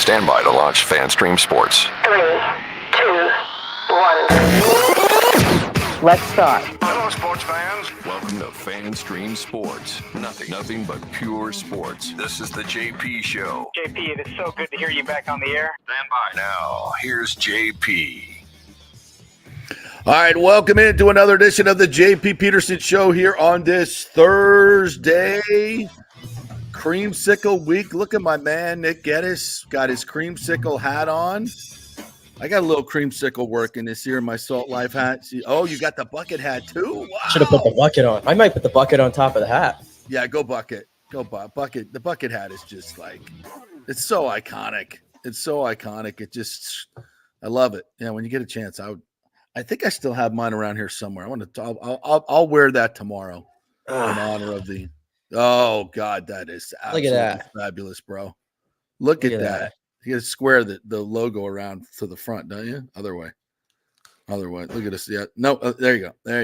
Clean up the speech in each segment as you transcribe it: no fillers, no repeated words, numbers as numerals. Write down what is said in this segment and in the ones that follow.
Stand by to launch FanStream Sports. 3, 2, 1. Let's start. Hello, sports fans. Welcome to FanStream Sports. Nothing but pure sports. This is the JP Show. JP, it is so good to hear you back on the air. Stand by. Now, here's JP. All right, welcome into another edition of the JP Peterson Show here on this Thursday, Creamsicle Week. Look at my man, Nick Geddes, got his Creamsicle hat on. I got a little creamsicle working this year in my Salt Life hat. See, oh, you got the bucket hat too? Wow. Should have put the bucket on. I might put the bucket on top of the hat. Yeah, go bucket. Go bucket. The bucket hat is just like, it's so iconic. It's so iconic. It just, I love it. Yeah, when you get a chance, I think I still have mine around here somewhere. I'll wear that tomorrow in honor of the. Oh God, that is absolutely Look at that. Fabulous, bro. Look at that. You got to square the logo around to the front, don't you? Other way. Look at this. Yeah. No. There you go. There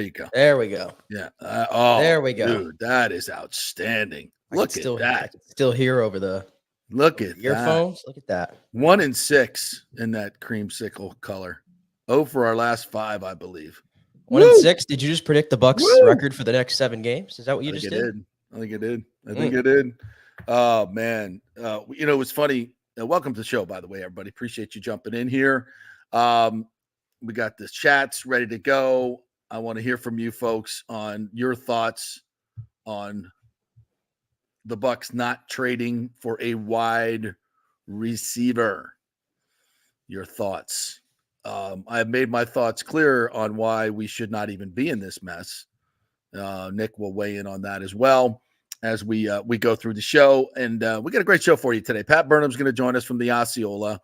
we go. Yeah. There we go. Dude, that is outstanding. Look at that. I can still hear over the. Look at earphones. That. Look at that. 1 and 6 in that creamsicle color. 0 for our last 5, I believe. 1 and 6. Did you just predict the Bucks record for the next 7 games? Is that what you just did? I think it did. Oh man. You know, it's funny. Welcome to the show, by the way, everybody. Appreciate you jumping in here. We got the chats ready to go. I want to hear from you folks on your thoughts on the Bucks not trading for a wide receiver. Your thoughts. I've made my thoughts clear on why we should not even be in this mess. Nick will weigh in on that as well as we go through the show. And we got a great show for you today. Pat Burnham's going to join us from the Osceola.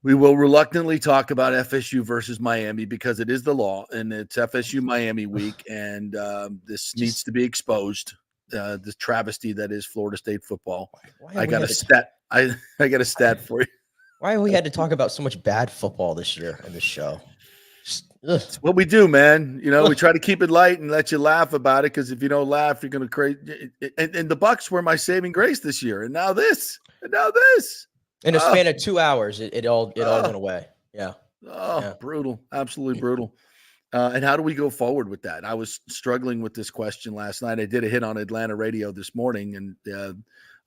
We will reluctantly talk about FSU versus Miami because it is the law, and it's FSU Miami week, and this needs to be exposed. The travesty that is Florida State football. I got a stat. I got a stat for you. Why have we had to talk about so much bad football this year in this show? It's what we do, man. You know, we try to keep it light and let you laugh about it, because if you don't laugh, you're going to create. And the Bucks were my saving grace this year, and now this. In a span of 2 hours, it all went away. Yeah. Brutal, absolutely brutal. And how do we go forward with that? I was struggling with this question last night. I did a hit on Atlanta radio this morning, and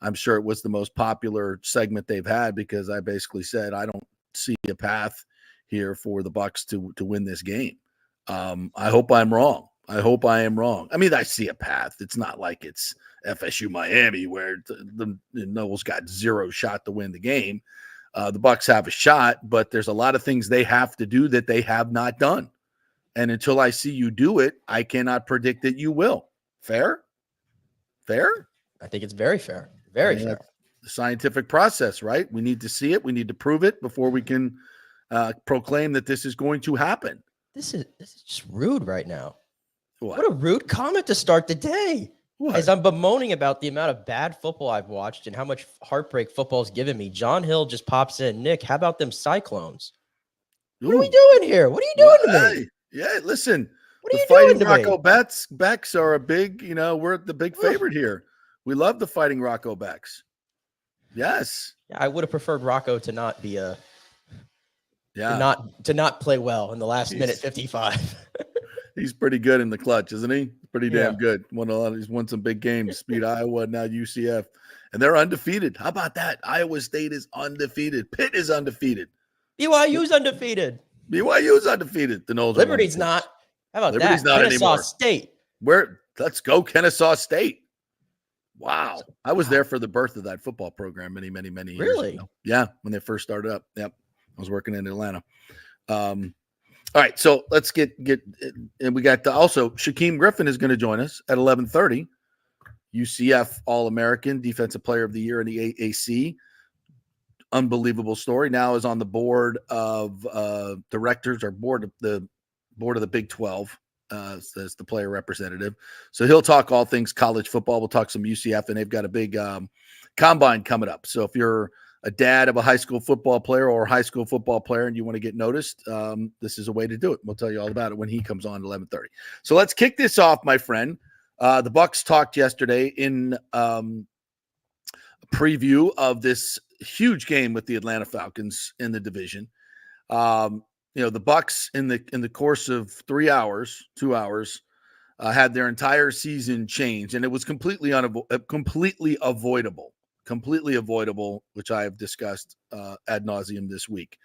I'm sure it was the most popular segment they've had, because I basically said I don't see a path here for the Bucks to win this game. I hope I'm wrong. I mean, I see a path. It's not like it's FSU Miami where the Noles got 0 shot to win the game. The Bucks have a shot, but there's a lot of things they have to do that they have not done. And until I see you do it, I cannot predict that you will. Fair? I think it's very fair. Very fair. The scientific process, right? We need to see it. We need to prove it before we can proclaim that this is going to happen. This is just rude right now. What a rude comment to start the day. What? As I'm bemoaning about the amount of bad football I've watched and how much heartbreak football's given me, John Hill just pops in. Nick, how about them Cyclones? What are we doing here? What are you doing to me? Yeah, listen. What are you Fighting doing to me? Rocco Becks are a big, we're the big favorite here. We love the Fighting Rocco Becks. Yes. Yeah, I would have preferred Rocco to not be to not play well in the last minute 55. He's pretty good in the clutch, isn't he? Pretty damn good. He's won some big games. Beat Iowa, now UCF, and they're undefeated. How about that? Iowa State is undefeated. Pitt is undefeated. BYU's undefeated. The Noles. Liberty's not. How about Liberty's that? not Kennesaw anymore. State. Let's go Kennesaw State. Wow. I was there for the birth of that football program many years Really? ago. Yeah, when they first started up. Yep. I was working in Atlanta. All right, so let's get and we got also Shaquem Griffin is going to join us at 11:30. UCF All-American, Defensive Player of the Year in the AAC. Unbelievable story. Now is on the board of directors or board of the Big 12 as the player representative. So he'll talk all things college football. We'll talk some UCF, and they've got a big combine coming up. So if you're a dad of a high school football player or a high school football player and you want to get noticed, this is a way to do it. We'll tell you all about it when he comes on at 11:30. So let's kick this off, my friend. The Bucks talked yesterday in a preview of this huge game with the Atlanta Falcons in the division. The Bucks in the course of 2 hours, had their entire season change, and it was completely avoidable, which I have discussed ad nauseum this week.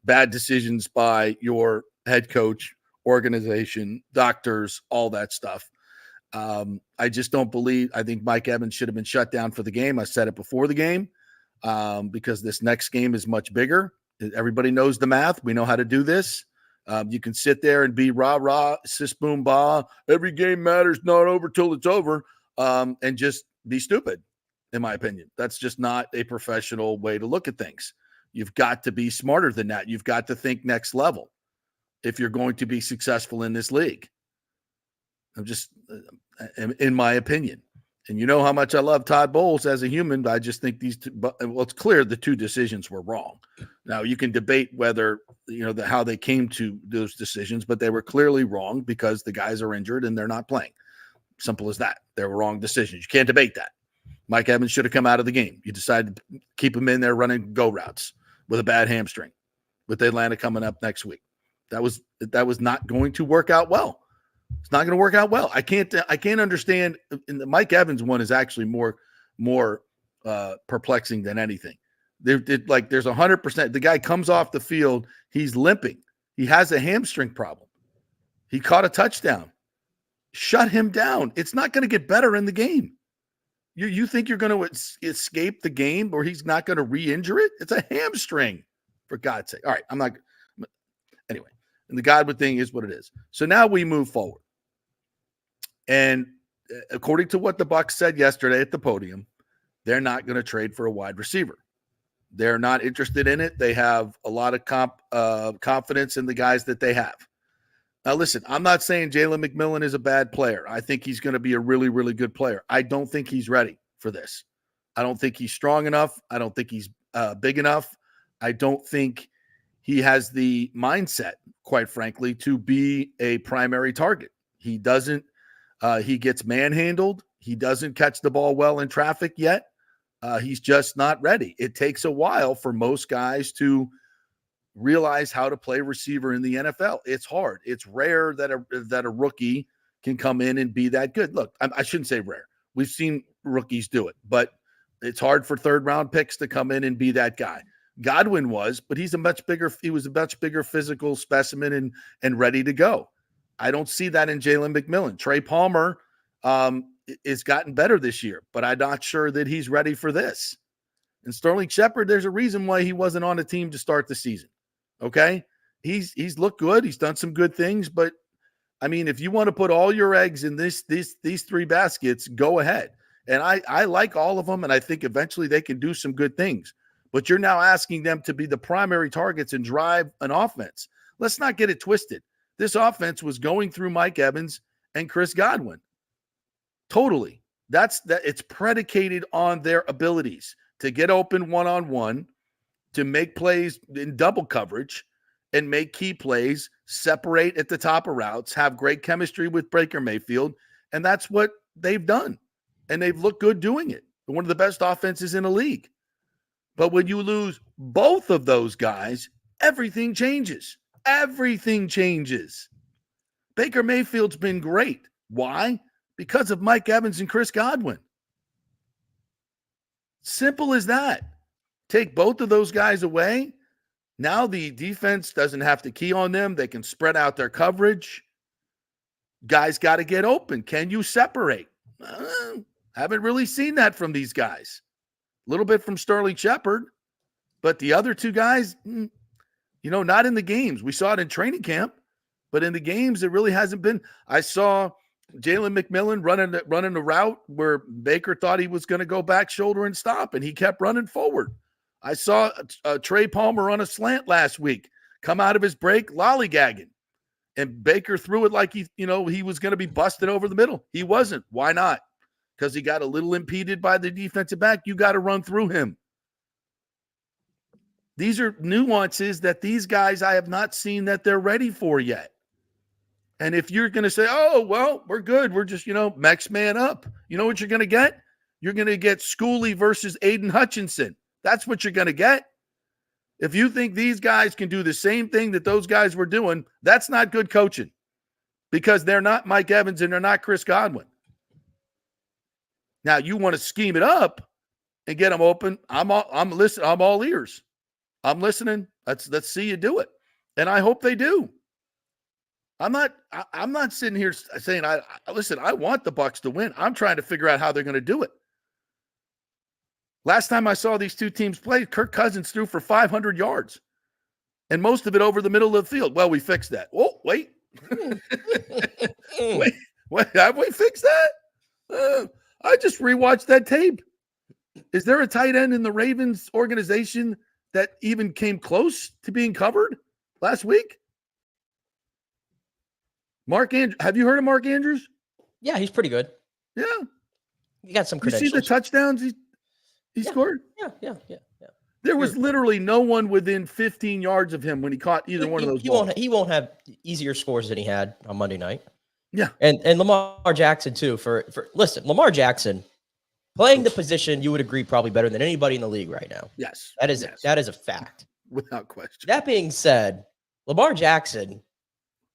Bad decisions by your head coach, organization, doctors, all that stuff. I just don't believe. I think Mike Evans should have been shut down for the game. I said it before the game because this next game is much bigger. Everybody knows the math. We know how to do this. You can sit there and be rah, sis, boom, bah. Every game matters, not over till it's over, and just be stupid, in my opinion. That's just not a professional way to look at things. You've got to be smarter than that. You've got to think next level if you're going to be successful in this league. I'm just, in my opinion. And you know how much I love Todd Bowles as a human. I just think these two, it's clear the two decisions were wrong. Now you can debate whether, how they came to those decisions, but they were clearly wrong because the guys are injured and they're not playing. Simple as that. They were wrong decisions. You can't debate that. Mike Evans should have come out of the game. You decided to keep him in there running go routes with a bad hamstring with Atlanta coming up next week. That was not going to work out well. It's not going to work out well. I can't understand. And the Mike Evans one is actually more perplexing than anything. There's 100%. The guy comes off the field. He's limping. He has a hamstring problem. He caught a touchdown. Shut him down. It's not going to get better in the game. You think you're going to escape the game or he's not going to re-injure it? It's a hamstring, for God's sake. All right, I'm not. Anyway. And the Godwin thing is what it is. So now we move forward. And according to what the Bucs said yesterday at the podium, they're not going to trade for a wide receiver. They're not interested in it. They have a lot of confidence in the guys that they have. Now, listen, I'm not saying Jalen McMillan is a bad player. I think he's going to be a really, really good player. I don't think he's ready for this. I don't think he's strong enough. I don't think he's big enough. I don't think he has the mindset, quite frankly, to be a primary target. He doesn't. He gets manhandled. He doesn't catch the ball well in traffic yet. He's just not ready. It takes a while for most guys to realize how to play receiver in the NFL. It's hard. It's rare that a rookie can come in and be that good. Look, I shouldn't say rare. We've seen rookies do it, but it's hard for third-round picks to come in and be that guy. Godwin was, but he was a much bigger physical specimen and ready to go. I don't see that in Jalen McMillan. Trey Palmer is gotten better this year, but I'm not sure that he's ready for this. And Sterling Shepard, there's a reason why he wasn't on a team to start the season. Okay? He's looked good. He's done some good things, but I mean, if you want to put all your eggs in these three baskets, go ahead. And I like all of them, and I think eventually they can do some good things. But you're now asking them to be the primary targets and drive an offense. Let's not get it twisted. This offense was going through Mike Evans and Chris Godwin. Totally. It's predicated on their abilities to get open one-on-one, to make plays in double coverage, and make key plays, separate at the top of routes, have great chemistry with Baker Mayfield, and that's what they've done. And they've looked good doing it. They're one of the best offenses in the league. But when you lose both of those guys, everything changes. Everything changes. Baker Mayfield's been great. Why? Because of Mike Evans and Chris Godwin. Simple as that. Take both of those guys away. Now the defense doesn't have to key on them. They can spread out their coverage. Guys got to get open. Can you separate? Haven't really seen that from these guys. A little bit from Sterling Shepard, but the other two guys, not in the games. We saw it in training camp, but in the games, it really hasn't been. I saw Jalen McMillan running a route where Baker thought he was going to go back shoulder and stop, and he kept running forward. I saw Trey Palmer on a slant last week, come out of his break lollygagging, and Baker threw it like he was going to be busted over the middle. He wasn't. Why not? Because he got a little impeded by the defensive back. You got to run through him. These are nuances that these guys I have not seen that they're ready for yet. And if you're going to say, oh, well, we're good. We're just, next man up. You know what you're going to get? You're going to get Schooley versus Aiden Hutchinson. That's what you're going to get. If you think these guys can do the same thing that those guys were doing, that's not good coaching because they're not Mike Evans and they're not Chris Godwin. Now, you want to scheme it up and get them open. I'm listening. I'm all ears. I'm listening. Let's see you do it. And I hope they do. I'm not sitting here saying, listen, I want the Bucs to win. I'm trying to figure out how they're going to do it. Last time I saw these two teams play, Kirk Cousins threw for 500 yards and most of it over the middle of the field. Well, we fixed that. Oh, wait. wait, have we fixed that? I just rewatched that tape. Is there a tight end in the Ravens organization that even came close to being covered last week? Mark Andrews. Have you heard of Mark Andrews? Yeah, he's pretty good. Yeah. He got some You credentials. see the touchdowns he scored? Yeah. There was literally no one within 15 yards of him when he caught either one of those balls. He won't have easier scores than he had on Monday night. Yeah. And Lamar Jackson too listen, Lamar Jackson playing the position you would agree probably better than anybody in the league right now. Yes. That is a fact. Without question. That being said, Lamar Jackson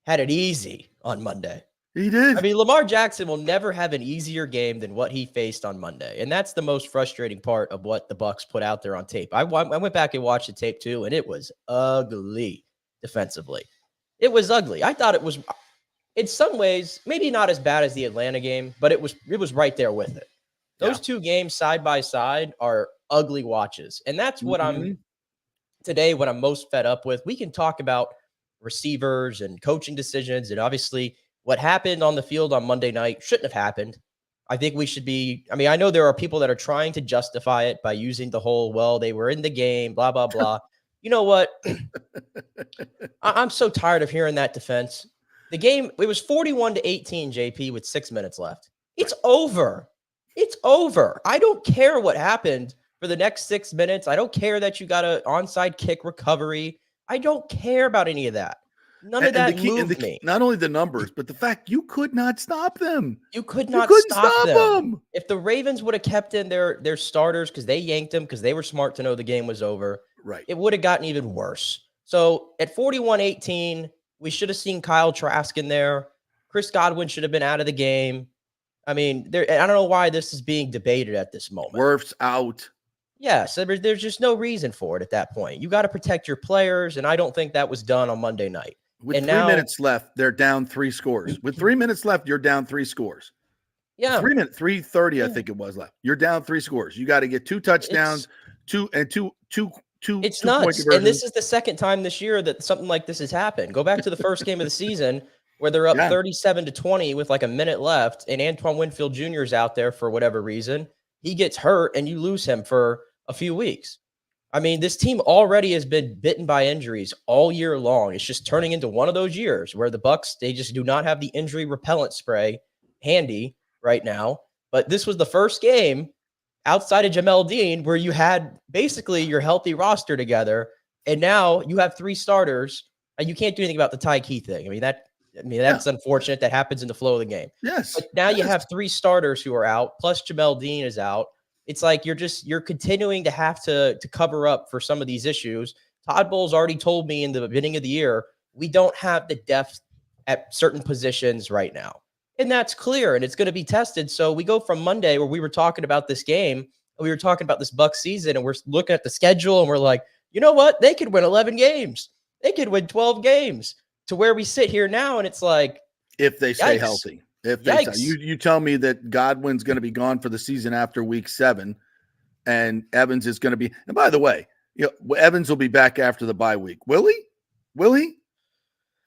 had it easy on Monday. He did. I mean, Lamar Jackson will never have an easier game than what he faced on Monday. And that's the most frustrating part of what the Bucs put out there on tape. I went back and watched the tape too, and it was ugly defensively. It was ugly. I thought it was, in some ways, maybe not as bad as the Atlanta game, but it was right there with it. Those two games side by side are ugly watches. And that's what I'm most fed up with. We can talk about receivers and coaching decisions, and obviously what happened on the field on Monday night shouldn't have happened. I think we should be, I know there are people that are trying to justify it by using the whole, well, they were in the game, blah, blah, blah. You know what? I'm so tired of hearing that defense. The game, it was 41-18, JP, with 6 minutes left. It's over. It's over. I don't care what happened for the next 6 minutes. I don't care that you got an onside kick recovery. I don't care about any of that. None of that moved me. Not only the numbers, but the fact you could not stop them. You could not stop them. If the Ravens would have kept in their starters because they yanked them because they were smart to know the game was over, right, it would have gotten even worse. So at 41-18, we should have seen Kyle Trask in there. Chris Godwin should have been out of the game. I mean, I don't know why this is being debated at this moment. Wirf's out. Yeah, so there's just no reason for it at that point. You got to protect your players, and I don't think that was done on Monday night. With 3 minutes left, they're down 3 scores. With 3 minutes left, you're down 3 scores. Yeah. 3:30, I think it was left. You're down 3 scores. You got to get 2 touchdowns, two It's 2-point nuts. conversions. And this is the second time this year that something like this has happened. Go back to the first game of the season where they're up 37-20 with like a minute left, and Antoine Winfield Jr. is out there for whatever reason. He gets hurt, and you lose him for a few weeks. I mean, this team already has been bitten by injuries all year long. It's just turning into one of those years where the Bucs, they just do not have the injury repellent spray handy right now. But this was the first game outside of Jamel Dean where you had basically your healthy roster together, and now you have 3 starters, and you can't do anything about the Ty Key thing. That's unfortunate. That happens in the flow of the game. Yes. But now you have 3 starters who are out, plus Jamel Dean is out. It's like you're continuing to have to cover up for some of these issues. Todd Bowles already told me in the beginning of the year, we don't have the depth at certain positions right now. And that's clear, and it's going to be tested. So we go from Monday where we were talking about this game, we were talking about this Bucs season, and we're looking at the schedule, and we're like, you know what? They could win 11 games. They could win 12 games, to where we sit here now, and it's like, if they stay yikes. healthy. If they you tell me that Godwin's going to be gone for the season after week 7, and Evans is going to be. And by the way, Evans will be back after the bye week. Will he? Will he?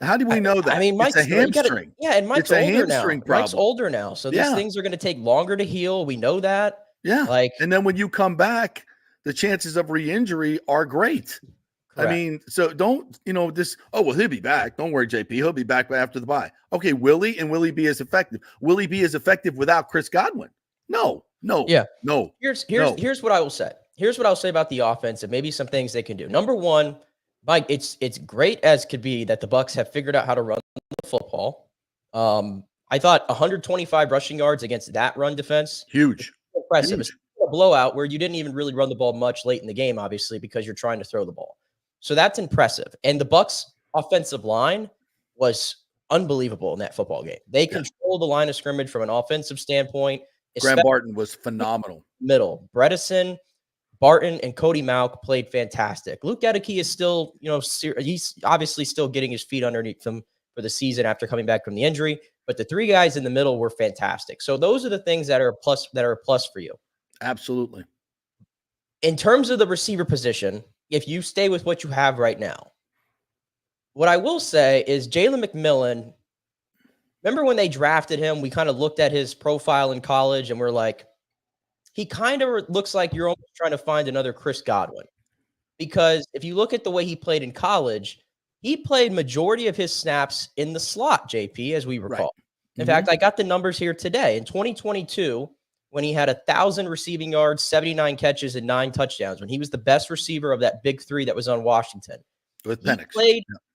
How do we know that? I mean, Mike's it's a hamstring. And Mike's older now. Problem. Mike's older now, so these things are going to take longer to heal. We know that. Yeah. And then when you come back, the chances of re-injury are great. Correct. I mean, so don't, he'll be back. Don't worry, JP. He'll be back after the bye. Okay, will he? And will he be as effective? Will he be as effective without Chris Godwin? No. Here's what I will say. Here's what I'll say about the offense and maybe some things they can do. Number one, Mike, it's great as could be that the Bucs have figured out how to run the football. I thought 125 rushing yards against that run defense. Huge. Impressive. a blowout where you didn't even really run the ball much late in the game, obviously, because you're trying to throw the ball. So that's impressive. And the Bucs offensive line was unbelievable in that football game. They controlled the line of scrimmage from an offensive standpoint. Graham Barton was phenomenal. Middle. Bredesen, Barton, and Cody Mauch played fantastic. Luke Gedeke is still, he's obviously still getting his feet underneath him for the season after coming back from the injury. But the three guys in the middle were fantastic. So those are the things that are a plus for you. Absolutely. In terms of the receiver position, if you stay with what you have right now, what I will say is Jalen McMillan, remember when they drafted him, we kind of looked at his profile in college and we're like, he kind of looks like you're almost trying to find another Chris Godwin. Because if you look at the way he played in college, he played majority of his snaps in the slot, JP, as we recall. Right. In fact, I got the numbers here today. In 2022, when he had 1,000 receiving yards, 79 catches, and 9 touchdowns, when he was the best receiver of that big three that was on Washington. With Penix.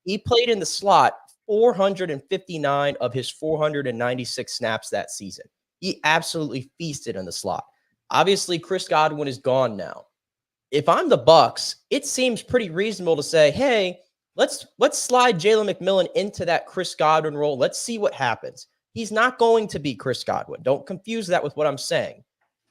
He played in the slot 459 of his 496 snaps that season. He absolutely feasted in the slot. Obviously, Chris Godwin is gone now. If I'm the Bucs, it seems pretty reasonable to say, hey, let's slide Jalen McMillan into that Chris Godwin role. Let's see what happens. He's not going to be Chris Godwin. Don't confuse that with what I'm saying.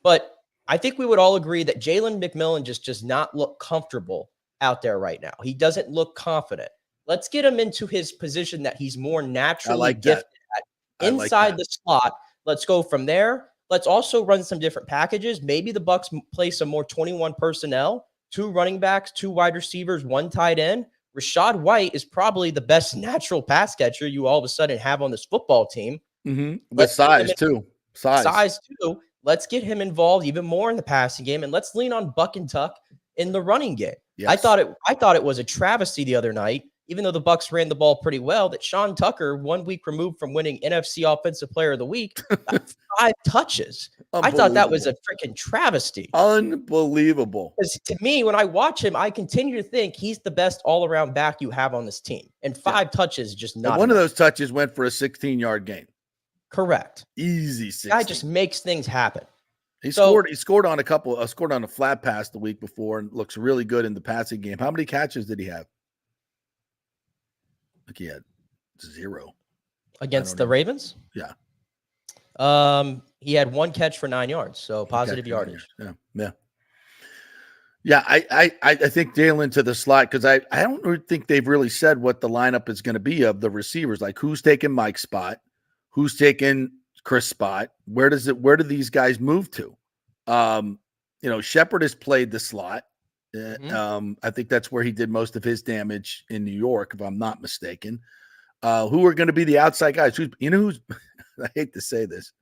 But I think we would all agree that Jalen McMillan just does not look comfortable out there right now. He doesn't look confident. Let's get him into his position that he's more naturally gifted at. Inside the slot, let's go from there. Let's also run some different packages. Maybe the Bucs play some more 21 personnel, 2 running backs, 2 wide receivers, 1 tight end. Rachaad White is probably the best natural pass catcher you all of a sudden have on this football team. With size too. Size too. Let's get him involved even more in the passing game, and let's lean on Buck and Tuck in the running game. Yes. I thought it was a travesty the other night, even though the Bucs ran the ball pretty well, that Sean Tucker, 1 week removed from winning NFC Offensive Player of the Week, got 5 touches. I thought that was a freaking travesty. Unbelievable. Because to me, when I watch him, I continue to think he's the best all-around back you have on this team. And 5 touches just not one enough. Of those touches went for a 16-yard gain. Correct. Easy 16. Guy just makes things happen. He scored on a flat pass the week before and looks really good in the passing game. How many catches did he have? I think he had 0. Against the Ravens? Yeah. He had 1 catch for 9 yards, so positive yardage. Yeah. I think Jalen to the slot, because I don't really think they've really said what the lineup is going to be of the receivers. Like who's taking Mike's spot, who's taking Chris' spot, where do these guys move to? Shepard has played the slot. I think that's where he did most of his damage in New York, if I'm not mistaken. Who are going to be the outside guys? Who's I hate to say this.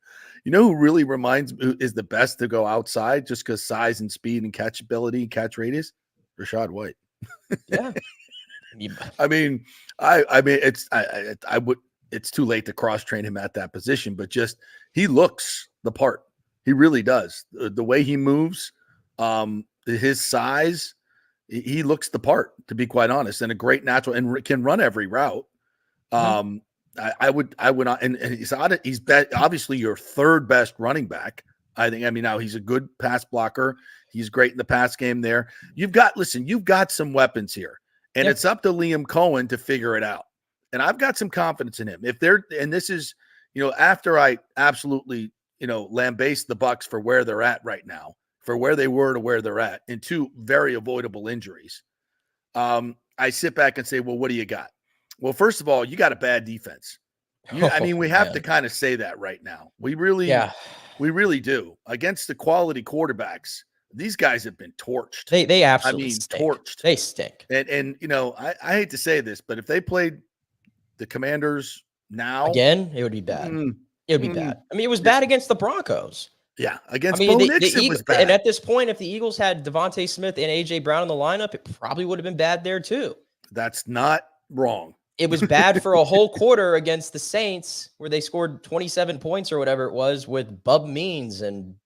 Who really is the best to go outside just because size and speed and catchability, catch radius? Rachaad White. Yeah. It's too late to cross train him at that position, but just he looks the part. He really does. The way he moves, his size, he looks the part, to be quite honest, and a great natural and can run every route. I would not, and he's obviously your 3rd best running back. I think. Now he's a good pass blocker. He's great in the pass game there. You've got some weapons here, and it's up to Liam Cohen to figure it out. And I've got some confidence in him. This is, after I absolutely, lambaste the Bucs for where they're at right now, for where they were to where they're at, in 2 very avoidable injuries. I sit back and say, well, what do you got? Well, first of all, you got a bad defense. We have to kind of say that right now. We really do. Against the quality quarterbacks, these guys have been torched. They absolutely stink. Torched. They stink. And I hate to say this, but if they played the Commanders now again, it would be bad. It would be bad. It was bad against the Broncos. Yeah, against Bo Nix, it was bad. And at this point, if the Eagles had Devontae Smith and AJ Brown in the lineup, it probably would have been bad there too. That's not wrong. It was bad for a whole quarter against the Saints, where they scored 27 points or whatever it was with Bub Means and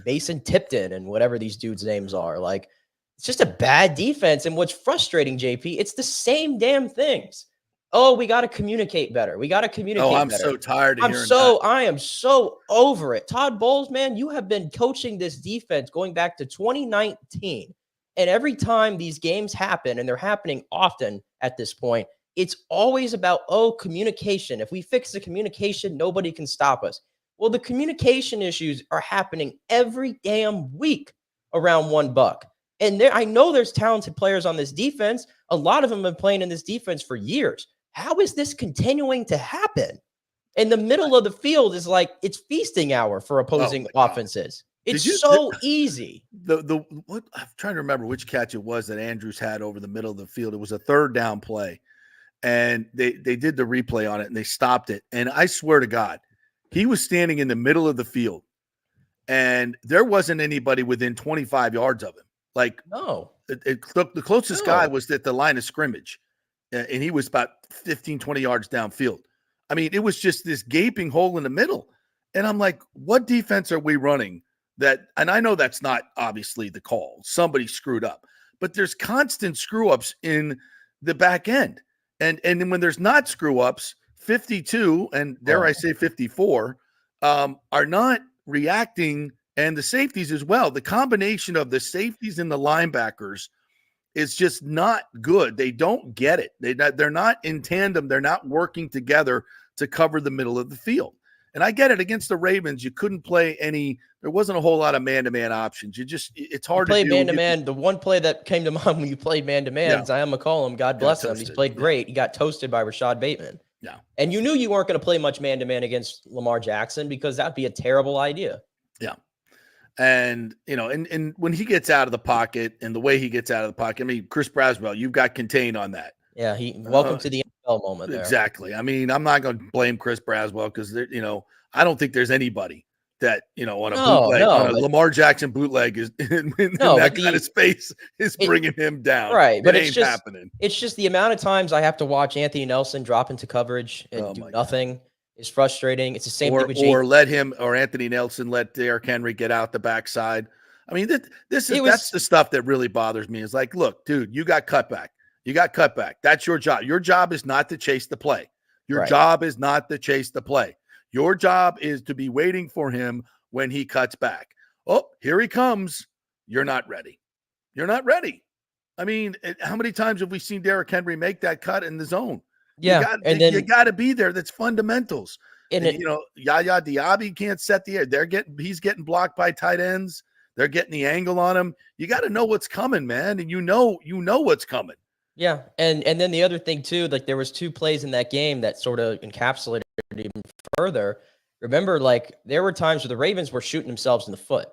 Mason Tipton and whatever these dudes' names are. Like, it's just a bad defense. And what's frustrating, JP, it's the same damn things. Oh, we got to communicate better. We got to communicate I'm better. so tired of hearing that. I am so over it. Todd Bowles, man, you have been coaching this defense going back to 2019. And every time these games happen, and they're happening often at this point, it's always about, communication. If we fix the communication, nobody can stop us. Well, the communication issues are happening every damn week around one buck. And I know there's talented players on this defense. A lot of them have been playing in this defense for years. How is this continuing to happen? In the middle of the field is like it's feasting hour for opposing offenses. It's so easy. What I'm trying to remember which catch it was that Andrews had over the middle of the field. It was a third down play, and they did the replay on it and they stopped it. And I swear to God, he was standing in the middle of the field, and there wasn't anybody within 25 yards of him. Like, no, the closest guy was at the line of scrimmage, and he was about 15, 20 yards downfield. I mean, it was just this gaping hole in the middle. And I'm like, what defense are we running that? And I know that's not obviously the call. Somebody screwed up, but there's constant screw ups in the back end. And then when there's not screw ups, 52 and dare I say 54 are not reacting, and the safeties as well. The combination of the safeties and the linebackers is just not good. They don't get it. They're not in tandem. They're not working together to cover the middle of the field. And I get it. Against the Ravens, you couldn't play there wasn't a whole lot of man-to-man options. It's hard to play man-to-man. The one play that came to mind when you played man-to-man, Zion McCollum, God bless him. He's played great. He got toasted by Rashad Bateman. Yeah. And you knew you weren't going to play much man-to-man against Lamar Jackson because that'd be a terrible idea. Yeah. And, and when he gets out of the pocket and the way he gets out of the pocket, I mean, Chris Braswell, you've got contained on that. Yeah. Welcome to the NFL moment there. Exactly. I mean, I'm not going to blame Chris Braswell because, I don't think there's anybody that, on a bootleg, on a Lamar Jackson bootleg in that kind of space is bringing him down. Right. But it's just happening. It's just the amount of times I have to watch Anthony Nelson drop into coverage and do nothing. God. Is frustrating. It's the same thing with Anthony Nelson let Derrick Henry get out the backside. I mean, that's the stuff that really bothers me. Is like, look, dude, you got cutback. That's your job. Your job is not to chase the play. Your job is not to chase the play. Your job is to be waiting for him when he cuts back. Oh, here he comes. You're not ready. I mean, how many times have we seen Derrick Henry make that cut in the zone? Yeah, you got to be there. That's fundamentals. And Yaya Diaby can't set the air. He's getting blocked by tight ends. They're getting the angle on him. You got to know what's coming, man, and you know what's coming. Yeah, and then the other thing too, like there was 2 plays in that game that sort of encapsulated it even further. Remember, like there were times where the Ravens were shooting themselves in the foot.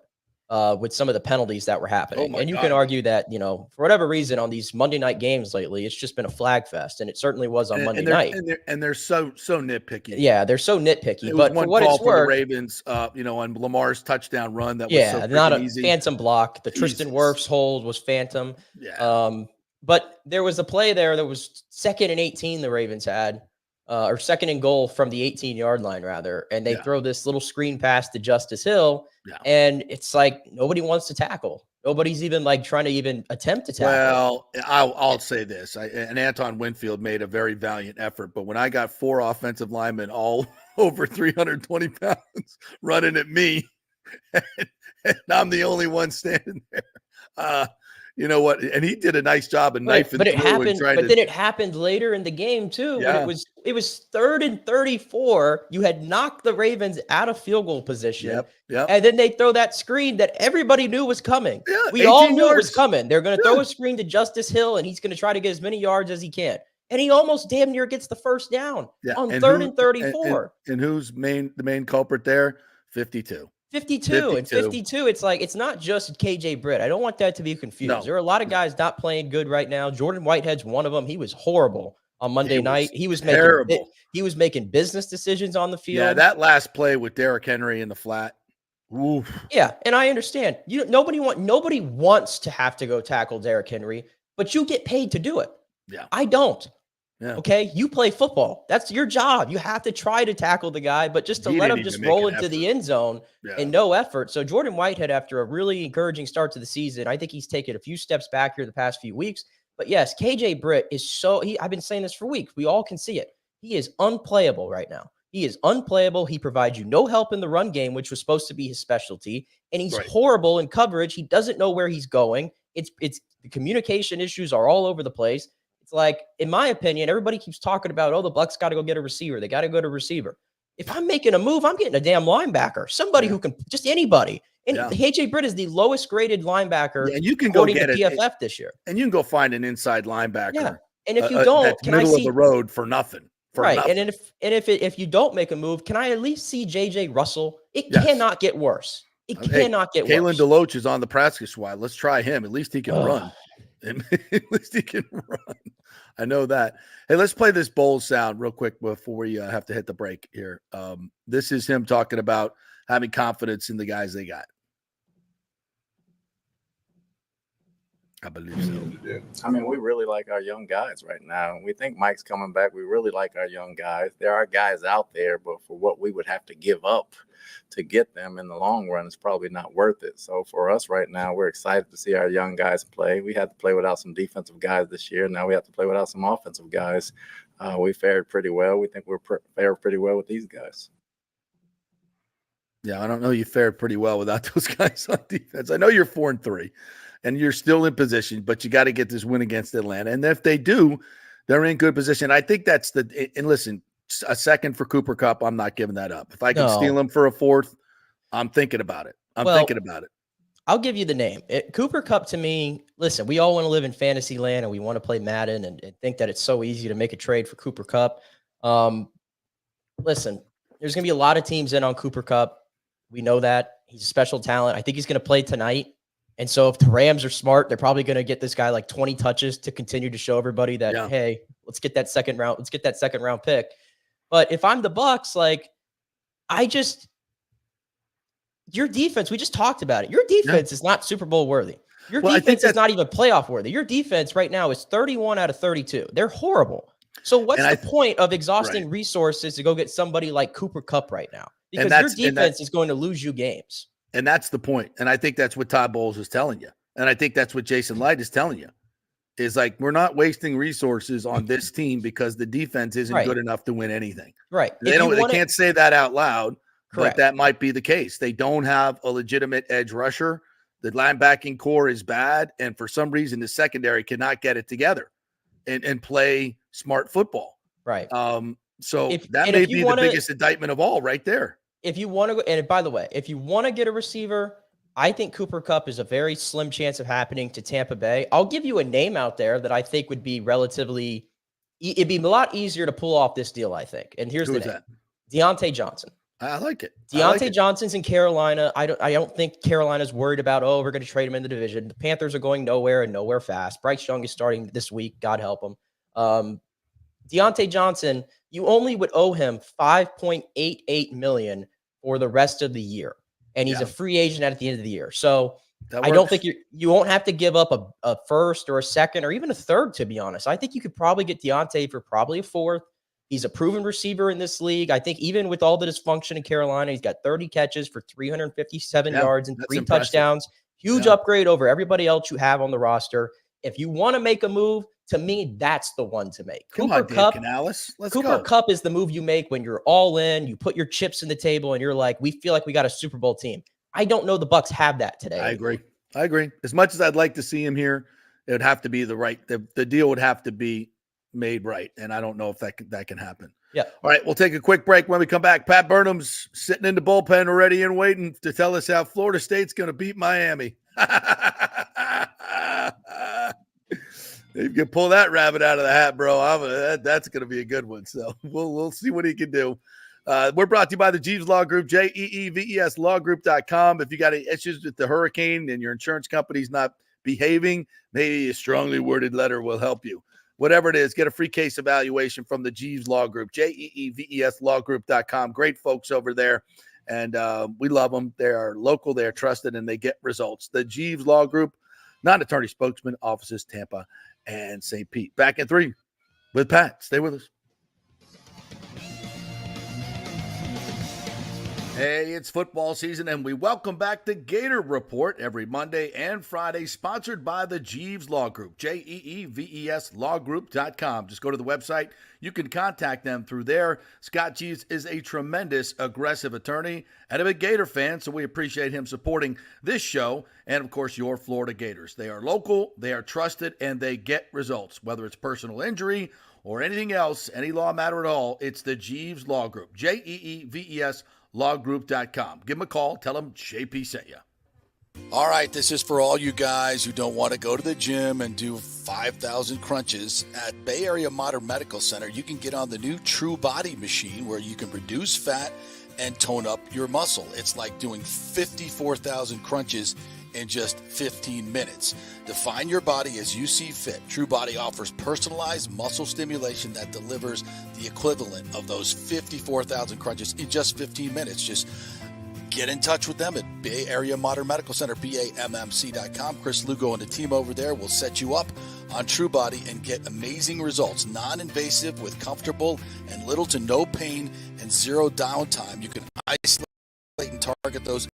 With some of the penalties that were happening. And you can argue that, for whatever reason on these Monday night games lately, it's just been a flag fest. And it certainly was on Monday night. And they're so nitpicky. Yeah, they're so nitpicky. But for what it's worth, the Ravens, on Lamar's touchdown run, that was so not a easy. Phantom block. The Tristan Wirfs hold was phantom. Yeah. But there was a play there that was 2nd and 18 the Ravens had. Or 2nd and goal from the 18-yard line, rather. And they throw this little screen pass to Justice Hill. Yeah. And it's like nobody wants to tackle. Nobody's even like trying to even attempt to tackle. Well, I'll say this. And Anton Winfield made a very valiant effort. But when I got 4 offensive linemen all over 320 pounds running at me, and I'm the only one standing there, you know what? And he did a nice job of knifing but it through. Happened. Then it happened later in the game too. Yeah. When it was 3rd and 34. You had knocked the Ravens out of field goal position. Yep. And then they throw that screen that everybody knew was coming. Yeah, we all knew it was coming. They're going to throw a screen to Justice Hill, and he's going to try to get as many yards as he can. And he almost damn near gets the first down on 3rd and 34. And who's the main culprit there? 52. 52. And 52, it's like, it's not just KJ Britt. I don't want that to be confused. No. There are a lot of guys not playing good right now. Jordan Whitehead's one of them. He was horrible on Monday night. He was making business decisions on the field. Yeah, that last play with Derrick Henry in the flat. Oof. Yeah, and I understand. Nobody wants to have to go tackle Derrick Henry, but you get paid to do it. Yeah. I don't. Yeah. Okay, you play football. That's your job. You have to try to tackle the guy, but just to let him just roll into the end zone and no effort. So Jordan Whitehead, after a really encouraging start to the season, I think he's taken a few steps back here the past few weeks. But yes, KJ Britt is I've been saying this for weeks. We all can see it. He is unplayable right now. He is unplayable. He provides you no help in the run game, which was supposed to be his specialty. And he's horrible in coverage. He doesn't know where he's going. It's the communication issues are all over the place. It's like, in my opinion, everybody keeps talking about, oh, the Bucs got to go get a receiver. They got to go to receiver. If I'm making a move, I'm getting a damn linebacker. Somebody who can, just anybody. And KJ Britt is the lowest graded linebacker and you can go get PFF this year. And you can go find an inside linebacker. Yeah. And if you don't, that's middle of the road for nothing. Nothing. And if you don't make a move, can I at least see JJ Russell? It cannot get worse. It cannot get worse. Kalen DeLoach is on the practice squad. Let's try him. At least he can run. At least he can run. I know that. Hey, let's play this bowl sound real quick before we have to hit the break here. This is him talking about having confidence in the guys they got. I believe so. I mean, we really like our young guys right now. We think Mike's coming back. We really like our young guys. There are guys out there, but for what we would have to give up to get them in the long run, it's probably not worth it. So for us right now, we're excited to see our young guys play. We had to play without some defensive guys this year. Now we have to play without some offensive guys. We fared pretty well. We think we're fared pretty well with these guys. Yeah, I don't know. You fared pretty well without those guys on defense. I know you're 4-3. And you're still in position, but you got to get this win against Atlanta. And if they do, they're in good position. I think that's and listen, a second for Cooper Kupp, I'm not giving that up. If I can steal him for a fourth, I'm thinking about it. Thinking about it. I'll give you the name. Cooper Kupp, to me, listen, we all want to live in fantasy land and we want to play Madden and think that it's so easy to make a trade for Cooper Kupp. Listen, there's going to be a lot of teams in on Cooper Kupp. We know that. He's a special talent. I think he's going to play tonight. And so if the Rams are smart, they're probably going to get this guy like 20 touches to continue to show everybody that, hey, let's get that second round pick. But if I'm the Bucs, like, your defense, we just talked about it. Your defense is not Super Bowl worthy. Your defense is not even playoff worthy. Your defense right now is 31 out of 32. They're horrible. So what's the point of exhausting resources to go get somebody like Cooper Kupp right now? Because your defense is going to lose you games. And that's the point. And I think that's what Todd Bowles is telling you. And I think that's what Jason Light is telling you. Is like, we're not wasting resources on this team because the defense isn't good enough to win anything. Right. They can't say that out loud, but that might be the case. They don't have a legitimate edge rusher. The linebacking core is bad. And for some reason, the secondary cannot get it together and play smart football. Right. So that may be the biggest indictment of all right there. If you want to, and by the way, if you want to get a receiver, I think Cooper Kupp is a very slim chance of happening to Tampa Bay. I'll give you a name out there that I think would be it'd be a lot easier to pull off this deal, I think. And here's the name. Deontay Johnson. I like it. Deontay Johnson's in Carolina. I don't think Carolina's worried about, we're going to trade him in the division. The Panthers are going nowhere and nowhere fast. Bryce Young is starting this week. God help him. Deontay Johnson, you only would owe him $5.88 million for the rest of the year. And he's a free agent at the end of the year. So I don't think you won't have to give up a first or a second or even a third, to be honest. I think you could probably get Deontay for probably a fourth. He's a proven receiver in this league. I think even with all the dysfunction in Carolina, he's got 30 catches for 357 yards and 3 touchdowns. Huge upgrade over everybody else you have on the roster. If you want to make a move, to me, that's the one to make. Cooper Kupp is the move you make when you're all in, you put your chips in the table, and you're like, we feel like we got a Super Bowl team. I don't know the Bucs have that today. I agree. As much as I'd like to see him here, it would have to be the deal would have to be made right, and I don't know if that can happen. Yeah. All right, we'll take a quick break. When we come back, Pat Burnham's sitting in the bullpen already and waiting to tell us how Florida State's going to beat Miami. You can pull that rabbit out of the hat, bro. That's going to be a good one. So we'll see what he can do. We're brought to you by the Jeeves Law Group, JEEVES lawgroup.com. If you got any issues with the hurricane and your insurance company's not behaving, maybe a strongly worded letter will help you. Whatever it is, get a free case evaluation from the Jeeves Law Group, JEEVES lawgroup.com. Great folks over there. And we love them. They are local, they are trusted, and they get results. The Jeeves Law Group, non-attorney spokesman, offices Tampa and St. Pete. Back in 3 with Pat. Stay with us. Hey, it's football season, and we welcome back the Gator Report every Monday and Friday, sponsored by the Jeeves Law Group, Jeeves lawgroup.com. Just go to the website. You can contact them through there. Scott Jeeves is a tremendous, aggressive attorney and a big Gator fan, so we appreciate him supporting this show and, of course, your Florida Gators. They are local, they are trusted, and they get results, whether it's personal injury or anything else, any law matter at all. It's the Jeeves Law Group, Jeeves lawgroup.com. Give them a call. Tell them JP sent you. All right, this is for all you guys who don't want to go to the gym and do 5,000 crunches. At Bay Area Modern Medical Center, you can get on the new True Body machine where you can reduce fat and tone up your muscle. It's like doing 54,000 crunches in just 15 minutes. Define your body as you see fit. True Body offers personalized muscle stimulation that delivers the equivalent of those 54,000 crunches in just 15 minutes. Just get in touch with them at Bay Area Modern Medical Center, BAMMC.com. Chris Lugo and the team over there will set you up on True Body and get amazing results. Non-invasive with comfortable and little to no pain and zero downtime. You can isolate and target those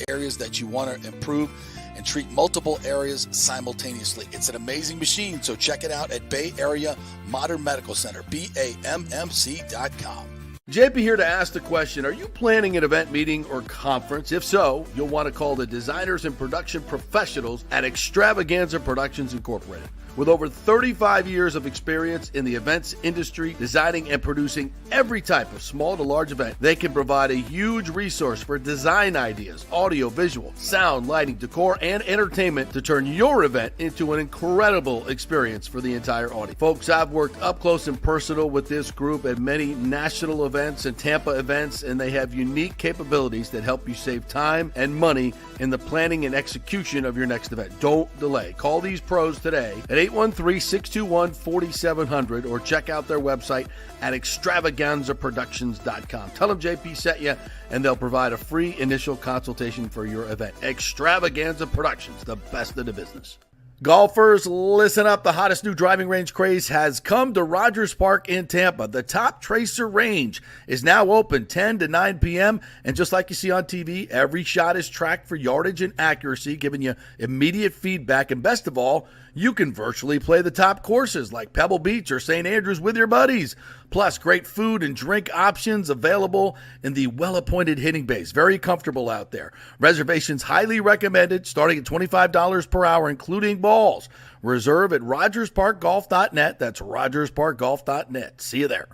areas that you want to improve and treat multiple areas simultaneously. It's an amazing machine, so check it out at Bay Area Modern Medical Center, BAMMC.com. JP here to ask the question, are you planning an event, meeting, or conference? If so, you'll want to call the designers and production professionals at Extravaganza Productions Incorporated. With over 35 years of experience in the events industry, designing and producing every type of small to large event, they can provide a huge resource for design ideas, audio, visual, sound, lighting, decor, and entertainment to turn your event into an incredible experience for the entire audience. Folks, I've worked up close and personal with this group at many national events and Tampa events, and they have unique capabilities that help you save time and money in the planning and execution of your next event. Don't delay. Call these pros today at 813-621-4700 or check out their website at extravaganzaproductions.com. Tell them JP sent you, and they'll provide a free initial consultation for your event. Extravaganza Productions, the best in the business. Golfers, listen up. The hottest new driving range craze has come to Rogers Park in Tampa. The Top Tracer range is now open 10 to 9 p.m. And just like you see on TV, every shot is tracked for yardage and accuracy, giving you immediate feedback. And best of all, you can virtually play the top courses like Pebble Beach or St. Andrews with your buddies. Plus, great food and drink options available in the well-appointed hitting bays. Very comfortable out there. Reservations highly recommended, starting at $25 per hour, including balls. Reserve at RogersParkGolf.net. That's RogersParkGolf.net. See you there.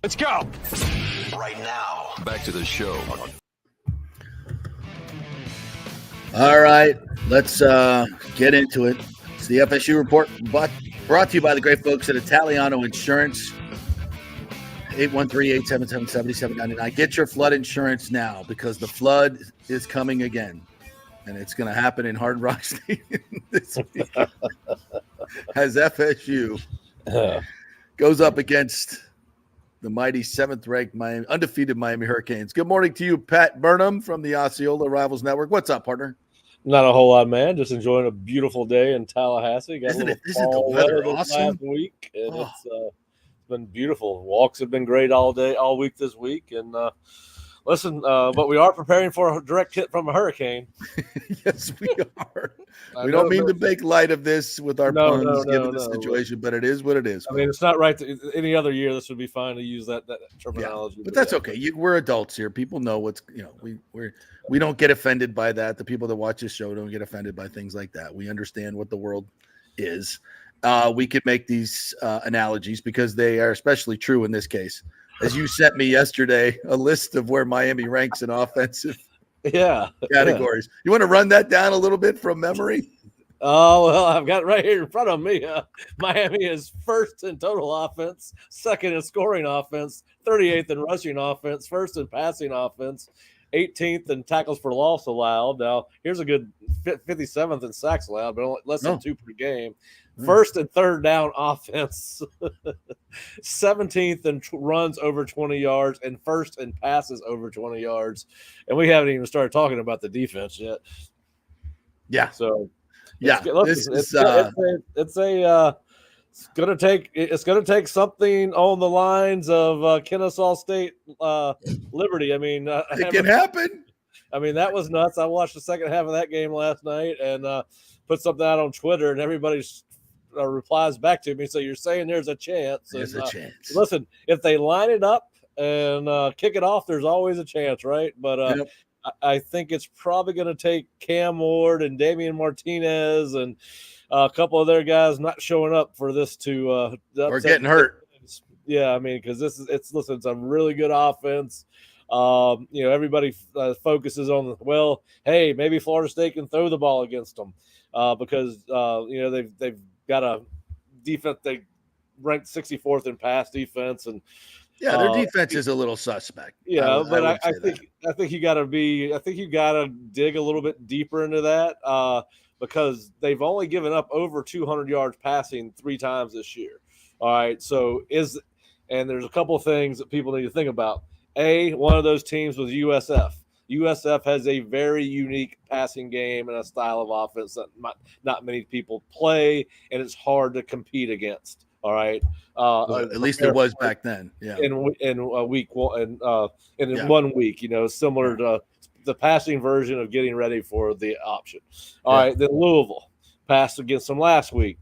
Let's go. Right now, back to the show. All right, let's get into it. It's the FSU Report, brought to you by the great folks at Italiano Insurance. 813-877-7799. Get your flood insurance now because the flood is coming again. And it's going to happen in Hard Rock Stadium this week as FSU goes up against the mighty 7th-ranked undefeated Miami Hurricanes. Good morning to you, Pat Burnham from the Osceola Rivals Network. What's up, partner? Not a whole lot, man. Just enjoying a beautiful day in Tallahassee. Isn't the weather awesome? Last week, and it's been beautiful. Walks have been great all week this week. And but we are preparing for a direct hit from a hurricane. Yes, we are. We don't mean to make light of this with our puns, given the situation, but it is what it is. I mean, it's not right. Any other year, this would be fine to use that terminology. Yeah, but that's okay. We're adults here. People know what's we don't get offended by that. The people that watch this show don't get offended by things like that. We understand what the world is. We could make these analogies because they are especially true in this case. As you sent me yesterday, a list of where Miami ranks in offensive categories. You want to run that down a little bit from memory? Oh, well, I've got it right here in front of me. Miami is first in total offense, second in scoring offense, 38th in rushing offense, first in passing offense, 18th in tackles for loss allowed. Now, here's a good 57th in sacks allowed, but only less than 2 per game. First and third down offense, 17th in runs over 20 yards, and first in passes over 20 yards. And we haven't even started talking about the defense yet. Yeah. So, yeah, it's a It's gonna take something on the lines of Kennesaw State Liberty. I mean, It can happen. I mean, that was nuts. I watched the second half of that game last night and put something out on Twitter, and everybody replies back to me. So you're saying there's a chance? There's a chance. Listen, if they line it up and kick it off, there's always a chance, right? But Yep. I think it's probably going to take Cam Ward and Damian Martinez and a couple of their guys not showing up for this to Or getting hurt. Yeah, I mean, because it's a really good offense. Everybody focuses on, well, hey, maybe Florida State can throw the ball against them because they've got a defense. They ranked 64th in pass defense, and yeah, their defense is a little suspect. Yeah, but I think you got to dig a little bit deeper into that because they've only given up over 200 yards passing 3 times this year. All right, and there's a couple of things that people need to think about. One of those teams was USF. USF has a very unique passing game and a style of offense that not many people play, and it's hard to compete against. All right. At least it was back then. Yeah. In a week and in Yeah. 1 week, similar to the passing version of getting ready for the option. All right. Then Louisville passed against them last week.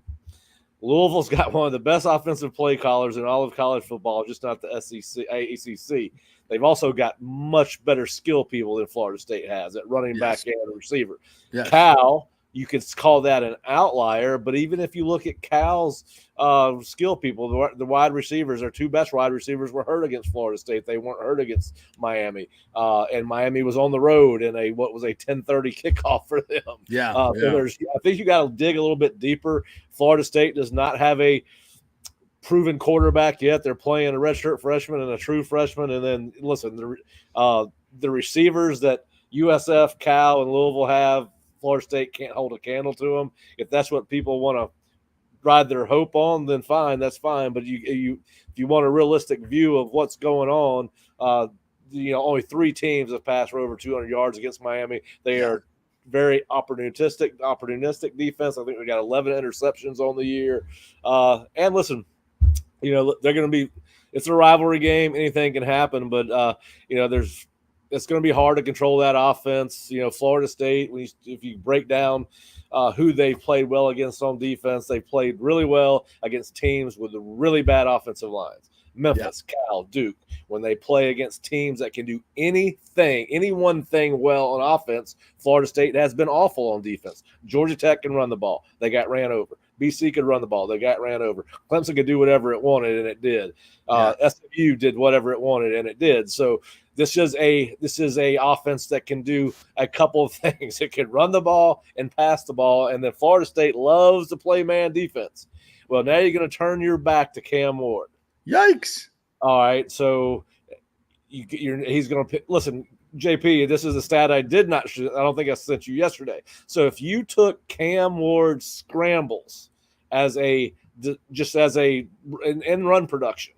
Louisville's got one of the best offensive play callers in all of college football, just not the ACC. They've also got much better skill people than Florida State has at running back and receiver. Yes. Cal, you could call that an outlier, but even if you look at Cal's skill people, the wide receivers, their 2 best wide receivers were hurt against Florida State. They weren't hurt against Miami, and Miami was on the road in a 10:30 kickoff for them. Yeah, So I think you got to dig a little bit deeper. Florida State does not have a proven quarterback yet. They're playing a redshirt freshman and a true freshman, and then listen, the receivers that USF, Cal, and Louisville have, Florida State can't hold a candle to them. If that's what people want to ride their hope on, then fine, that's fine. But if you want a realistic view of what's going on, only 3 teams have passed for over 200 yards against Miami. They are very opportunistic defense. I think we got 11 interceptions on the year. And listen, they're going to be. It's a rivalry game. Anything can happen, but it's going to be hard to control that offense. Florida State, if you break down who they've played well against on defense, they've played really well against teams with really bad offensive lines. Memphis, Cal, Duke, when they play against teams that can do any one thing well on offense, Florida State has been awful on defense. Georgia Tech can run the ball. They got ran over. BC could run the ball. They got ran over. Clemson could do whatever it wanted, and it did. SMU did whatever it wanted, and it did. So this is a offense that can do a couple of things. It can run the ball and pass the ball, and then Florida State loves to play man defense. Well, now you're going to turn your back to Cam Ward. Yikes. All right, so he's going to listen, JP, this is a stat I did not I don't think I sent you yesterday. So if you took Cam Ward's scrambles as in run production,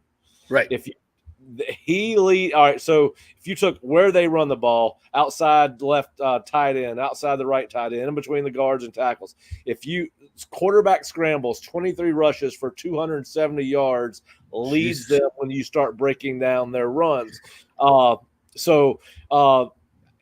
right? All right, so if you took where they run the ball, outside left tight end, outside the right tight end, in between the guards and tackles, if you quarterback scrambles, 23 rushes for 270 yards leads them when you start breaking down their runs.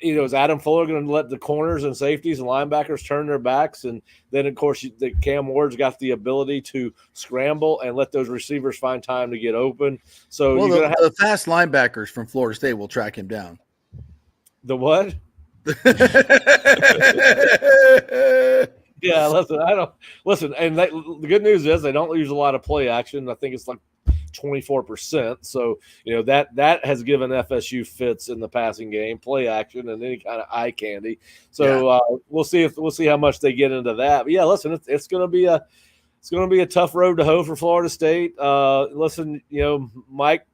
Is Adam Fuller going to let the corners and safeties and linebackers turn their backs? And then, of course, the Cam Ward's got the ability to scramble and let those receivers find time to get open. So the fast linebackers from Florida State will track him down. The what? Yeah, listen. And the good news is they don't use a lot of play action. I think it's like 24%. So, that has given FSU fits in the passing game, play action, and any kind of eye candy. So we'll see how much they get into that. But yeah, listen, it's going to be a tough road to hoe for Florida State. Listen, Mike,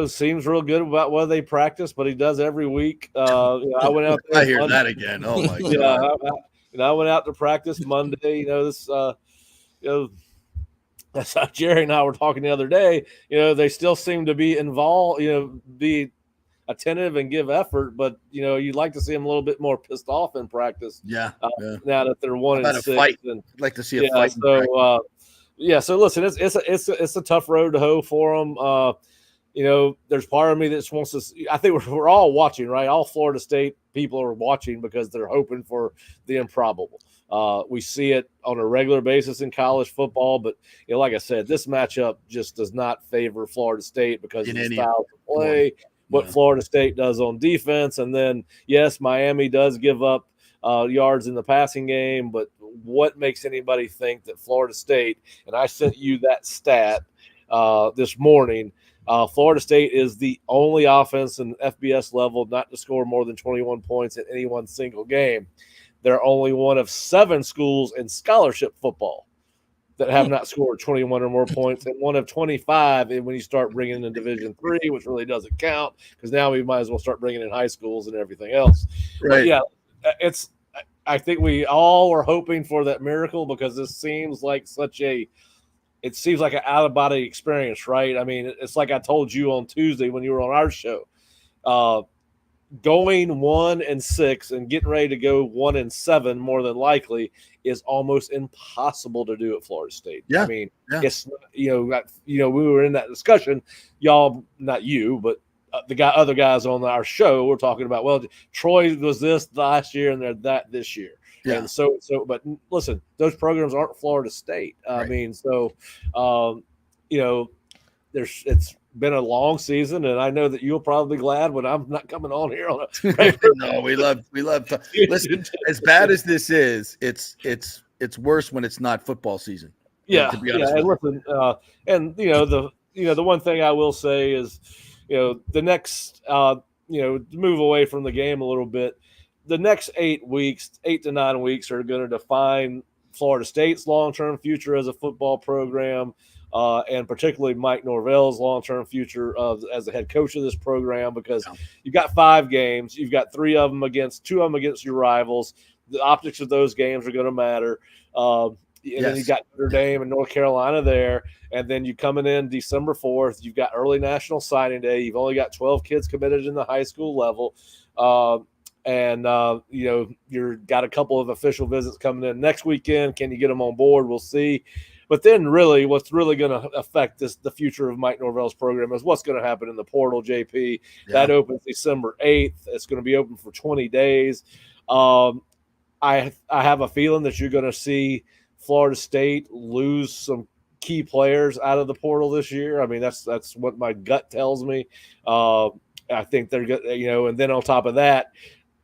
seems real good about what they practice, but he does every week. I went out there. I hear that again. Oh my God. I went out to practice Monday. That's how Jerry and I were talking the other day. They still seem to be involved, be attentive and give effort, but you'd like to see them a little bit more pissed off in practice. Yeah. Now that they're 1-6, I'd like to see a fight. Yeah. So listen, it's a tough road to hoe for them. There's part of me that just wants to. I think we're all watching, right? All Florida State people are watching because they're hoping for the improbable. We see it on a regular basis in college football, but like I said, this matchup just does not favor Florida State because of the style of play, what Florida State does on defense, and then yes, Miami does give up yards in the passing game, but what makes anybody think that Florida State? And I sent you that stat this morning. Florida State is the only offense in FBS level not to score more than 21 points in any one single game. They're only one of 7 schools in scholarship football that have not scored 21 or more points, and one of 25 when you start bringing in Division III, which really doesn't count because now we might as well start bringing in high schools and everything else. Right. But yeah, I think we all are hoping for that miracle because this seems like it seems like an out-of-body experience, right? I mean, it's like I told you on Tuesday when you were on our show. Going 1-6 and getting ready to go 1-7 more than likely is almost impossible to do at Florida State. Yeah. I mean, it's we were in that discussion. Y'all, not you, but other guys on our show were talking about. Well, Troy was this last year and they're that this year. Yeah. And so, but listen, those programs aren't Florida State. I mean, so, it's been a long season, and I know that you'll probably be glad when I'm not coming on here on a. No, we love. Listen, as bad as this is, it's worse when it's not football season. Yeah, to be honest. And listen, the one thing I will say is, the next, move away from the game a little bit. The next 8 to 9 weeks are going to define Florida State's long-term future as a football program, and particularly Mike Norvell's long-term future as the head coach of this program, because you've got 5 games. You've got 2 of them against your rivals. The optics of those games are going to matter. And then you've got Notre Dame and North Carolina there. And then you coming in December 4th, you've got early National Signing Day. You've only got 12 kids committed in the high school level. You've got a couple of official visits coming in next weekend. Can you get them on board? We'll see. But then really what's really going to affect the future of Mike Norvell's program is what's going to happen in the portal, JP. Yeah. That opens December 8th. It's going to be open for 20 days. I have a feeling that you're going to see Florida State lose some key players out of the portal this year. I mean, that's what my gut tells me. I think they're good, and then on top of that,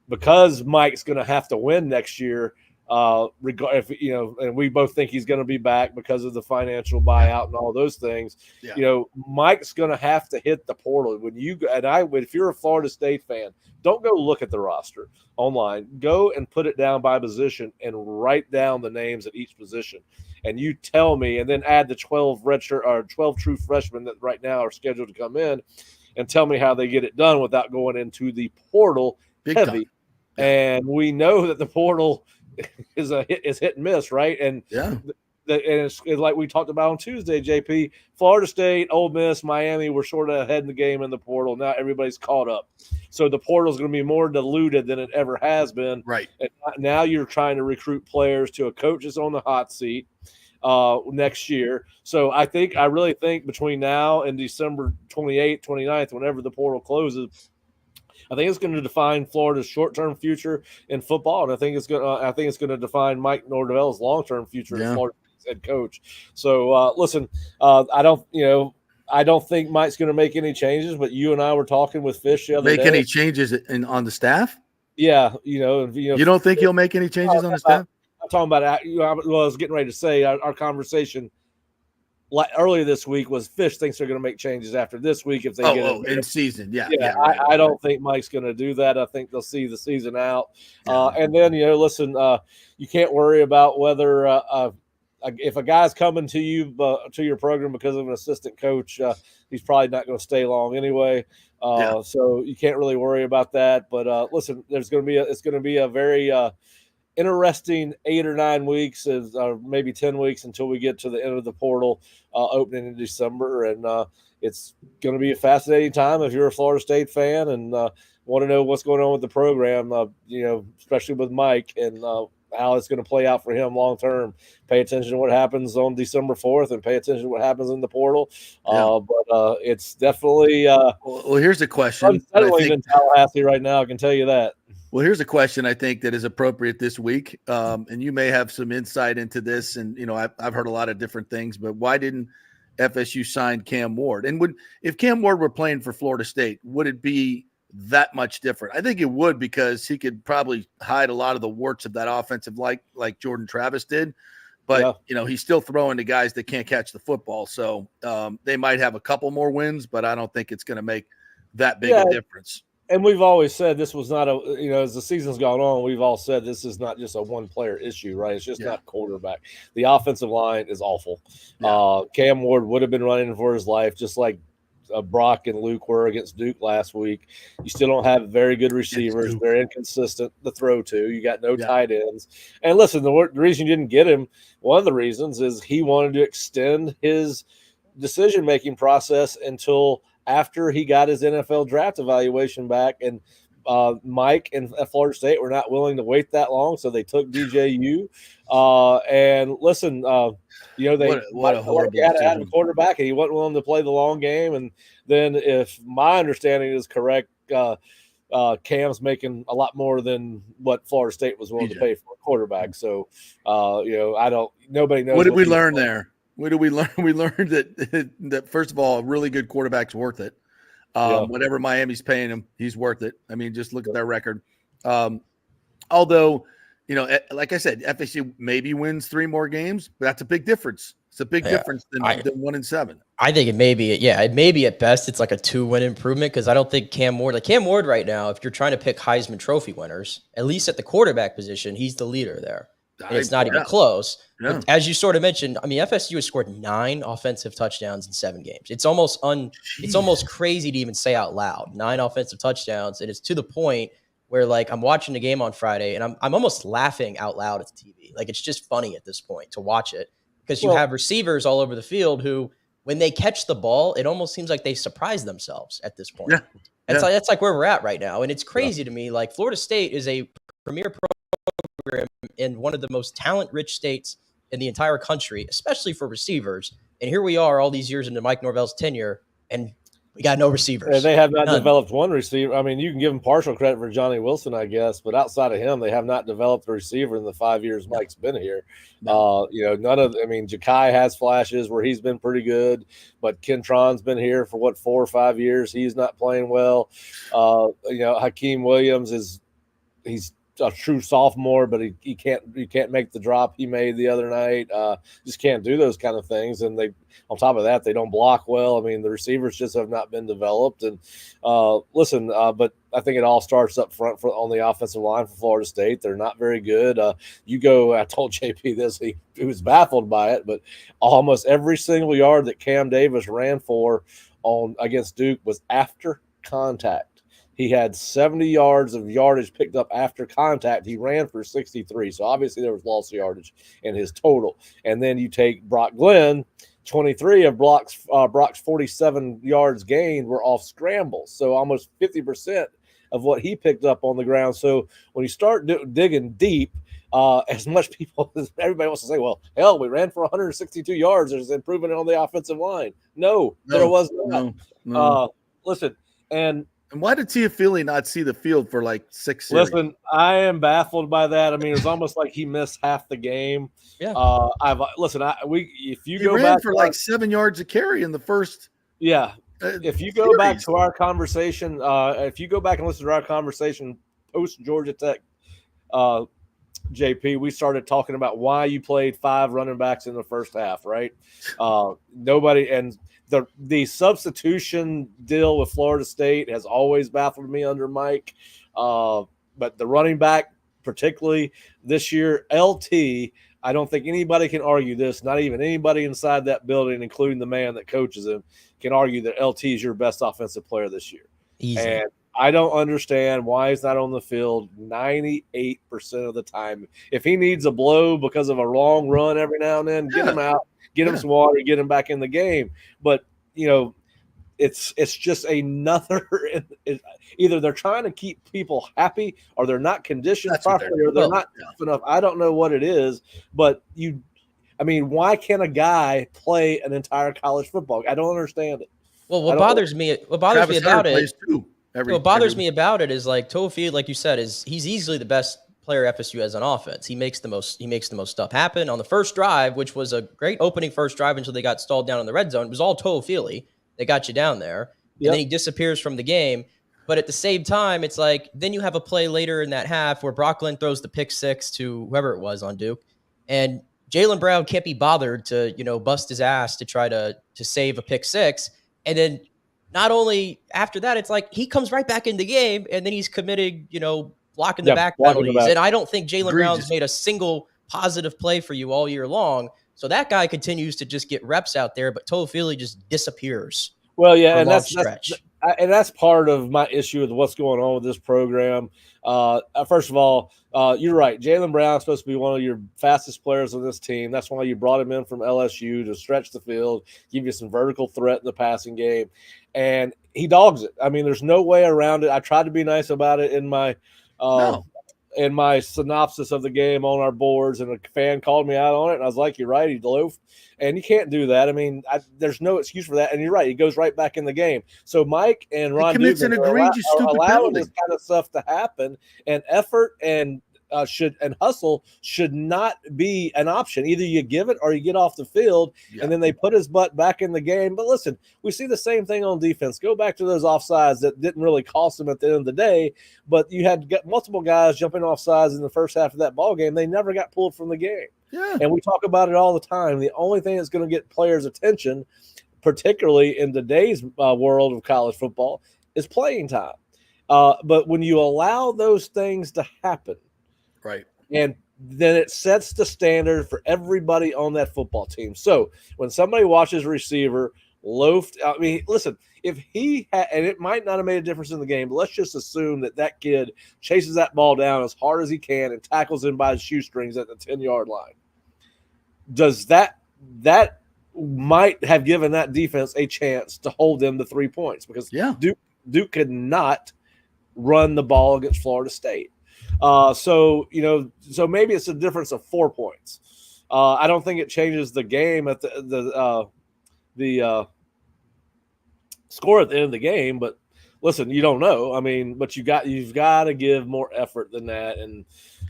because Mike's going to have to win next year, and we both think he's going to be back because of the financial buyout and all those things. Yeah. Mike's going to have to hit the portal. If you're a Florida State fan, don't go look at the roster online. Go and put it down by position and write down the names at each position. And you tell me, and then add the 12 true freshmen that right now are scheduled to come in, and tell me how they get it done without going into the portal heavy. Yeah. And we know that the portal is hit and miss, right? And it's like we talked about on Tuesday, JP. Florida State, Ole Miss, Miami were sort of ahead in the game in the portal. Now everybody's caught up, so the portal is going to be more diluted than it ever has been. Right. And now you're trying to recruit players to a coach that's on the hot seat next year. So I really think between now and December 28th, 29th, whenever the portal closes, I think it's going to define Florida's short-term future in football, and I think it's going to define Mike Norvell's long-term future as Florida's head coach. So listen, I don't think Mike's going to make any changes, but you and I were talking with Fish the other day. Make any changes on the staff? Yeah, you don't think he'll make any changes on the staff? I'm talking about. I was getting ready to say our conversation earlier this week was Fish thinks they're going to make changes after this week if they get it in season. I don't think Mike's going to do that. I think they'll see the season out, and then listen, you can't worry about whether if a guy's coming to you to your program because of an assistant coach, he's probably not going to stay long anyway. So you can't really worry about that. But listen, it's going to be a very interesting 8 or 9 weeks, or maybe 10 weeks until we get to the end of the portal opening in December. And it's going to be a fascinating time if you're a Florida State fan and want to know what's going on with the program, especially with Mike. And how it's going to play out for him long term. Pay attention to what happens on December 4th and pay attention to what happens in the portal. But it's definitely well, here's a question. unsettling in Tallahassee right now, I can tell you that. Well, here's a question I think that is appropriate this week, and you may have some insight into this. And I've heard a lot of different things, but why didn't FSU sign Cam Ward? And if Cam Ward were playing for Florida State, would it be that much different? I think it would, because he could probably hide a lot of the warts of that offensive like Jordan Travis did. But he's still throwing to guys that can't catch the football. So they might have a couple more wins, but I don't think it's going to make that big a difference. And we've always said this was not as the season's gone on, we've all said this is not just a one-player issue, right? It's just not quarterback. The offensive line is awful. Cam Ward would have been running for his life, just like Brock and Luke were against Duke last week. You still don't have very good receivers. They're inconsistent to throw to. You got no tight ends. And listen, the reason you didn't get him, one of the reasons is he wanted to extend his decision-making process until after he got his NFL draft evaluation back. And Mike and Florida State were not willing to wait that long, so they took DJU. And listen, they what a horrible had a quarterback, and he wasn't willing to play the long game. And then, if my understanding is correct, Cam's making a lot more than what Florida State was willing to pay for a quarterback. So, nobody knows. What did we learn there? What did we learn? We learned that first of all, a really good quarterback's worth it. Whatever Miami's paying him, he's worth it. I mean, just look at their record. Although, like I said, FSU maybe wins 3 more games, but that's a big difference. It's a big difference than 1-7. I think it may be at best it's like a 2-win improvement, because I don't think Cam Ward right now, if you're trying to pick Heisman Trophy winners, at least at the quarterback position, he's the leader there. And it's not even close. Yeah. But as you sort of mentioned, I mean, FSU has scored 9 offensive touchdowns in 7 games. It's almost crazy to even say out loud 9 offensive touchdowns. And it's to the point where, like, I'm watching the game on Friday and I'm almost laughing out loud at the TV. Like, it's just funny at this point to watch it, because you have receivers all over the field who, when they catch the ball, it almost seems like they surprise themselves at this point. That's like where we're at right now. And it's crazy to me. Like, Florida State is a premier program in one of the most talent-rich states in the entire country, especially for receivers. And here we are all these years into Mike Norvell's tenure, and we got no receivers. Yeah, they have not developed one receiver. I mean, you can give them partial credit for Johnny Wilson, I guess, but outside of him, they have not developed a receiver in the 5 years Mike's been here. Ja'Kai has flashes where he's been pretty good, but Kentron's been here for 4 or 5 years. He's not playing well. Hakeem Williams he's a true sophomore, but he can't make the drop he made the other night. Just can't do those kind of things. And on top of that, they don't block well. I mean, the receivers just have not been developed. And but I think it all starts up front on the offensive line for Florida State. They're not very good. I told JP this, he was baffled by it, but almost every single yard that Cam Davis ran for against Duke was after contact. He had 70 yards of yardage picked up after contact. He ran for 63. So obviously there was lost yardage in his total. And then you take Brock Glenn, 23 of Brock's 47 yards gained were off scrambles. So almost 50% of what he picked up on the ground. So when you start digging deep, as much everybody wants to say, well, hell, we ran for 162 yards. There's improvement on the offensive line. No, there was not. No. Listen, and why did Teofili not see the field for like 6 series? Listen, I am baffled by that. I mean, it was almost like he missed half the game. Yeah. If you he go ran back for like 7 yards a carry in the first. Yeah. If you go back to our conversation, if you go back and listen to our conversation post Georgia Tech, JP, we started talking about why you played 5 running backs in the first half, right? Nobody and. The substitution deal with Florida State has always baffled me under Mike. But the running back, particularly this year, LT, I don't think anybody can argue this, not even anybody inside that building, including the man that coaches him, can argue that LT is your best offensive player this year. Easy. And I don't understand why he's not on the field 98% of the time. If he needs a blow because of a long run every now and then, get him out. Get him some water, get him back in the game. But, it's just another. Either they're trying to keep people happy, or they're not conditioned properly, or they're not tough enough. I don't know what it is, but why can't a guy play an entire college football? I don't understand it. Well, what bothers me about it is like Tofi, like you said, he's easily the best player FSU has on offense. He makes the most stuff happen on the first drive, which was a great opening first drive until they got stalled down in the red zone. It was all Tofi that got you down there, and then he disappears from the game. But at the same time, it's like then you have a play later in that half where Brock Glenn throws the pick six to whoever it was on Duke, and Jaylen Brown can't be bothered to bust his ass to try to save a pick six. And then not only after that, it's like he comes right back in the game, and then he's committing, blocking the back penalties. And I don't think Jaylen Brown's made a single positive play for you all year long. So that guy continues to just get reps out there, but Toafili just disappears. Well, yeah, and that's part of my issue with what's going on with this program. First of all, you're right. Jaylen Brown's supposed to be one of your fastest players on this team. That's why you brought him in from LSU to stretch the field, give you some vertical threat in the passing game. And he dogs it. I mean, there's no way around it. I tried to be nice about it in my in my synopsis of the game on our boards, and a fan called me out on it, and I was like, you're right, he loafed. And you can't do that. I mean, there's no excuse for that. And you're right, he goes right back in the game. So Mike and Ron commits an egregious stupid allowing this kind of stuff to happen, and effort and hustle should not be an option. Either you give it or you get off the field, and then they put his butt back in the game. But listen, we see the same thing on defense. Go back to those offsides that didn't really cost them at the end of the day, but you had multiple guys jumping offsides in the first half of that ball game. They never got pulled from the game. Yeah. And we talk about it all the time. The only thing that's going to get players' attention, particularly in today's world of college football, is playing time. But when you allow those things to happen, right, and then it sets the standard for everybody on that football team. So when somebody watches a receiver loafed, I mean, listen, if he had, and it might not have made a difference in the game, but let's just assume that kid chases that ball down as hard as he can and tackles him by his shoestrings at the 10-yard line. Does that might have given that defense a chance to hold them to 3 points, because Duke could not run the ball against Florida State. So maybe it's a difference of 4 points. I don't think it changes the game at the score at the end of the game, but listen, you don't know. I mean, but you've got to give more effort than that. And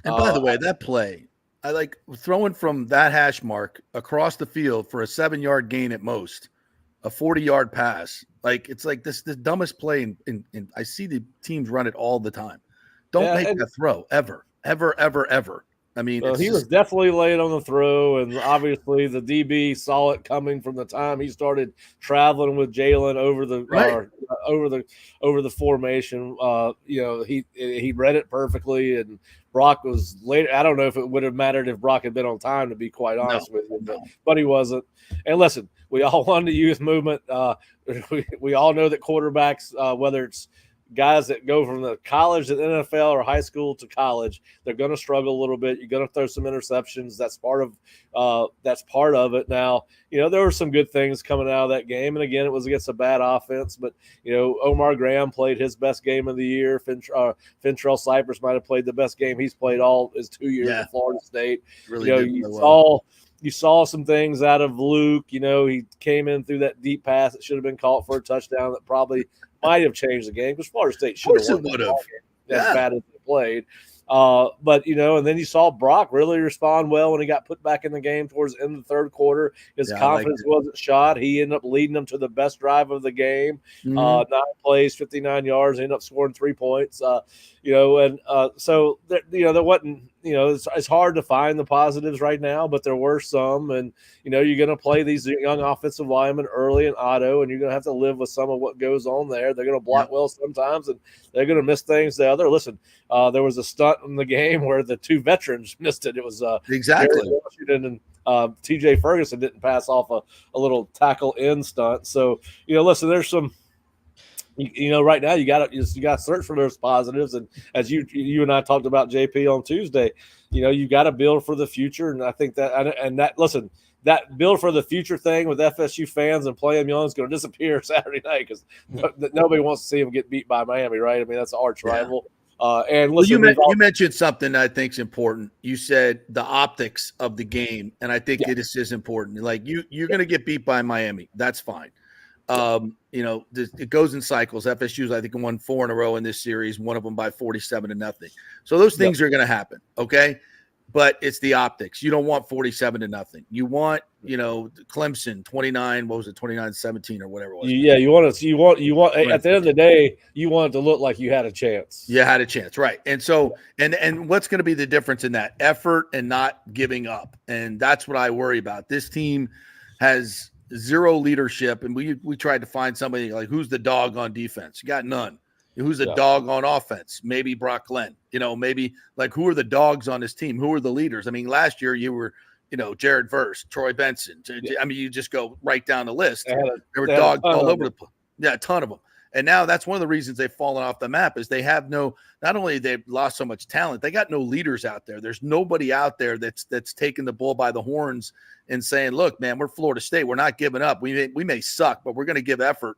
by the way, that play, I like throwing from that hash mark across the field for a 7-yard gain at most, a 40-yard pass. Like, it's like the dumbest play in I see the teams run it all the time. Don't make that throw ever. I mean, he was definitely late on the throw, and obviously the DB saw it coming from the time he started traveling with Jaylen over the formation. He read it perfectly, and Brock was late. I don't know if it would have mattered if Brock had been on time, to be quite honest with you, but he wasn't. And listen, we all wanted the youth movement. We all know that quarterbacks, whether it's guys that go from the college to the NFL or high school to college, they're going to struggle a little bit. You're going to throw some interceptions. That's part of it. Now, there were some good things coming out of that game. And again, it was against a bad offense, but Omar Graham played his best game of the year. Fintrell Cypress might've played the best game he's played all his 2 years at Florida State. Really, you saw some things out of Luke. He came in through that deep pass that should have been caught for a touchdown that probably might have changed the game, because Florida State should have won as bad as they played. But and then you saw Brock really respond well when he got put back in the game towards the end of the third quarter. His confidence wasn't shot. He ended up leading them to the best drive of the game. 9 plays, 59 yards, ended up scoring 3 points. So there wasn't. It's hard to find the positives right now, but there were some. And you're going to play these young offensive linemen early in auto, and you're going to have to live with some of what goes on there. They're going to block well sometimes, and they're going to miss things the other. Listen, there was a stunt in the game where the 2 veterans missed it. It was exactly Washington and TJ Ferguson didn't pass off a little tackle in stunt. So listen, there's some. Right now you got to search for those positives, and as you and I talked about, JP, on Tuesday, you got to build for the future, and I think that listen, that build for the future thing with FSU fans and play them young is going to disappear Saturday night because nobody wants to see them get beat by Miami, right? I mean, that's an arch rival. And listen, you mentioned something that I think is important. You said the optics of the game, and I think it is important. Like you're going to get beat by Miami. That's fine. It goes in cycles. FSU's, I think, won 4 in a row in this series, one of them by 47-0. So those things are going to happen, okay? But it's the optics. You don't want 47-0. You want, Clemson 29, 29-17 or whatever it was. Yeah, you want at the end of the day, you want it to look like you had a chance. You had a chance, right? And so, and what's going to be the difference in that? Effort and not giving up. And that's what I worry about. This team has zero leadership, and we tried to find somebody like who's the dog on defense. You got none. Who's the dog on offense? Maybe Brock Glenn. Maybe like who are the dogs on this team? Who are the leaders? I mean, last year you were, Jared Verse, Troy Benson. I mean, you just go right down the list. There were dogs all over the place. Yeah, a ton of them. And now that's one of the reasons they've fallen off the map is they have not only they've lost so much talent, they got no leaders out there. There's nobody out there that's taking the bull by the horns and saying, look, man, we're Florida State. We're not giving up. We may suck, but we're going to give effort.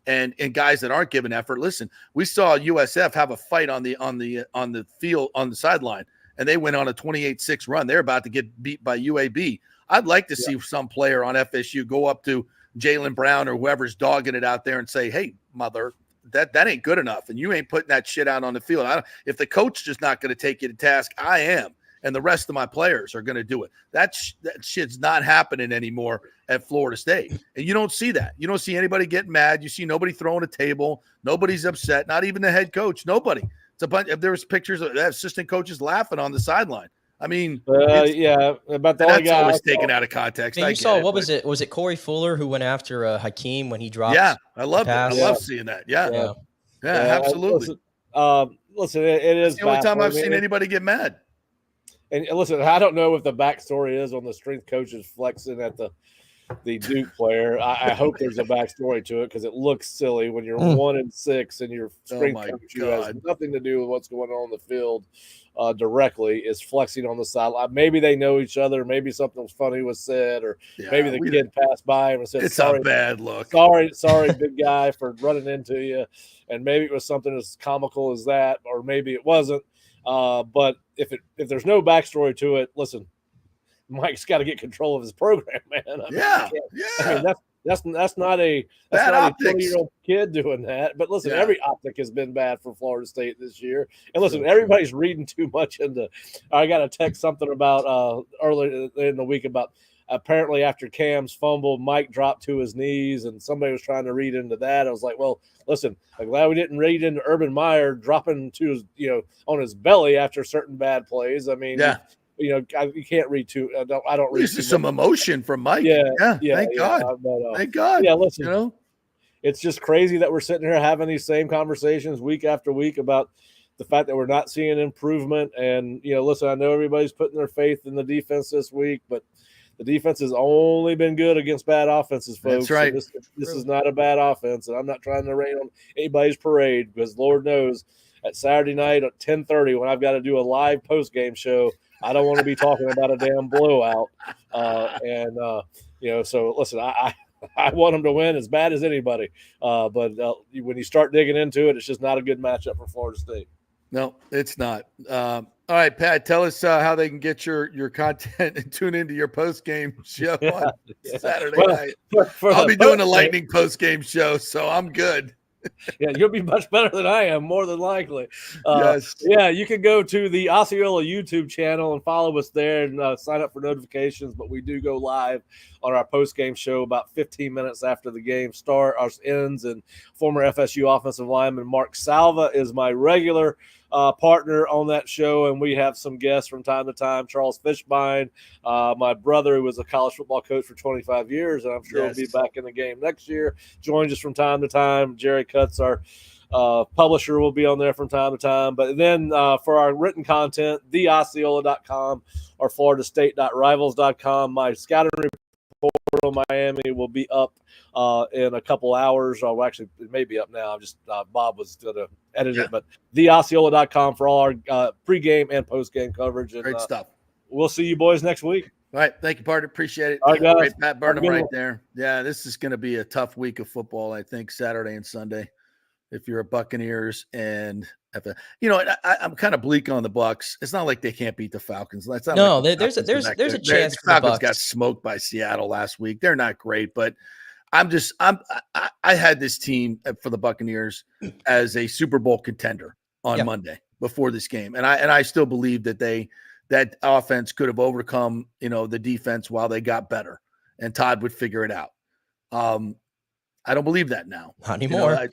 And guys that aren't giving effort, listen, we saw USF have a fight on the field, on the sideline, and they went on a 28-6 run. They're about to get beat by UAB. I'd like to see some player on FSU go up to Jaylen Brown or whoever's dogging it out there and say, hey, mother, that ain't good enough, and you ain't putting that shit out on the field. If the coach is not going to take you to task, I am. And the rest of my players are going to do it. That shit's not happening anymore at Florida State. And you don't see that. You don't see anybody getting mad. You see nobody throwing a table. Nobody's upset. Not even the head coach. Nobody. It's a bunch. If there was pictures of assistant coaches laughing on the sideline. I mean, about the that's always taken out of context. You saw what was it? Was it Corey Fuller who went after Hakeem when he dropped? Yeah, I loved it. I love seeing that. Yeah, absolutely. Listen, it is the only time I've seen anybody get mad. And listen, I don't know what the backstory is on the strength coaches flexing at the Duke player. I hope there's a backstory to it because it looks silly when you're 1-6 and your strength coach who has nothing to do with what's going on the field directly is flexing on the sideline. Maybe they know each other. Maybe something funny was said, or maybe the kid passed by him and said, "It's a bad look. Sorry, big guy, for running into you." And maybe it was something as comical as that, or maybe it wasn't. But if there's no backstory to it, listen, Mike's got to get control of his program, man. I mean, that's not a 20-year-old kid doing that. But listen, every optic has been bad for Florida State this year. And listen, everybody's reading too much into. I got a text something about earlier in the week about apparently after Cam's fumble, Mike dropped to his knees, and somebody was trying to read into that. I was like, well, listen, I'm glad we didn't read into Urban Meyer dropping to his, on his belly after certain bad plays. I mean, you can't read too. I don't read. This is some emotion from Mike. Thank God. Thank God. Yeah, listen, it's just crazy that we're sitting here having these same conversations week after week about the fact that we're not seeing improvement. And listen, I know everybody's putting their faith in the defense this week, but the defense has only been good against bad offenses, folks. That's right. This is not a bad offense, and I'm not trying to rain on anybody's parade because Lord knows at Saturday night at 10:30 when I've got to do a live post-game show, I don't want to be talking about a damn blowout. So listen, I want them to win as bad as anybody. But when you start digging into it, it's just not a good matchup for Florida State. No, it's not. All right, Pat, tell us how they can get your content and tune into your post-game show on Saturday night. I'll be doing a lightning post-game show, so I'm good. Yeah, you'll be much better than I am, more than likely. Yes. Yeah, you can go to the Osceola YouTube channel and follow us there and sign up for notifications. But we do go live on our post-game show about 15 minutes after the game ends. And former FSU offensive lineman Mark Salva is my regular partner on that show, and we have some guests from time to time. Charles Fishbein, my brother, who was a college football coach for 25 years, and I'm sure he'll be back in the game next year, joins us from time to time. Jerry Cutts, our publisher, will be on there from time to time. But then for our written content, theosceola.com or floridastate.rivals.com. My scouting report on Miami will be up in a couple hours. Well, actually, it may be up now. I'm just Bob was going to edit it, but theosceola.com for all our pregame and postgame coverage. And, great stuff. We'll see you boys next week. All right. Thank you, partner. Appreciate it. All right, guys. Great Pat Burnham Have a good right one. there. Yeah, this is going to be a tough week of football, I think, Saturday and Sunday. If you're a Buccaneers and I'm kind of bleak on the Bucs. It's not like they can't beat the Falcons. It's not No, like there's a chance the for the Falcons got Bucs. smoked by Seattle last week. They're not great, but I had this team for the Buccaneers as a Super Bowl contender on Monday before this game, and I still believe that offense could have overcome the defense while they got better, and Todd would figure it out. I don't believe that now. Not anymore. I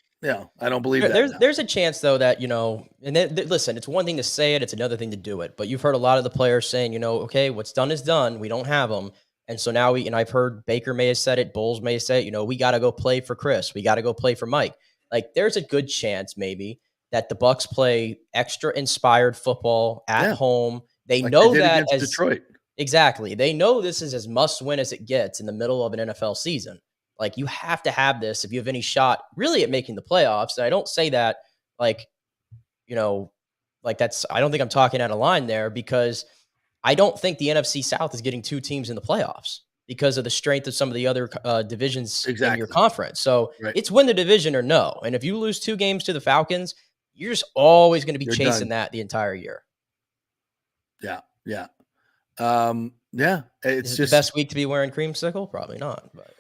don't believe that. There's a chance though that and listen, it's one thing to say it, it's another thing to do it. But you've heard a lot of the players saying, okay, what's done is done. We don't have them, and so now I've heard Baker may have said it, Bowles may have said it. We got to go play for Chris. We got to go play for Mike. Like there's a good chance maybe that the Bucs play extra inspired football at home. They know that as Detroit. Exactly. They know this is as must win as it gets in the middle of an NFL season. Like you have to have this if you have any shot really at making the playoffs. And I don't say that I don't think I'm talking out of line there, because I don't think the NFC South is getting two teams in the playoffs because of the strength of some of the other divisions in your conference. So It's win the division or no. And if you lose 2 games to the Falcons, you're just always going to be chasing that the entire year. Yeah. Yeah. It's just the best week to be wearing creamsicle? Probably not. But.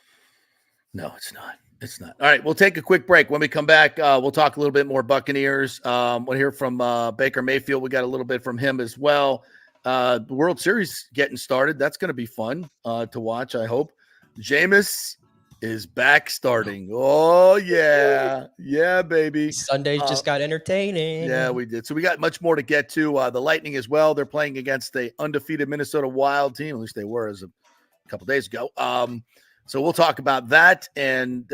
No, it's not. It's not. All right, we'll take a quick break. When we come back, we'll talk a little bit more Buccaneers. We'll hear from Baker Mayfield. We got a little bit from him as well. The World Series getting started. That's going to be fun to watch, I hope. Jameis is back starting. Oh, yeah. Yeah, baby. Sundays just got entertaining. Yeah, we did. So we got much more to get to. The Lightning as well. They're playing against the undefeated Minnesota Wild team. At least they were as a couple days ago. So we'll talk about that. And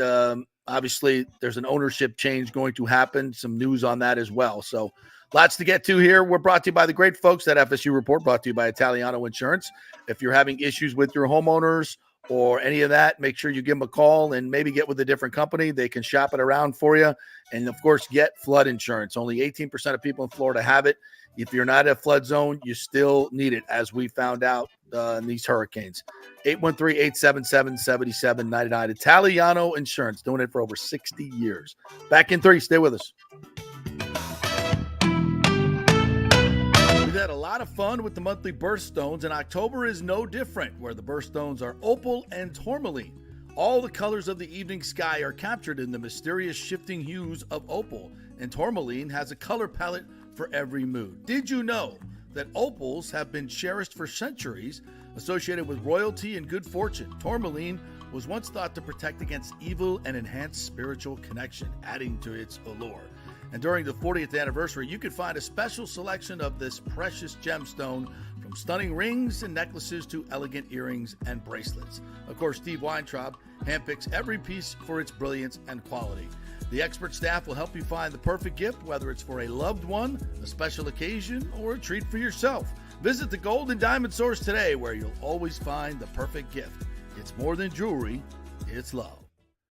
obviously, there's an ownership change going to happen. Some news on that as well. So lots to get to here. We're brought to you by the great folks at FSU Report, brought to you by Italiano Insurance. If you're having issues with your homeowners or any of that, make sure you give them a call and maybe get with a different company. They can shop it around for you. And, of course, get flood insurance. Only 18% of people in Florida have it. If you're not a flood zone, you still need it, as we found out in these hurricanes. 813-877-7799. Italiano Insurance, doing it for over 60 years. Back in 3. Stay with us. We've had a lot of fun with the monthly birthstones, and October is no different, where the birthstones are opal and tourmaline. All the colors of the evening sky are captured in the mysterious shifting hues of opal, and tourmaline has a color palette for every mood. Did you know that opals have been cherished for centuries, associated with royalty and good fortune? Tourmaline was once thought to protect against evil and enhance spiritual connection, adding to its allure. And during the 40th anniversary, you can find a special selection of this precious gemstone, from stunning rings and necklaces to elegant earrings and bracelets. Of course, Steve Weintraub handpicks every piece for its brilliance and quality. The expert staff will help you find the perfect gift, whether it's for a loved one, a special occasion, or a treat for yourself. Visit the Gold and Diamond Source today, where you'll always find the perfect gift. It's more than jewelry, it's love.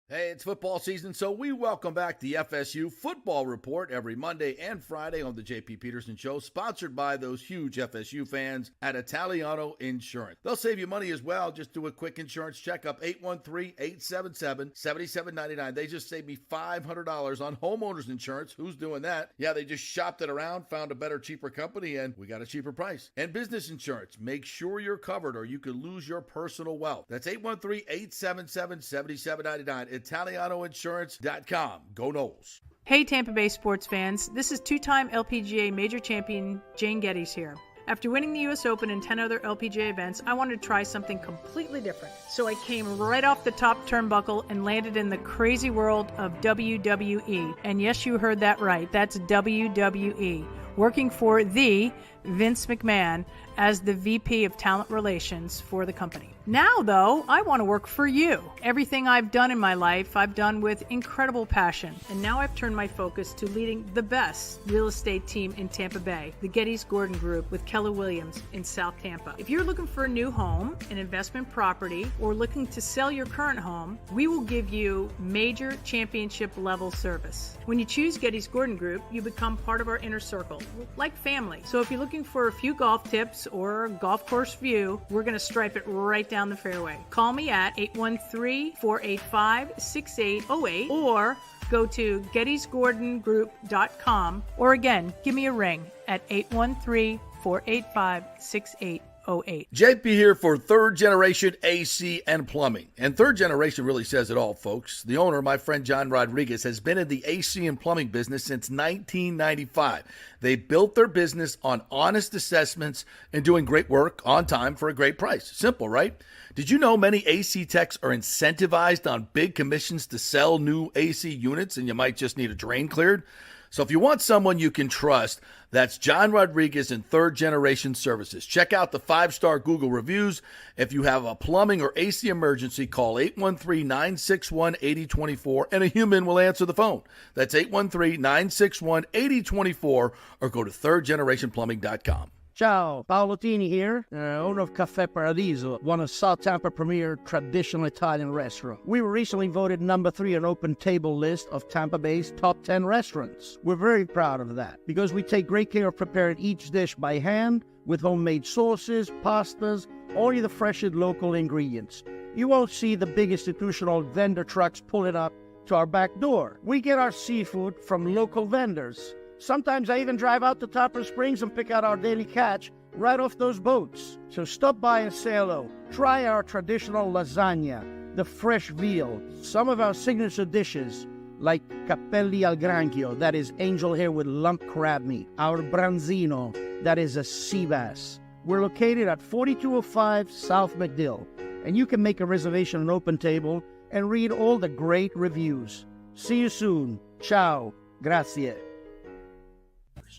Hey, it's football season, so we welcome back the FSU Football Report every Monday and Friday on the J.P. Peterson Show, sponsored by those huge FSU fans at Italiano Insurance. They'll save you money as well. Just do a quick insurance checkup, 813-877-7799. They just saved me $500 on homeowners insurance. Who's doing that? Yeah, they just shopped it around, found a better, cheaper company, and we got a cheaper price. And business insurance. Make sure you're covered or you could lose your personal wealth. That's 813-877-7799. ItalianoInsurance.com. Go Noles. Hey Tampa Bay sports fans, this is two-time LPGA major champion Jane Geddes here. After winning the US Open and 10 other LPGA events, I wanted to try something completely different. So I came right off the top turnbuckle and landed in the crazy world of WWE. And yes, you heard that right, that's WWE. Working for the Vince McMahon as the VP of Talent Relations for the company. Now, though, I want to work for you. Everything I've done in my life, I've done with incredible passion. And now I've turned my focus to leading the best real estate team in Tampa Bay, the Geddes Gordon Group with Keller Williams in South Tampa. If you're looking for a new home, an investment property, or looking to sell your current home, we will give you major championship level service. When you choose Geddes Gordon Group, you become part of our inner circle. like family. So if you're looking for a few golf tips or a golf course view, we're going to stripe it right down the fairway. Call me at 813-485-6808 or go to gettysgordongroup.com, or again, give me a ring at 813-485-6808. JP here for Third Generation AC and Plumbing. And Third Generation really says it all, folks. The owner, my friend John Rodriguez, has been in the AC and plumbing business since 1995. They built their business on honest assessments and doing great work on time for a great price. Simple, right? Did you know many AC techs are incentivized on big commissions to sell new AC units, and you might just need a drain cleared? So if you want someone you can trust, that's John Rodriguez and Third Generation Services. Check out the 5-star Google reviews. If you have a plumbing or AC emergency, call 813-961-8024 and a human will answer the phone. That's 813-961-8024 or go to thirdgenerationplumbing.com. Ciao, Paolo Tini here, owner of Caffè Paradiso, one of South Tampa premier traditional Italian restaurant. We were recently voted number 3 on Open Table list of Tampa Bay's top 10 restaurants. We're very proud of that because we take great care of preparing each dish by hand with homemade sauces, pastas, only the freshest local ingredients. You won't see the big institutional vendor trucks pulling up to our back door. We get our seafood from local vendors. Sometimes I even drive out to Topper Springs and pick out our daily catch right off those boats. So stop by and say hello. Try our traditional lasagna, the fresh veal, some of our signature dishes like capelli al granchio, that is angel hair with lump crab meat, our branzino, that is a sea bass. We're located at 4205 South McDill, and you can make a reservation on Open Table and read all the great reviews. See you soon. Ciao. Grazie.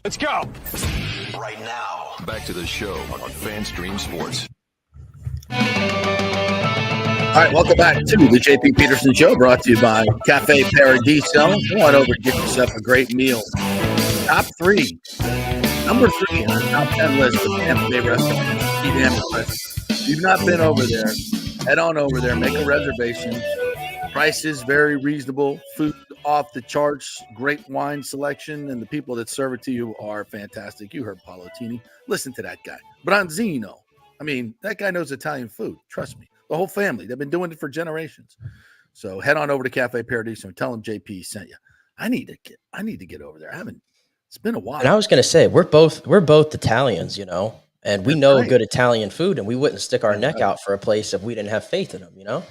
Let's go. Right now. Back to the show on FanStream Sports. All right, welcome back to the JP Peterson Show, brought to you by Cafe Paradiso. Come on over and get yourself a great meal. Top 3. Number 3 on the top 10 list of Tampa Bay restaurants. Be damn impressed. If you've not been over there, head on over there, make a reservation. Prices very reasonable, food off the charts, great wine selection, and the people that serve it to you are fantastic. You heard Paolo Tini. Listen to that guy. Branzino. I mean, that guy knows Italian food. Trust me. The whole family. They've been doing it for generations. So head on over to Cafe Paradiso and tell them JP sent you. I need to get over there. It's been a while. And I was going to say, we're both Italians, you know, and we know good Italian food, and we wouldn't stick our neck out for a place if we didn't have faith in them, you know?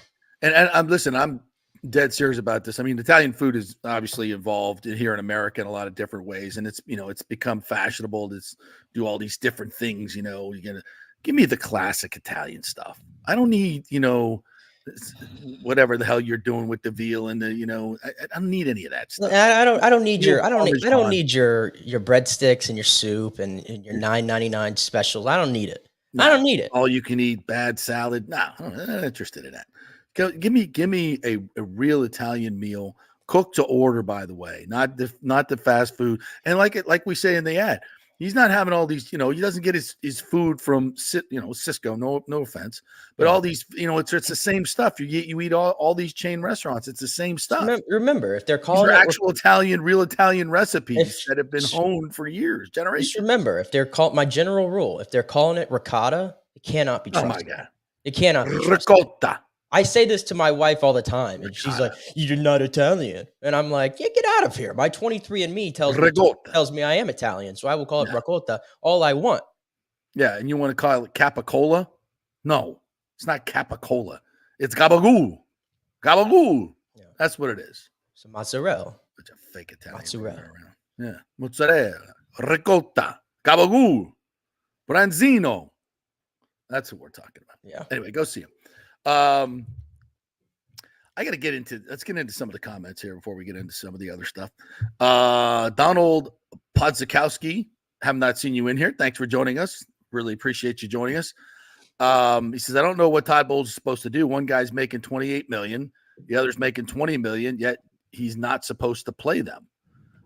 And I'm dead serious about this. I mean, Italian food is obviously involved here in America in a lot of different ways, and it's become fashionable to do all these different things. You're gonna give me the classic Italian stuff. I don't need whatever the hell you're doing with the veal and the I don't need any of that stuff. I don't need your breadsticks and your soup and your $9.99 specials. I don't need it. I don't need it. All you can eat bad salad. No, I'm not interested in that. Give me a real Italian meal, cooked to order, by the way, not the fast food. And like we say in the ad, he's not having all these, he doesn't get his food from Cisco, no offense, but all these, it's the same stuff. You eat all these chain restaurants. It's the same stuff. Remember, if they're calling it actual real Italian recipes that have been honed for years, generations. Just remember, if they're my general rule, if they're calling it ricotta, it cannot be trusted. Oh my God. It cannot be ricotta. I say this to my wife all the time, and she's like, "You're not Italian," and I'm like, "Yeah, get out of here." My 23andMe tells me I am Italian, so I will call it ricotta all I want. Yeah, and you want to call it capicola? No, it's not capicola. It's gabagool. Gabagool. Yeah. That's what it is. So mozzarella. Such a fake Italian. Mozzarella. Yeah, mozzarella, ricotta, gabagool, branzino. That's what we're talking about. Yeah. Anyway, go see him. Let's get into some of the comments here before we get into some of the other stuff. Donald Podzakowski, have not seen you in here. Thanks for joining us. Really appreciate you joining us. He says, I don't know what Todd Bowles is supposed to do. One guy's making $28 million, the other's making $20 million, yet he's not supposed to play them.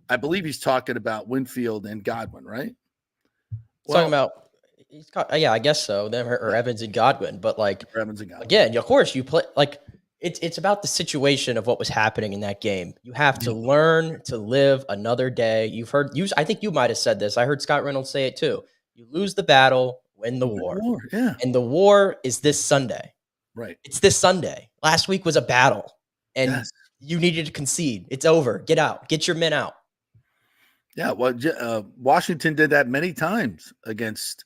I believe he's talking about Winfield and Godwin, right? Talking about I guess so. Them or Evans and Godwin, but Evans and Godwin. Again, of course you play It's about the situation of what was happening in that game. You have to learn to live another day. I think you might have said this. I heard Scott Reynolds say it too. You lose the battle, win the war. Yeah. And the war is this Sunday. Right. It's this Sunday. Last week was a battle, and you needed to concede. It's over. Get out. Get your men out. Yeah, well, Washington did that many times against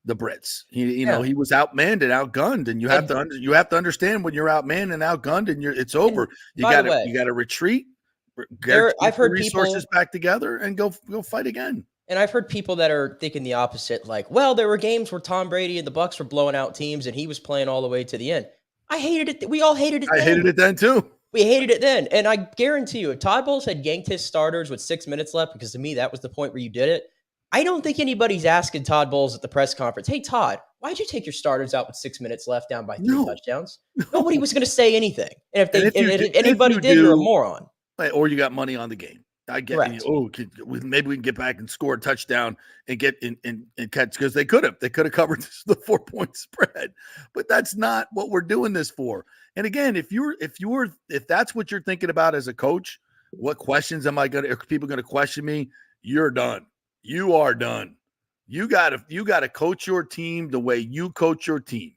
the Brits. He was outmanned and outgunned, and you have to understand when you're outmanned and outgunned, and it's over. You got to retreat. I've heard resources back together and go fight again. And I've heard people that are thinking the opposite, like, well, there were games where Tom Brady and the Bucs were blowing out teams, and he was playing all the way to the end. I hated it. We all hated it. I hated it then too. We hated it then. And I guarantee you, if Todd Bowles had yanked his starters with 6 minutes left, because to me, that was the point where you did it, I don't think anybody's asking Todd Bowles at the press conference, hey, Todd, why'd you take your starters out with 6 minutes left down by 3 touchdowns? Nobody was going to say anything. And if anybody did, you're a moron. Or you got money on the game. I get maybe we can get back and score a touchdown and get and catch, because they could have covered the 4-point spread, but that's not what we're doing this for. And again, if that's what you're thinking about as a coach, what questions are people going to question me? You're done. You are done. You got to coach your team the way you coach your team.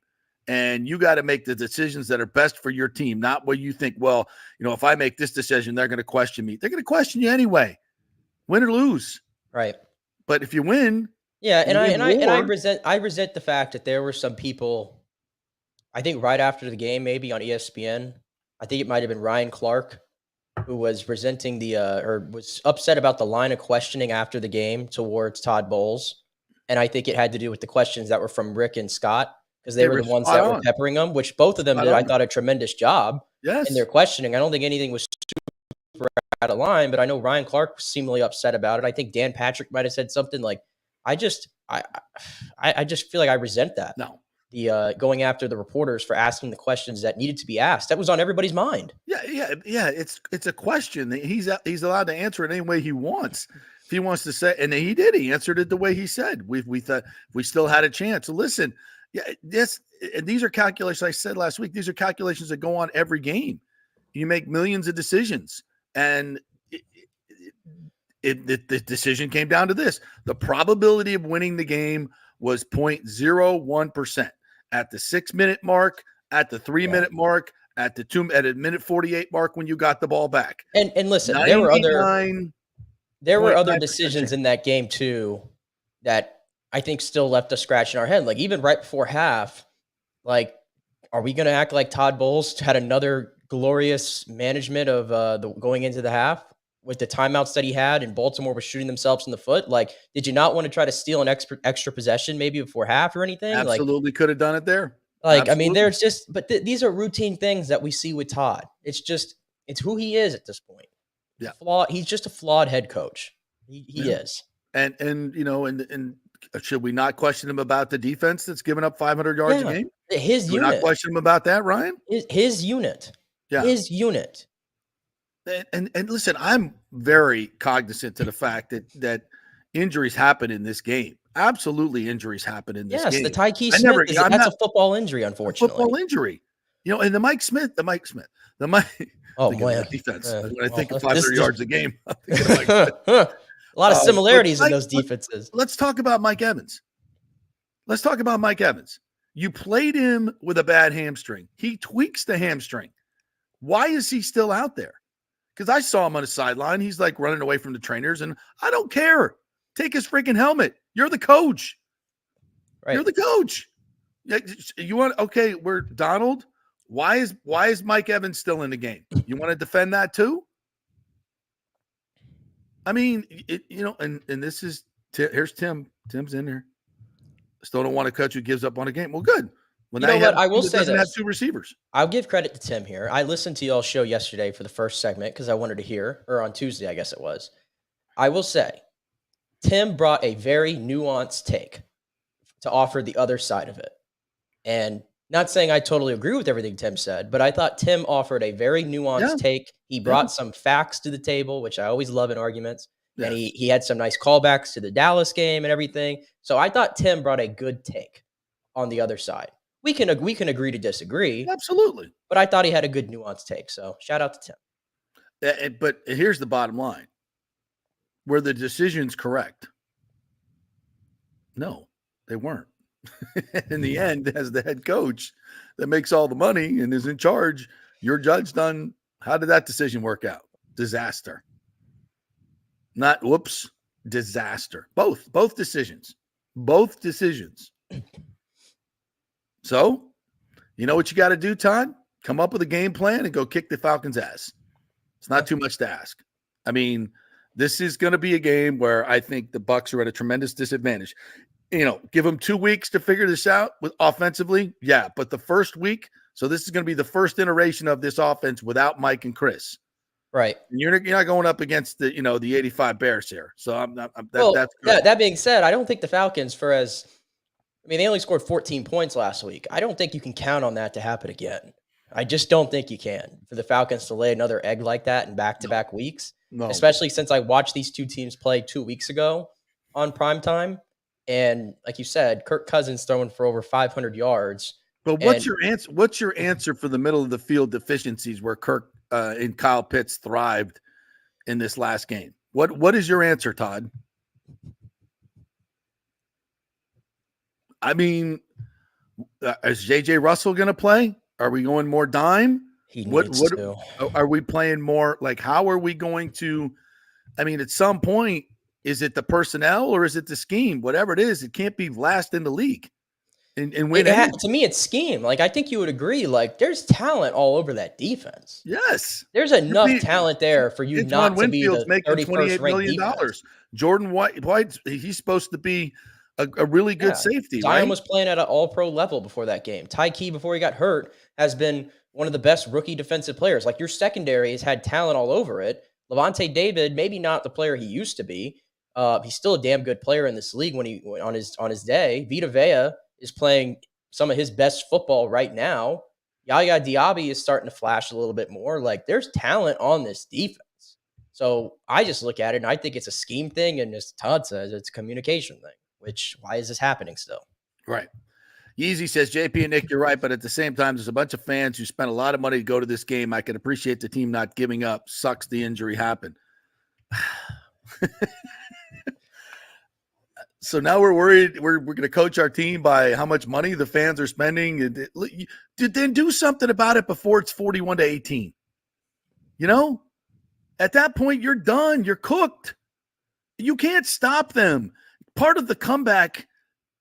And you got to make the decisions that are best for your team, not where you think, well, if I make this decision, they're going to question me. They're going to question you anyway, win or lose. Right. But if you win. Yeah. I resent the fact that there were some people, I think right after the game, maybe on ESPN, I think it might've been Ryan Clark, who was presenting was upset about the line of questioning after the game towards Todd Bowles. And I think it had to do with the questions that were from Rick and Scott, because they were the ones that were peppering them, which both of them did, I thought, a tremendous job in their questioning. I don't think anything was super out of line, but I know Ryan Clark was seemingly upset about it. I think Dan Patrick might have said something like, I just feel like I resent that. No. The going after the reporters for asking the questions that needed to be asked. That was on everybody's mind. Yeah. It's a question. He's allowed to answer it any way he wants. If he wants to say, and he did. He answered it the way he said. We thought we still had a chance. So listen. Yeah, these are calculations. I said last week, these are calculations that go on every game. You make millions of decisions, and the decision came down to this: the probability of winning the game was 0.01% at the 6-minute mark, at the 3-minute mark, at a minute 48 mark when you got the ball back. And listen, there were other decisions in that game too that I think still left us scratching our head. Like even right before half, like, are we going to act like Todd Bowles had another glorious management of going into the half with the timeouts that he had, and Baltimore was shooting themselves in the foot? Like, did you not want to try to steal an extra possession maybe before half or anything? Absolutely, could have done it there. Like, absolutely. I mean, there's just, but these are routine things that we see with Todd. It's who he is at this point. Yeah, he's just a flawed head coach. He is. And should we not question him about the defense that's given up 500 yards a game? His unit. Not question him about that, Ryan? His unit. Yeah. His unit. And listen, I'm very cognizant to the fact that injuries happen in this game. Absolutely, injuries happen in this game. Yes, the Tyke Smith that's a football injury, unfortunately. Football injury. And the Mike Smith. Oh, man. Defense. When I think of 500 yards a game, I'm thinking of Mike Smith. A lot of similarities in those defenses. Let's talk about Mike Evans. You played him with a bad hamstring. He tweaks the hamstring. Why is he still out there? Because I saw him on the sideline. He's like running away from the trainers, and I don't care. Take his freaking helmet. You're the coach. Right. You're the coach. You want we're Donald. Why is Mike Evans still in the game? You want to defend that too? I mean, and this is here's Tim. Tim's in here. Still don't want a coach who gives up on a game. Well, good. When I will say doesn't have two receivers. I'll give credit to Tim here. I listened to y'all's show yesterday for the first segment because I wanted to hear, or on Tuesday, I guess it was. I will say, Tim brought a very nuanced take to offer the other side of it. And not saying I totally agree with everything Tim said, but I thought Tim offered a very nuanced take. He brought some facts to the table, which I always love in arguments. Yes. And he had some nice callbacks to the Dallas game and everything. So I thought Tim brought a good take on the other side. We can agree to disagree, Absolutely. but I thought he had a good nuanced take. So shout out to Tim. But here's the bottom line. Were the decisions correct? No, they weren't. In the end, as the head coach that makes all the money and is in charge, you're judged on how did that decision work out? Disaster. Not whoops, disaster. Both decisions. Both decisions. So, you know what you got to do, Todd? Come up with a game plan and go kick the Falcons' ass. It's not too much to ask. I mean, this is going to be a game where I think the Bucs are at a tremendous disadvantage. You know, give them 2 weeks to figure this out with offensively. Yeah, but the first week, so this is going to be the first iteration of this offense without Mike and Chris. Right. And you're not going up against the 85 Bears here. So that being said, I don't think the Falcons they only scored 14 points last week. I don't think you can count on that to happen again. I just don't think you can for the Falcons to lay another egg like that in back-to-back weeks, especially since I watched these two teams play 2 weeks ago on primetime. And like you said, Kirk Cousins throwing for over 500 yards. But what's your answer? What's your answer for the middle of the field deficiencies where Kirk and Kyle Pitts thrived in this last game? What is your answer, Todd? I mean, is JJ Russell going to play? Are we going more dime? He needs to. Are we playing more? Like, how are we going to? I mean, at some point, is it the personnel or is it the scheme? Whatever it is, it can't be last in the league. And win. To me, it's scheme. Like, I think you would agree. Like, there's talent all over that defense. Yes, there's enough talent there for you not to be the making $28 million. Jordan White, he's supposed to be a really good safety. Zion right? was playing at an all-pro level before that game. Ty Key, before he got hurt, has been one of the best rookie defensive players. Like, your secondary has had talent all over it. Levante David, maybe not the player he used to be. He's still a damn good player in this league when he on his day. Vita Vea is playing some of his best football right now. Yaya Diaby is starting to flash a little bit more. Like, there's talent on this defense. So I just look at it and I think it's a scheme thing, and as Todd says, it's a communication thing. Which, why is this happening still? Right. Yeezy says, JP and Nick, you're right, but at the same time, there's a bunch of fans who spent a lot of money to go to this game. I can appreciate the team not giving up. Sucks the injury happened. So now we're worried we're going to coach our team by how much money the fans are spending. Then do something about it before it's 41-18. You know, at that point, you're done. You're cooked. You can't stop them. Part of the comeback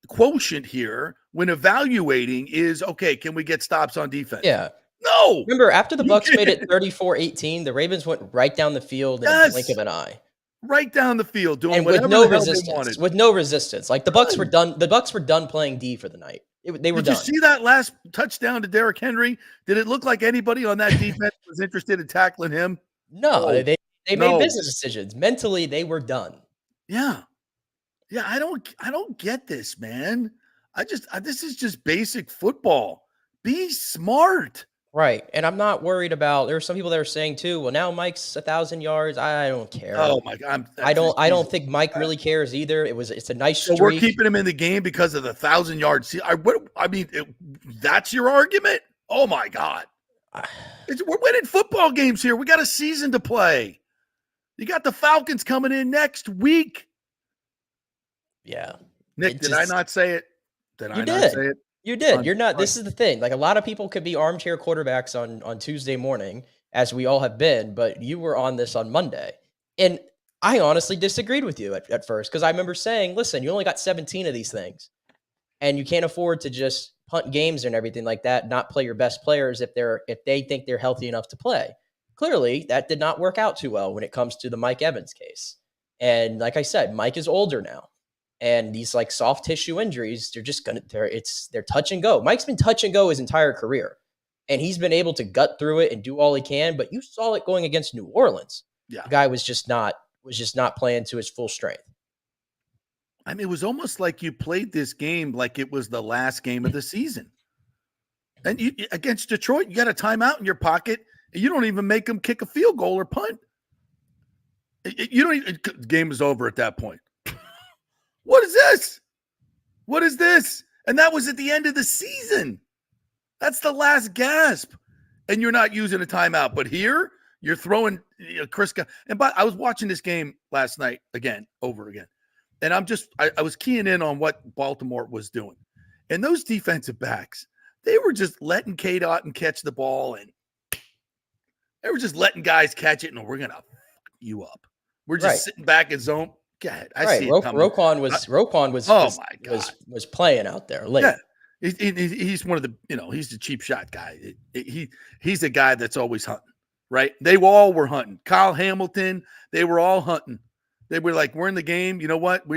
quotient here when evaluating is, okay, can we get stops on defense? Yeah. No. Remember, after the Bucs made it 34-18, the Ravens went right down the field in a blink of an eye. Right down the field, doing and whatever with no the hell resistance. they wanted. With no resistance. Like, the Bucs were done. The Bucs were done playing D for the night. They were done. Did you see that last touchdown to Derrick Henry? Did it look like anybody on that defense was interested in tackling him? No, they made business decisions. Mentally, they were done. Yeah. Yeah, I don't get this, man. This is just basic football. Be smart. Right. And I'm not worried about, there are some people that are saying too, well, now Mike's 1,000 yards. I don't care. Oh my God. I don't think Mike really cares either. It's a nice streak. So we're keeping him in the game because of the 1,000 yards. That's your argument? Oh my God. We're winning football games here. We got a season to play. You got the Falcons coming in next week. Yeah. Nick, did I not say it? Did I not say it? You did. You're not. This is the thing. Like, a lot of people could be armchair quarterbacks on Tuesday morning, as we all have been, but you were on this on Monday. And I honestly disagreed with you at first, because I remember saying, listen, you only got 17 of these things, and you can't afford to just punt games and everything like that, not play your best players if they think they're healthy enough to play. Clearly, that did not work out too well when it comes to the Mike Evans case. And like I said, Mike is older now. And these like soft tissue injuries, they're touch and go. Mike's been touch and go his entire career, and he's been able to gut through it and do all he can. But you saw it going against New Orleans. Yeah, the guy was just not playing to his full strength. I mean, it was almost like you played this game like it was the last game of the season. And you, against Detroit, you got a timeout in your pocket, and you don't even make them kick a field goal or punt. The game is over at that point. What is this? What is this? And that was at the end of the season. That's the last gasp. And you're not using a timeout. But here, you're throwing Chris. I was watching this game last night over again. And I was keying in on what Baltimore was doing. And those defensive backs, they were just letting Cade Otton catch the ball. And they were just letting guys catch it. And we're going to fuck you up. We're just sitting back in zone. Go ahead. I see it coming. Roquan was playing out there late. Yeah. He's one of the, he's the cheap shot guy. He's the guy that's always hunting, right? They all were hunting. Kyle Hamilton, they were all hunting. They were like, we're in the game. You know what?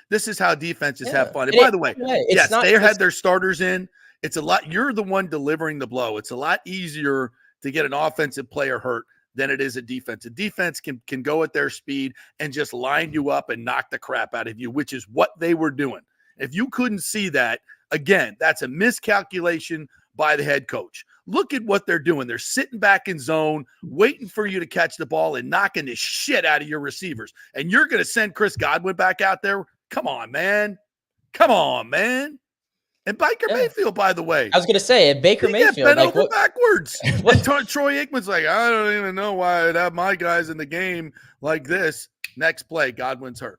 This is how defenses have fun. And by the way, yes, they had their starters in. It's a lot. You're the one delivering the blow. It's a lot easier to get an offensive player hurt than it is a defense. A defense can go at their speed and just line you up and knock the crap out of you, which is what they were doing. If you couldn't see that, again, that's a miscalculation by the head coach. Look at what they're doing. They're sitting back in zone, waiting for you to catch the ball and knocking the shit out of your receivers. And you're going to send Chris Godwin back out there? Come on, man. And Baker Mayfield, by the way. I was going to say, Baker Mayfield. Bent over backwards. And Troy Aikman's like, I don't even know why I'd have my guys in the game like this. Next play, Godwin's hurt.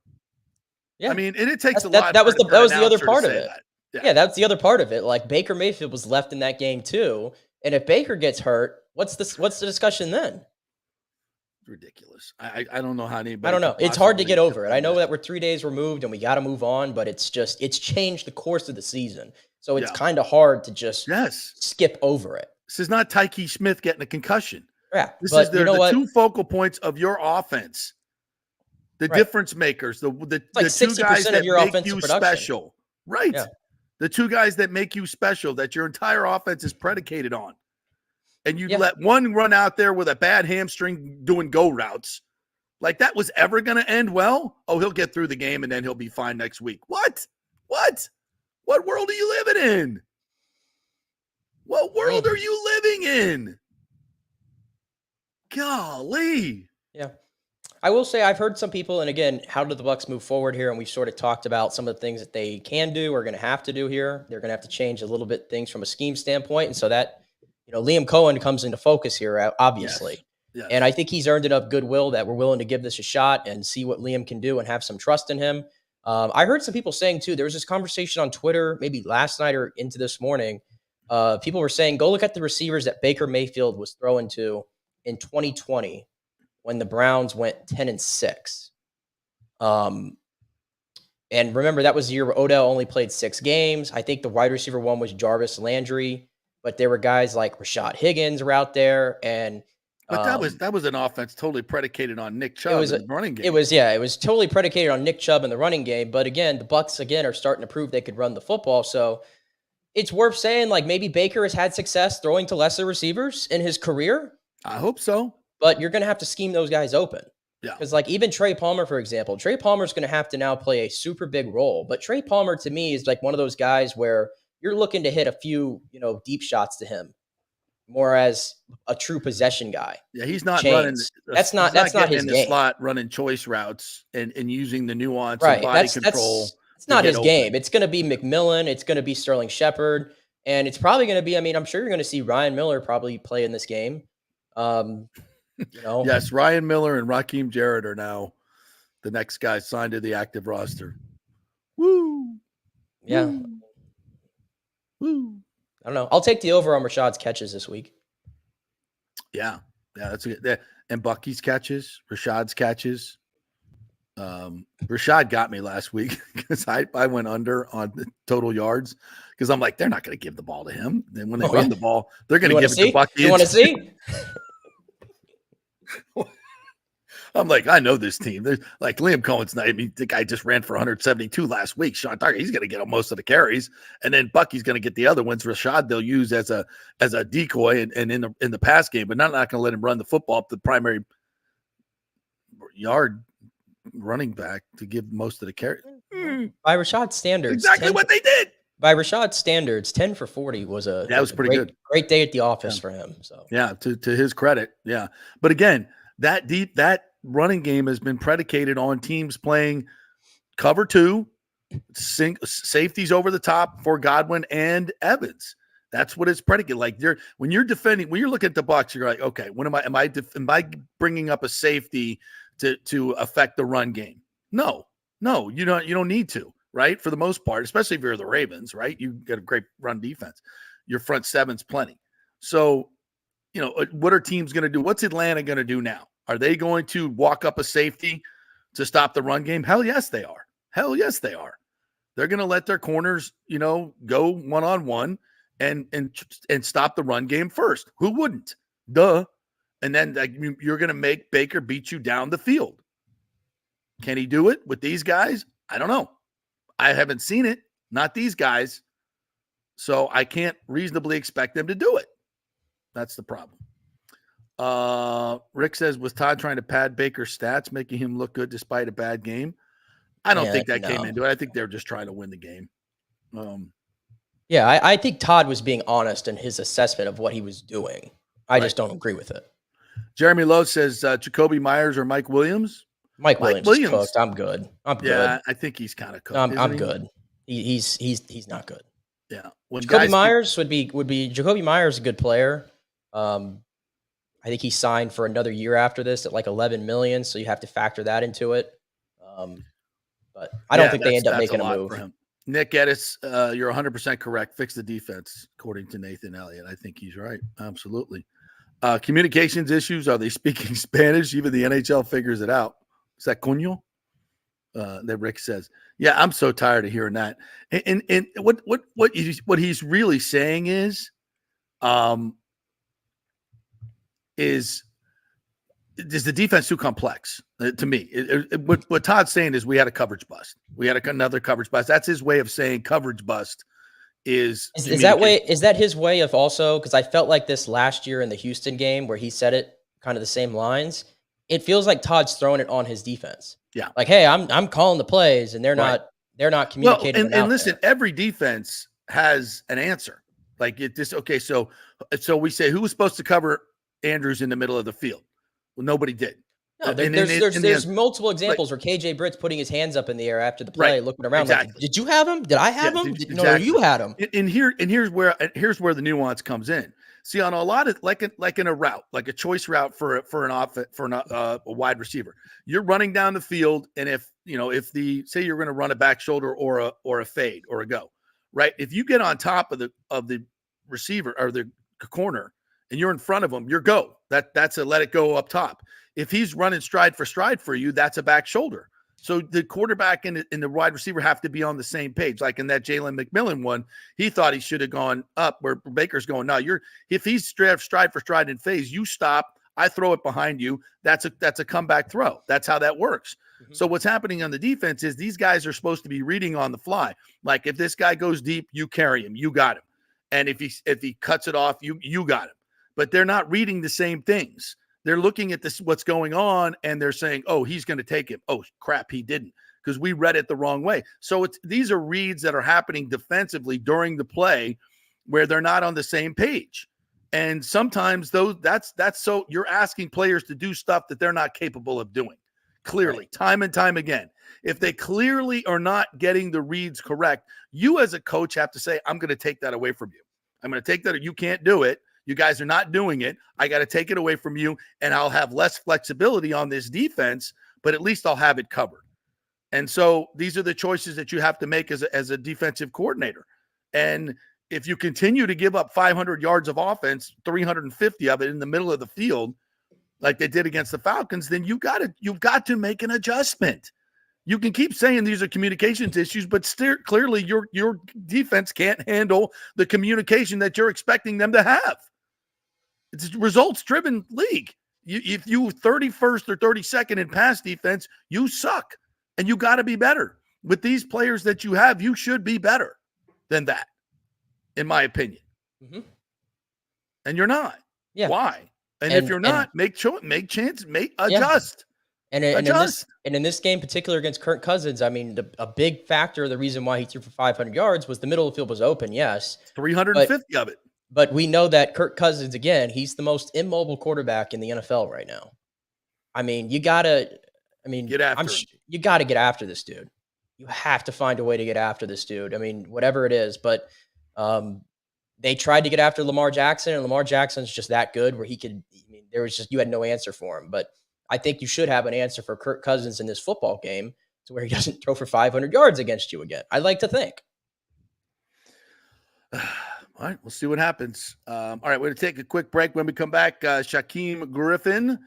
Yeah. I mean, and it takes a lot. That was the other part of it. That. Yeah, that's the other part of it. Like Baker Mayfield was left in that game too. And if Baker gets hurt, what's the discussion then? Ridiculous. I don't know how anybody. I don't know. It's hard to get over it. I know that we're 3 days removed and we got to move on, but it's changed the course of the season. So it's kind of hard to just skip over it. This is not Tyke Smith getting a concussion. Yeah. This is the two focal points of your offense. The difference makers, the two guys that make you special. Right. Yeah. The two guys that make you special, that your entire offense is predicated on. And you let one run out there with a bad hamstring doing go routes. Like that was ever going to end well? Oh, he'll get through the game and then he'll be fine next week. What? What world are you living in? What world are you living in? Golly. Yeah. I will say I've heard some people, and again, how do the Bucs move forward here? And we've sort of talked about some of the things that they can do or going to have to do here. They're going to have to change a little bit things from a scheme standpoint. And so that, Liam Cohen comes into focus here, obviously. Yes. And I think he's earned enough goodwill that we're willing to give this a shot and see what Liam can do and have some trust in him. I heard some people saying, too, there was this conversation on Twitter, maybe last night or into this morning. People were saying, go look at the receivers that Baker Mayfield was throwing to in 2020 when the Browns went 10-6. And remember, that was the year where Odell only played 6 games. I think the wide receiver one was Jarvis Landry, but there were guys like Rashad Higgins were out there. But that was an offense totally predicated on Nick Chubb in the running game. It was totally predicated on Nick Chubb in the running game. But again, the Bucs are starting to prove they could run the football. So it's worth saying, like, maybe Baker has had success throwing to lesser receivers in his career. I hope so. But you're going to have to scheme those guys open. Yeah. Because, like, even Trey Palmer, for example, Trey Palmer's going to have to now play a super big role. But Trey Palmer, to me, is like one of those guys where you're looking to hit a few, deep shots to him, more as a true possession guy. Yeah, he's not running. That's not his game. Slot running choice routes and using the nuance and body control. It's not his game. It's going to be McMillan. It's going to be Sterling Shepard. And it's probably going to be, I'm sure you're going to see Ryan Miller probably play in this game. Yes, Ryan Miller and Raheem Jarrett are now the next guys signed to the active roster. Woo! Yeah. Woo! I don't know. I'll take the over on Rashad's catches this week. Yeah, that's good. And Bucky's catches, Rashad's catches. Rashad got me last week because I went under on the total yards because I'm like, they're not going to give the ball to him. Then when they run the ball, they're going to give it to Bucky. You want to see? I'm like, I know this team. There's like Liam Cohen's not. The guy just ran for 172 last week. Sean Tucker, he's going to get most of the carries, and then Bucky's going to get the other ones. Rashad they'll use as a decoy and in the pass game, but not going to let him run the football up the primary yard running back to give most of the carries. By Rashad's standards, exactly what they did. By Rashad's standards, 10 for 40 was pretty good. Great day at the office for him. So to his credit, But again, that running game has been predicated on teams playing cover 2, safeties over the top for Godwin and Evans. That's what it's predicate. Like when you're defending, when you're looking at the Bucs, you're like, okay, when am I bringing up a safety to affect the run game? No, you don't need to, right? For the most part, especially if you're the Ravens, right? You got a great run defense. Your front seven's plenty. So, what are teams going to do? What's Atlanta going to do now? Are they going to walk up a safety to stop the run game? Hell yes, they are. They're going to let their corners, go one-on-one and stop the run game first. Who wouldn't? Duh. And then you're going to make Baker beat you down the field. Can he do it with these guys? I don't know. I haven't seen it. Not these guys. So I can't reasonably expect them to do it. That's the problem. Rick says, was Todd trying to pad Baker's stats, making him look good despite a bad game? I don't think that came into it. I think they're just trying to win the game. I think Todd was being honest in his assessment of what he was doing. I just don't agree with it. Jeremy Lowe says Jacoby Myers or Mike Williams. Mike Williams is cooked. I'm good. Yeah, I think he's kind of cooked. I'm good. He's not good. Yeah. Jacoby Myers would be Jacoby Myers a good player. I think he signed for another year after this at like $11 million, so you have to factor that into it. But I don't think they end up making a move. For him. Nick Geddes, you're 100% correct. Fix the defense, according to Nathan Elliott. I think he's right. Absolutely. Communications issues. Are they speaking Spanish? Even the NHL figures it out. Is that Cuño? That Rick says. Yeah, I'm so tired of hearing that. And what he's really saying is the defense too complex to me? What Todd's saying is we had a coverage bust. We had another coverage bust. That's his way of saying coverage bust is that his way of also, because I felt like this last year in the Houston game where he said it kind of the same lines. It feels like Todd's throwing it on his defense. Yeah. Like, hey, I'm calling the plays and they're not communicating. Well, and listen, every defense has an answer. Like so we say who was supposed to cover Andrews in the middle of the field? Well, nobody did. No, there's multiple examples where KJ Britt's putting his hands up in the air after the play, looking around like, did you have him? Did I have him? No, you had him. And here's where the nuance comes in. See, on a lot of like in a route, like a choice route for a wide receiver, you're running down the field, and if say you're going to run a back shoulder or a fade or a go, right? If you get on top of the receiver or the corner and you're in front of him, you're go. That's a let it go up top. If he's running stride for you, that's a back shoulder. So the quarterback and the wide receiver have to be on the same page. Like in that Jalen McMillan one, he thought he should have gone up where Baker's going. No, if he's stride for stride in phase, you stop. I throw it behind you. That's a comeback throw. That's how that works. Mm-hmm. So what's happening on the defense is these guys are supposed to be reading on the fly. Like if this guy goes deep, you carry him. You got him. And if he cuts it off, you got him. But they're not reading the same things. They're looking at what's going on, and they're saying, oh, he's going to take him. Oh, crap, he didn't, because we read it the wrong way. So these are reads that are happening defensively during the play where they're not on the same page. And sometimes that's so you're asking players to do stuff that they're not capable of doing, clearly, time and time again. If they clearly are not getting the reads correct, you as a coach have to say, I'm going to take that away from you. I'm going to take that. You can't do it. You guys are not doing it. I got to take it away from you, and I'll have less flexibility on this defense, but at least I'll have it covered. And so these are the choices that you have to make as a defensive coordinator. And if you continue to give up 500 yards of offense, 350 of it in the middle of the field, like they did against the Falcons, then you've got to make an adjustment. You can keep saying these are communications issues, but clearly your defense can't handle the communication that you're expecting them to have. It's a results-driven league. If you 31st or 32nd in pass defense, you suck, and you got to be better. With these players that you have, you should be better than that, in my opinion. Mm-hmm. And you're not. Yeah. Why? And if you're not, adjust. And in this game, particular against Kirk Cousins, I mean, a big factor, the reason why he threw for 500 yards was the middle of the field was open, yes. 350 of it. But we know that Kirk Cousins, again, he's the most immobile quarterback in the NFL right now. I mean, you got to get after this dude. You have to find a way to get after this dude. I mean, whatever it is. But they tried to get after Lamar Jackson, and Lamar Jackson's just that good where you had no answer for him. But I think you should have an answer for Kirk Cousins in this football game to where he doesn't throw for 500 yards against you again. I'd like to think. All right, we'll see what happens. All right, we're going to take a quick break. When we come back, Shaquem Griffin,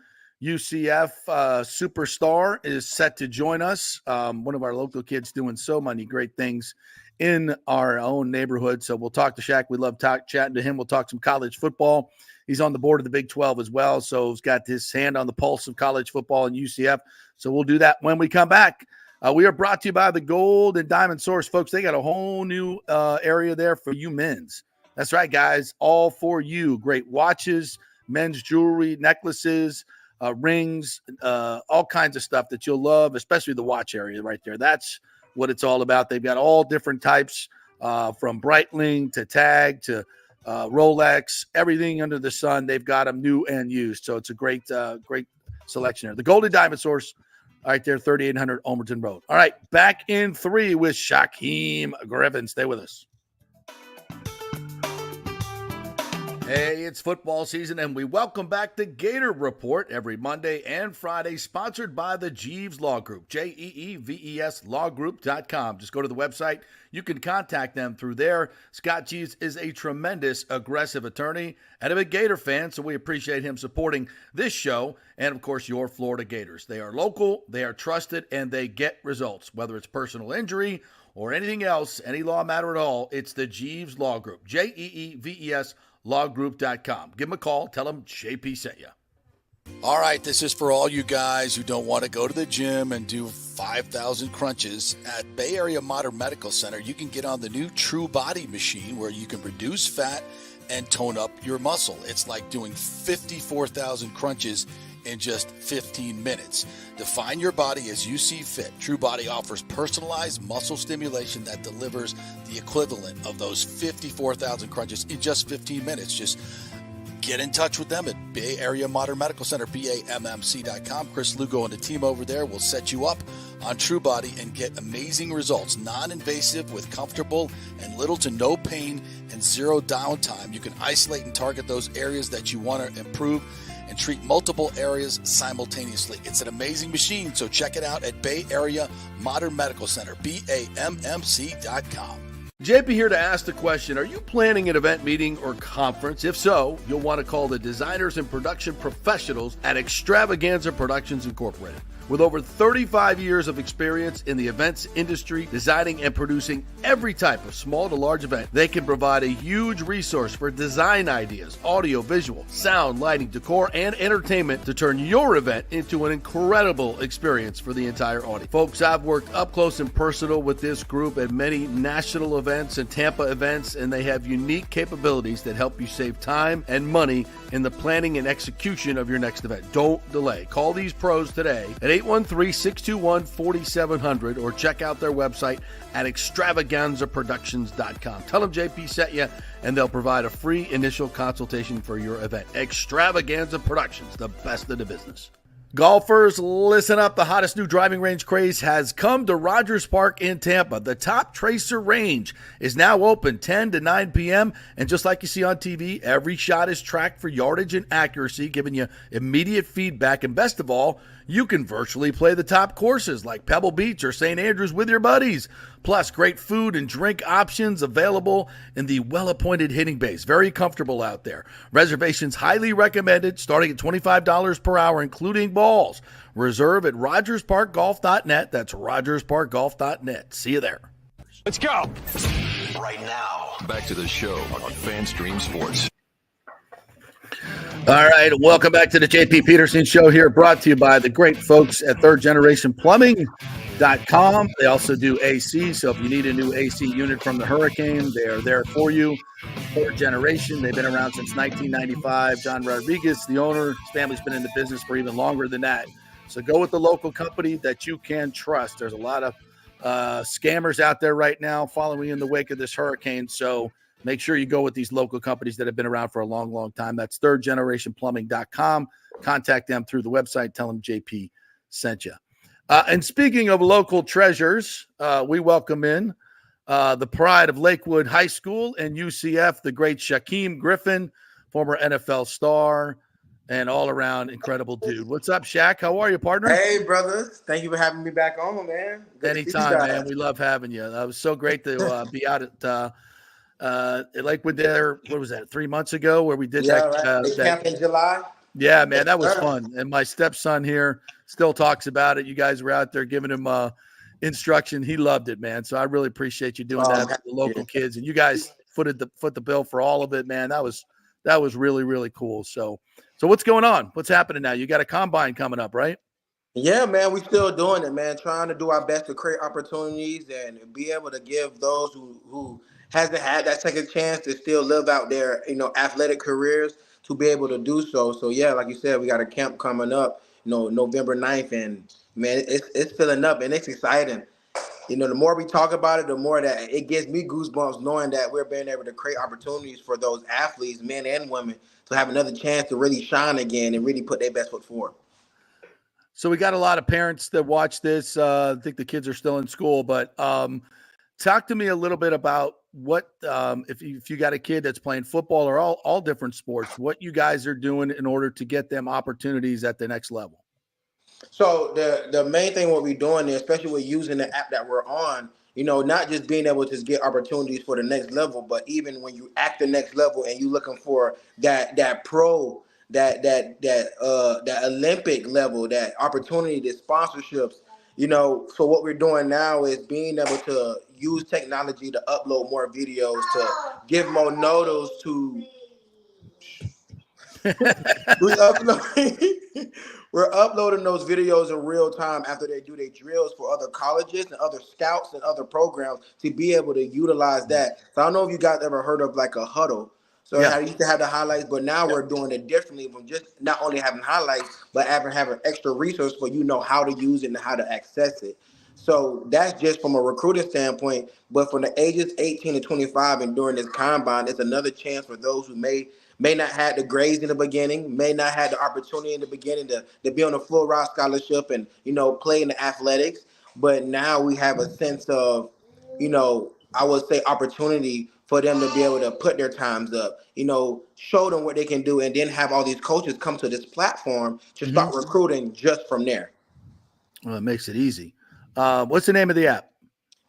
UCF superstar, is set to join us. One of our local kids doing so many great things in our own neighborhood. So we'll talk to Shaq. We love chatting to him. We'll talk some college football. He's on the board of the Big 12 as well, so he's got his hand on the pulse of college football and UCF. So we'll do that when we come back. We are brought to you by the Gold and Diamond Source, folks. They got a whole new area there for you men's. That's right, guys, all for you. Great watches, men's jewelry, necklaces, rings, all kinds of stuff that you'll love, especially the watch area right there. That's what it's all about. They've got all different types from Breitling to Tag to Rolex, everything under the sun. They've got them new and used. So it's a great selection there. The Golden Diamond Source right there, 3800 Almerton Road. All right, back in 3 with Shaquem Griffin. Stay with us. Hey, it's football season, and we welcome back the Gator Report every Monday and Friday, sponsored by the Jeeves Law Group, Jeeves lawgroup.com. Just go to the website. You can contact them through there. Scott Jeeves is a tremendous, aggressive attorney and a big Gator fan, so we appreciate him supporting this show and, of course, your Florida Gators. They are local, they are trusted, and they get results, whether it's personal injury or anything else, any law matter at all. It's the Jeeves Law Group, Jeeves lawgroup.com. Give them a call. Tell them JP sent you. All right, this is for all you guys who don't want to go to the gym and do 5,000 crunches. At Bay Area Modern Medical Center, you can get on the new True Body machine where you can reduce fat and tone up your muscle. It's like doing 54,000 crunches in just 15 minutes. Define your body as you see fit. True Body offers personalized muscle stimulation that delivers the equivalent of those 54,000 crunches in just 15 minutes. Just get in touch with them at Bay Area Modern Medical Center, BAMMC.com. Chris Lugo and the team over there will set you up on True Body and get amazing results. Non-invasive with comfortable and little to no pain and zero downtime. You can isolate and target those areas that you want to improve and treat multiple areas simultaneously. It's an amazing machine, so check it out at Bay Area Modern Medical Center, BAMMC.com. JP here to ask the question, are you planning an event, meeting, or conference? If so, you'll want to call the designers and production professionals at Extravaganza Productions Incorporated. With over 35 years of experience in the events industry, designing and producing every type of small to large event, they can provide a huge resource for design ideas, audio, visual, sound, lighting, decor, and entertainment to turn your event into an incredible experience for the entire audience. Folks, I've worked up close and personal with this group at many national events and Tampa events, and they have unique capabilities that help you save time and money in the planning and execution of your next event. Don't delay. Call these pros today at 813-621-4700 or check out their website at extravaganzaproductions.com. Tell them JP sent you, and they'll provide a free initial consultation for your event. Extravaganza Productions, the best in the business. Golfers, listen up. The hottest new driving range craze has come to Rogers Park in Tampa. The Top Tracer range is now open 10 to 9 p.m. And just like you see on TV, every shot is tracked for yardage and accuracy, giving you immediate feedback. And best of all, you can virtually play the top courses like Pebble Beach or St. Andrews with your buddies. Plus, great food and drink options available in the well-appointed hitting bays. Very comfortable out there. Reservations highly recommended, starting at $25 per hour, including balls. Reserve at RogersParkGolf.net. That's RogersParkGolf.net. See you there. Let's go. Right now, back to the show on FanStream Sports. All right, welcome back to the JP Peterson Show here, brought to you by the great folks at thirdgenerationplumbing.com. They also do AC, so if you need a new AC unit from the hurricane, they are there for you. Third generation, they've been around since 1995. John Rodriguez, the owner, his family's been in the business for even longer than that. So go with the local company that you can trust. There's a lot of scammers out there right now following in the wake of this hurricane, so make sure you go with these local companies that have been around for a long, long time. That's thirdgenerationplumbing.com. Contact them through the website. Tell them JP sent you. And speaking of local treasures, we welcome in the pride of Lakewood High School and UCF, the great Shaquem Griffin, former NFL star and all-around incredible dude. What's up, Shaq? How are you, partner? Hey, brother. Thank you for having me back on, man. Good to see you Anytime, guys. man. We love having you. It was so great to be out at Lakewood there. What was that, 3 months ago, where we did Yeah, that? right. They camp in July. Yeah, man, that was Sure. fun. And my stepson here still talks about it. You guys were out there giving him instruction. He loved it, man. So I really appreciate you doing that for the local kids. And you guys foot the bill for all of it, man. That was really, really cool. So what's going on? What's happening now? You got a combine coming up, right? Yeah, man, we still doing it, man. Trying to do our best to create opportunities and be able to give those who hasn't had that second chance to still live out their, athletic careers to be able to do so. So yeah, like you said, we got a camp coming up, November 9th, and man, it's filling up and it's exciting. The more we talk about it, the more that it gives me goosebumps knowing that we're being able to create opportunities for those athletes, men and women, to have another chance to really shine again and really put their best foot forward. So we got a lot of parents that watch this. I think the kids are still in school, but talk to me a little bit about what if you got a kid that's playing football or all different sports, what you guys are doing in order to get them opportunities at the next level. So the main thing what we're doing there, especially with using the app that we're on, not just being able to get opportunities for the next level, but even when you act the next level and you looking for that pro, that Olympic level, that opportunity, the sponsorships, so what we're doing now is being able to use technology to upload more videos, to give more nodos to we're uploading those videos in real time after they do their drills for other colleges and other scouts and other programs to be able to utilize that. So I don't know if you guys ever heard of like a huddle. So I used to have the highlights, but now we're doing it differently from just not only having highlights, but having extra resource for how to use it and how to access it. So that's just from a recruiting standpoint. But from the ages 18 to 25 and during this combine, it's another chance for those who may not have the grades in the beginning, may not have the opportunity in the beginning to be on a full ride scholarship and, play in the athletics. But now we have a sense of, I would say opportunity for them to be able to put their times up, show them what they can do, and then have all these coaches come to this platform to start recruiting just from there. Well, it makes it easy. What's the name of the app?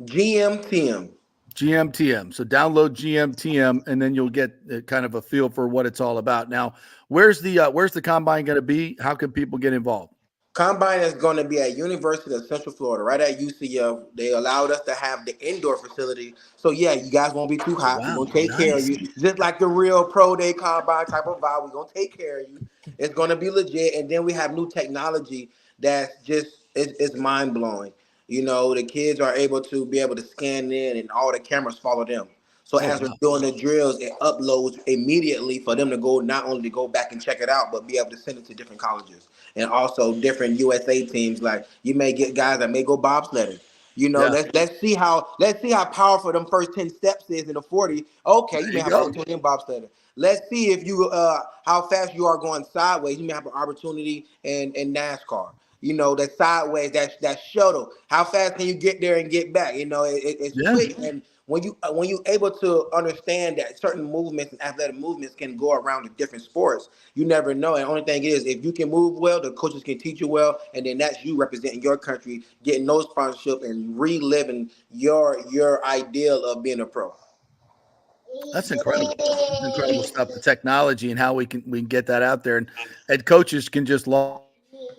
GMTM. GMTM. So download GMTM, and then you'll get kind of a feel for what it's all about. Now, where's the combine going to be? How can people get involved? Combine is going to be at University of Central Florida, right at UCF. They allowed us to have the indoor facility. So, yeah, you guys won't be too hot. We're going to take care of you. Just like the real pro day combine type of vibe, we're going to take care of you. It's going to be legit. And then we have new technology that's just it's mind-blowing. The kids are able to scan in and all the cameras follow them. So as we're doing the drills, it uploads immediately for them to go, not only to go back and check it out, but be able to send it to different colleges and also different USA teams. Like you may get guys that may go bobsledding. Let's see how powerful them first 10 steps is in the 40. Okay, you may have an opportunity in bobsledding. Let's see if you how fast you are going sideways. You may have an opportunity in NASCAR. That sideways, that shuttle. How fast can you get there and get back? It's quick. And when you able to understand that certain movements and athletic movements can go around the different sports, you never know. And the only thing is, if you can move well, the coaches can teach you well, and then that's you representing your country, getting those sponsorship and reliving your ideal of being a pro. That's incredible. That's incredible stuff. The technology and how we can get that out there, and coaches can just log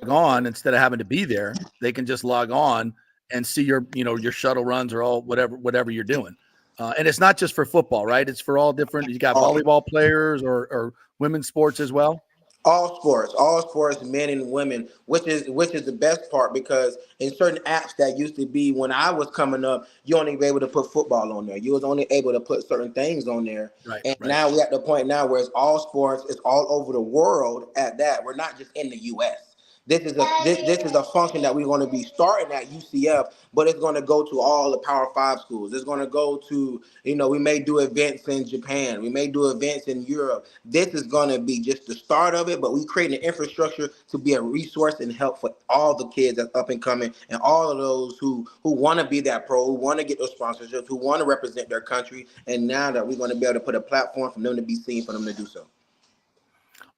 on instead of having to be there. They can just log on and see your shuttle runs or all whatever you're doing. And it's not just for football, right? It's for all different. You got volleyball players or women's sports as well. All sports, men and women, which is the best part, because in certain apps that used to be when I was coming up, you only be able to put football on there. You was only able to put certain things on there. Right. Now we're at the point now where it's all sports, it's all over the world at that. We're not just in the US. this is a function that we're going to be starting at UCF, but it's going to go to all the Power 5 schools. It's going to go to, we may do events in Japan. We may do events in Europe. This is going to be just the start of it, but we create an infrastructure to be a resource and help for all the kids that's up and coming and all of those who want to be that pro, who want to get those sponsorships, who want to represent their country. And now that we're going to be able to put a platform for them to be seen, for them to do so.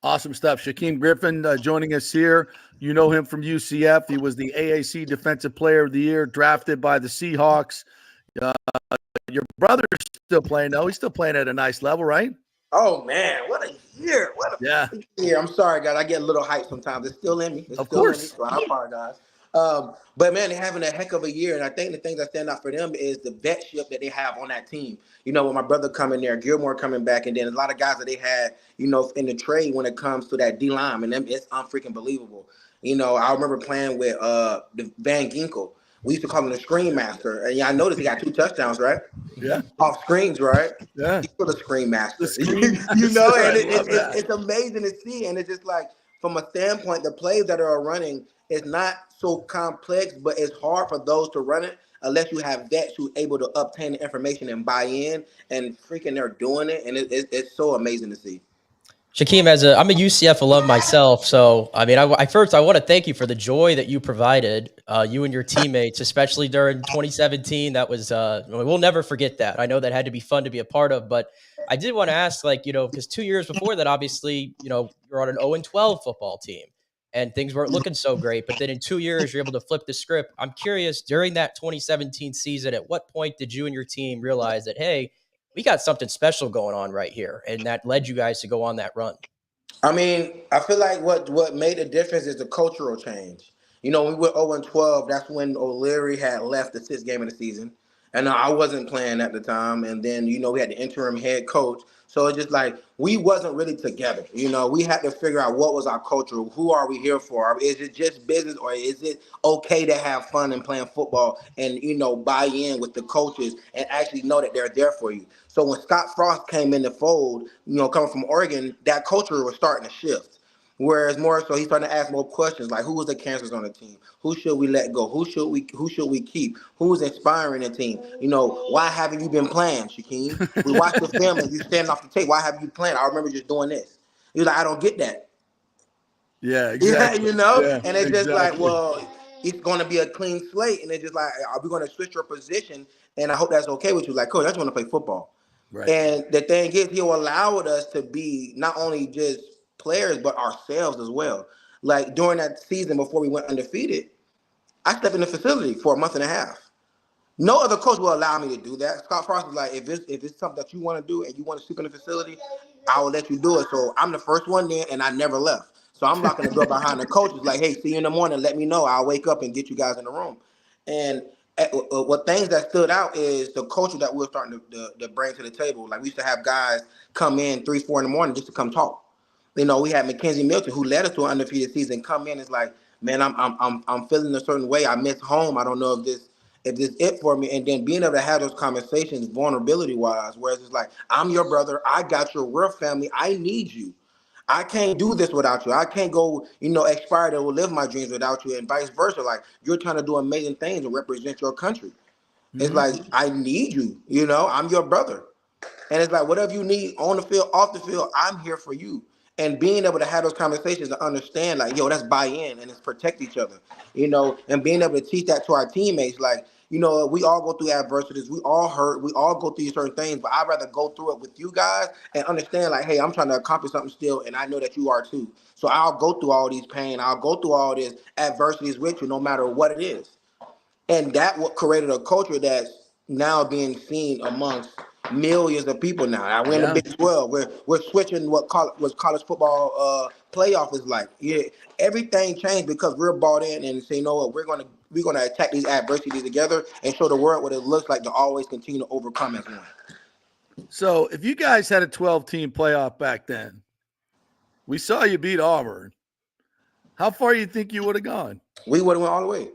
Awesome stuff. Shaquem Griffin joining us here. You know him from UCF. He was the AAC Defensive Player of the Year, drafted by the Seahawks. Your brother's still playing, though. He's still playing at a nice level, right? Oh, man. What a year. What a year. I'm sorry, guys. I get a little hype sometimes. It's still in me. Of course. So I apologize. But, man, they're having a heck of a year. And I think the things that stand out for them is the vetship that they have on that team. With my brother coming there, Gilmore coming back, and then a lot of guys that they had, in the trade when it comes to that D-line. And them, it's unfreaking believable. I remember playing with the Van Ginkel. We used to call him the Screen Master. And I noticed he got 2 touchdowns, right? Yeah. Off screens, right? Yeah. He's the Screen Master. And It's amazing to see. And it's just like, from a standpoint, the plays that are running is not so complex, but it's hard for those to run it unless you have vets who are able to obtain the information and buy in, and freaking they're doing it. And it's so amazing to see. Shaquem, I'm a UCF alum myself, so I mean, I want to thank you for the joy that you provided, you and your teammates, especially during 2017. That was we'll never forget that. I know that had to be fun to be a part of, but I did want to ask, because 2 years before that, obviously, you're on an 0-12 football team, and things weren't looking so great. But then in 2 years, you're able to flip the script. I'm curious, during that 2017 season, at what point did you and your team realize that, hey, we got something special going on right here, and that led you guys to go on that run? I mean, I feel like what made a difference is the cultural change. We went 0-12. That's when O'Leary had left the 6th game of the season, and I wasn't playing at the time. And then we had the interim head coach. So it's just like we wasn't really together. We had to figure out what was our culture. Who are we here for? Is it just business, or is it okay to have fun and playing football and, buy in with the coaches and actually know that they're there for you? So when Scott Frost came in the fold, coming from Oregon, that culture was starting to shift. Whereas more so, he's starting to ask more questions like, who was the cancers on the team? Who should we let go? Who should we keep? Who's inspiring the team? Why haven't you been playing, Shaquem? We watched the film and you standing off the tape. Why haven't you playing? I remember just doing this. He was like, I don't get that. Yeah, exactly. Yeah, and it's just like, well, it's going to be a clean slate, and it's just like, are we going to switch your position? And I hope that's okay with you. Like, coach, I just want to play football. Right. And the thing is, he'll allow us to be not only just players, but ourselves as well. Like during that season before we went undefeated, I stepped in the facility for a month and a half. No other coach will allow me to do that. Scott Frost was like, if it's something that you want to do and you want to sleep in the facility, I will let you do it. So I'm the first one there, and I never left. So I'm locking the door behind the coaches, like, hey, see you in the morning. Let me know. I'll wake up and get you guys in the room. And what things that stood out is the culture that we're starting to bring to the table. Like, we used to have guys come in 3, 4 in the morning just to come talk. We had Mackenzie Milton, who led us to an undefeated season, come in. It's like, man, I'm feeling a certain way. I miss home. I don't know if this it for me. And then being able to have those conversations, vulnerability wise, whereas it's like, I'm your brother. I got your real family. I need you. I can't do this without you. I can't go, aspire to live my dreams without you, and vice versa. Like, you're trying to do amazing things and represent your country. Mm-hmm. It's like, I need you. I'm your brother. And it's like, whatever you need on the field, off the field, I'm here for you. And being able to have those conversations to understand, like, that's buy-in, and it's protect each other, and being able to teach that to our teammates. Like, we all go through adversities. We all hurt. We all go through certain things, but I'd rather go through it with you guys and understand, like, hey, I'm trying to accomplish something still, and I know that you are too. So I'll go through all these pain. I'll go through all this adversities with you, no matter what it is. And that what created a culture that's now being seen amongst millions of people now. I win the Big 12. We're switching what college football playoff is like. Yeah, everything changed because we're bought in and say, what, we're gonna attack these adversities together and show the world what it looks like to always continue to overcome as one. So if you guys had a 12-team playoff back then, we saw you beat Auburn. How far do you think you would have gone? We would have went all the way.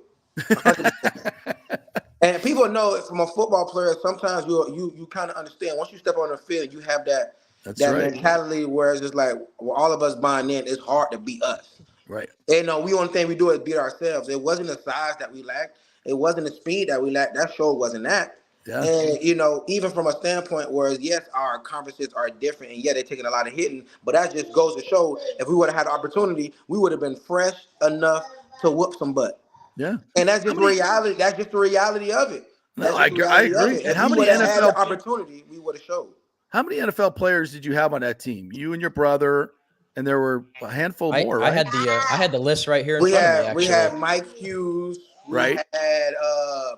And people know it from a football player. Sometimes you kind of understand once you step on the field, you have that right. mentality where it's just like, well, all of us buying in. It's hard to beat us. Right. And we only thing we do is beat ourselves. It wasn't the size that we lacked. It wasn't the speed that we lacked. That sure wasn't that. Yeah. And even from a standpoint where yes, our conferences are different, and yeah, they're taking a lot of hitting, but that just goes to show if we would have had the opportunity, we would have been fresh enough to whoop some butt. Yeah. And that's just reality. That's just the reality of it. No, I agree. And If how we many would have had the NFL opportunity, we would have showed. How many NFL players did you have on that team? You and your brother, and there were a handful more, right? I had the list right here in front of me. Actually, we had Mike Hughes, right? Had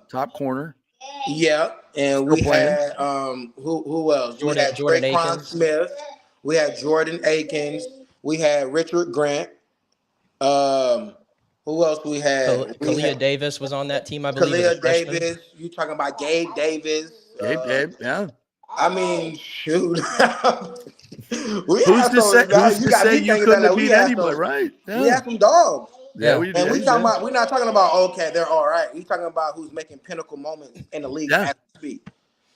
top corner. Yeah, and Still we playing. had who else? Jordan, we had Jordan Traquan Akins. Smith. We had Jordan Akins. We had Richard Grant. Who else we had? Kalia Davis was on that team, I believe. Kalia Davis. You talking about Gabe Davis? Gabe, yeah. I mean, shoot. Who's to say you couldn't have beat anybody, right? Yeah. We had some dogs. Yeah, we and did. We're not talking about okay, they're all right. We're talking about who's making pinnacle moments in the league as we speak.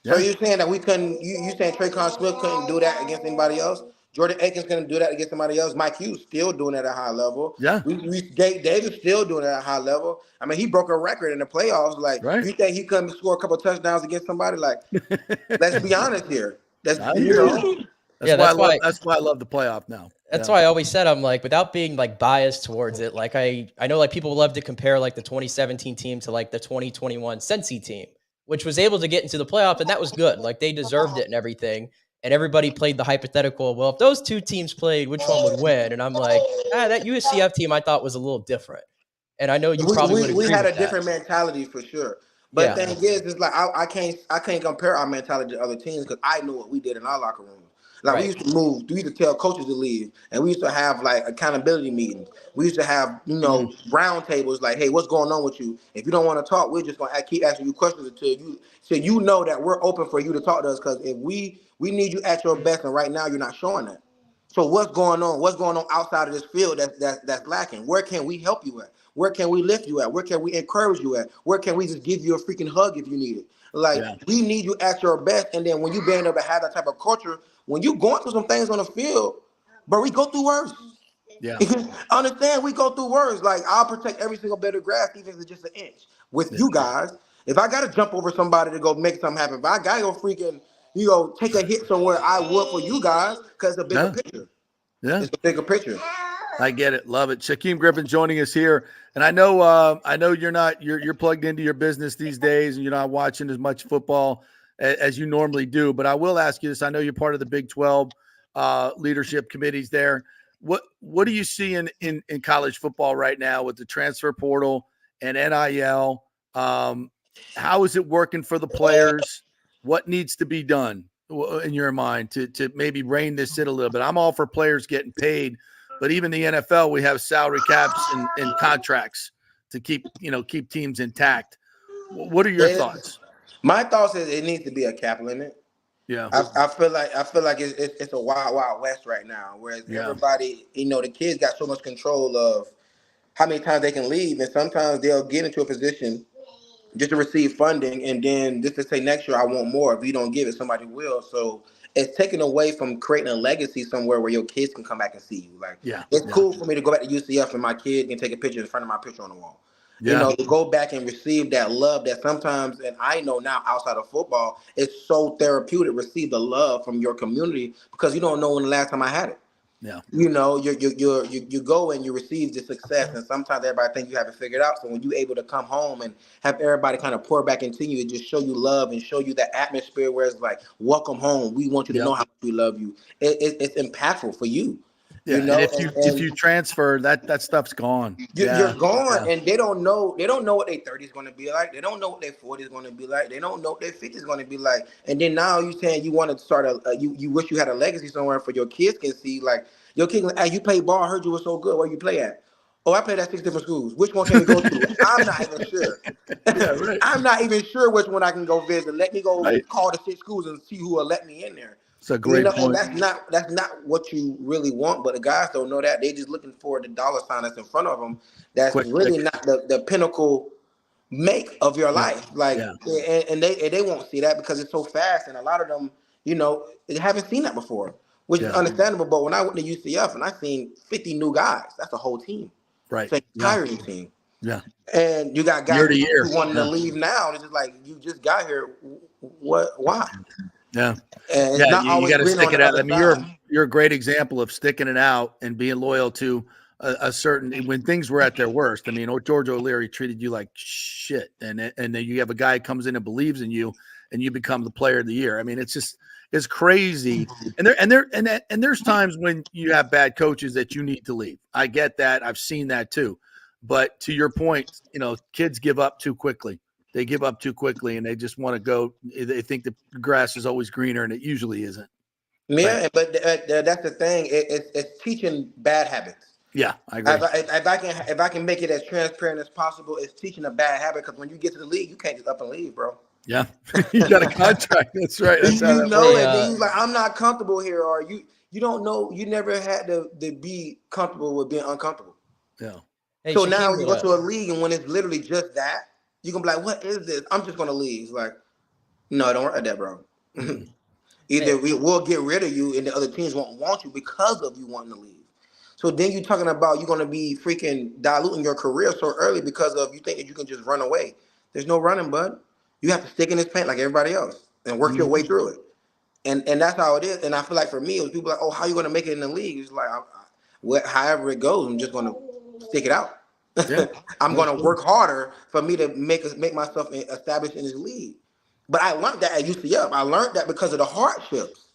So you're saying that we couldn't? You saying Traquan Smith couldn't do that against anybody else? Jordan Akins couldn't do that against somebody else. Mike Hughes still doing it at a high level. Yeah. Gabe Davis still doing it at a high level. I mean, he broke a record in the playoffs. Like, you think he couldn't score a couple of touchdowns against somebody? Like, let's be honest here. That's why I love the playoff now. That's why I always said, I'm like, without being like biased towards it, like I know like people love to compare like the 2017 team to like the 2021 Cincy team, which was able to get into the playoff, and that was good. Like they deserved it and everything. And everybody played the hypothetical, well, if those two teams played, which one would win? And I'm like, that USCF team I thought was a little different. And I know you probably would agree we had with a different mentality for sure. But the thing is, it's like I can't compare our mentality to other teams because I know what we did in our locker room. Like we used to move, we used to tell coaches to leave, and we used to have like accountability meetings. We used to have, round tables like, hey, what's going on with you? If you don't want to talk, we're just gonna keep asking you questions until you know that we're open for you to talk to us. Because if we need you at your best, and right now you're not showing that. So what's going on? What's going on outside of this field that's lacking? Where can we help you at? Where can we lift you at? Where can we encourage you at? Where can we just give you a freaking hug if you need it? Like, we need you at your best. And then when you being able to have that type of culture, when you going through some things on the field, but we go through worse. Yeah. Understand, we go through worse. Like, I'll protect every single bit of grass, even if it's just an inch. With you guys, if I got to jump over somebody to go make something happen, if I got to go freaking, take a hit somewhere, I would for you guys because it's a bigger picture. Yeah. It's a bigger picture. I get it. Love it. Shaquem Griffin joining us here. And I know you're plugged into your business these days and you're not watching as much football as you normally do. But I will ask you this. I know you're part of the Big 12 leadership committees there. What do you see in college football right now with the transfer portal and NIL? How is it working for the players? What needs to be done in your mind to maybe rein this in a little bit? I'm all for players getting paid. But even the NFL, we have salary caps and contracts to keep teams intact. What are your thoughts? My thoughts is it needs to be a cap limit. Yeah, I feel like it's a wild west right now. Whereas everybody, the kids got so much control of how many times they can leave, and sometimes they'll get into a position just to receive funding, and then just to say next year I want more. If you don't give it, somebody will. So it's taken away from creating a legacy somewhere where your kids can come back and see you. Like, it's cool for me to go back to UCF and my kid can take a picture in front of my picture on the wall. Yeah. To go back and receive that love that sometimes, and I know now outside of football, it's so therapeutic. Receive the love from your community because you don't know when the last time I had it. Yeah. You go and you receive the success, and sometimes everybody think you have it figured out. So when you're able to come home and have everybody kind of pour back into you and just show you love and show you that atmosphere where it's like, welcome home. We want you to know how much we love you. It's impactful for you. Yeah. And if you transfer, that stuff's gone. You're gone, and they don't know what their 30 is going to be like. They don't know what their 40 is going to be like. They don't know what their 50 is going to be like. And then now you saying you want to start you wish you had a legacy somewhere for your kids can see. Like your kids, like, hey, you play ball. I heard you were so good. Where you play at? Oh, I played at 6 different schools. Which one can we go to? I'm not even sure. I'm not even sure which one I can go visit. Let me go call the 6 schools and see who will let me in there. It's a great point. And that's not what you really want, but the guys don't know that. They just looking for the dollar sign that's in front of them. That's really not the pinnacle make of your life. Like, and they won't see that because it's so fast, and a lot of them, they haven't seen that before, which is understandable. But when I went to UCF and I seen 50 new guys, that's a whole team. Right. It's a hiring team. Yeah. And you got guys Year to year. who wanting to leave now. And it's just like, you just got here. What? Why? Yeah. And it's Yeah. not You always got to green stick on it the out. I other mean, side. you're a great example of sticking it out and being loyal to a certain, when things were at their worst. I mean, George O'Leary treated you like shit. And then you have a guy who comes in and believes in you and you become the player of the year. I mean, it's crazy. And there's times when you have bad coaches that you need to leave. I get that. I've seen that too. But to your point, kids give up too quickly. They give up too quickly and they just want to go. They think the grass is always greener and it usually isn't. Yeah, but that's the thing. It's teaching bad habits. Yeah, I agree. If I can make it as transparent as possible, it's teaching a bad habit, because when you get to the league, you can't just up and leave, bro. Yeah, you got a contract. That's right. That's how that know works. it. Then you like, I'm not comfortable here, or you don't know. You never had to be comfortable with being uncomfortable. Yeah. Hey, So Shaquem, now you go to a league, and when it's literally just that, you can be like, "What is this? I'm just gonna leave." It's like, no, don't worry about that, bro. Either we'll get rid of you, and the other teams won't want you because of you wanting to leave. So then you're talking about you're going to be freaking diluting your career so early because of you think that you can just run away. There's no running, bud. You have to stick in this paint like everybody else and work your way through it. And that's how it is. And I feel like for me, it was people like, oh, how are you going to make it in the league? It's like, however it goes, I'm just going to stick it out. Yeah. I'm going to work harder for me to make myself established in this league. But I learned that at UCF. I learned that because of the hardships.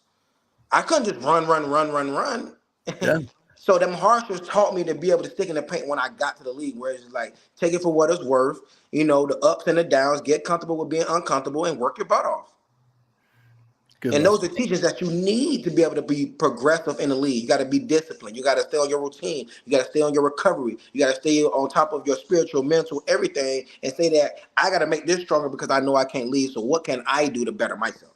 I couldn't just run. Yeah. So them hardships taught me to be able to stick in the paint when I got to the league, where it's just like, take it for what it's worth, the ups and the downs, get comfortable with being uncomfortable, and work your butt off. Those are teachers that you need to be able to be progressive in the league. You got to be disciplined. You got to stay on your routine. You got to stay on your recovery. You got to stay on top of your spiritual, mental, everything, and say that I got to make this stronger because I know I can't leave. So what can I do to better myself?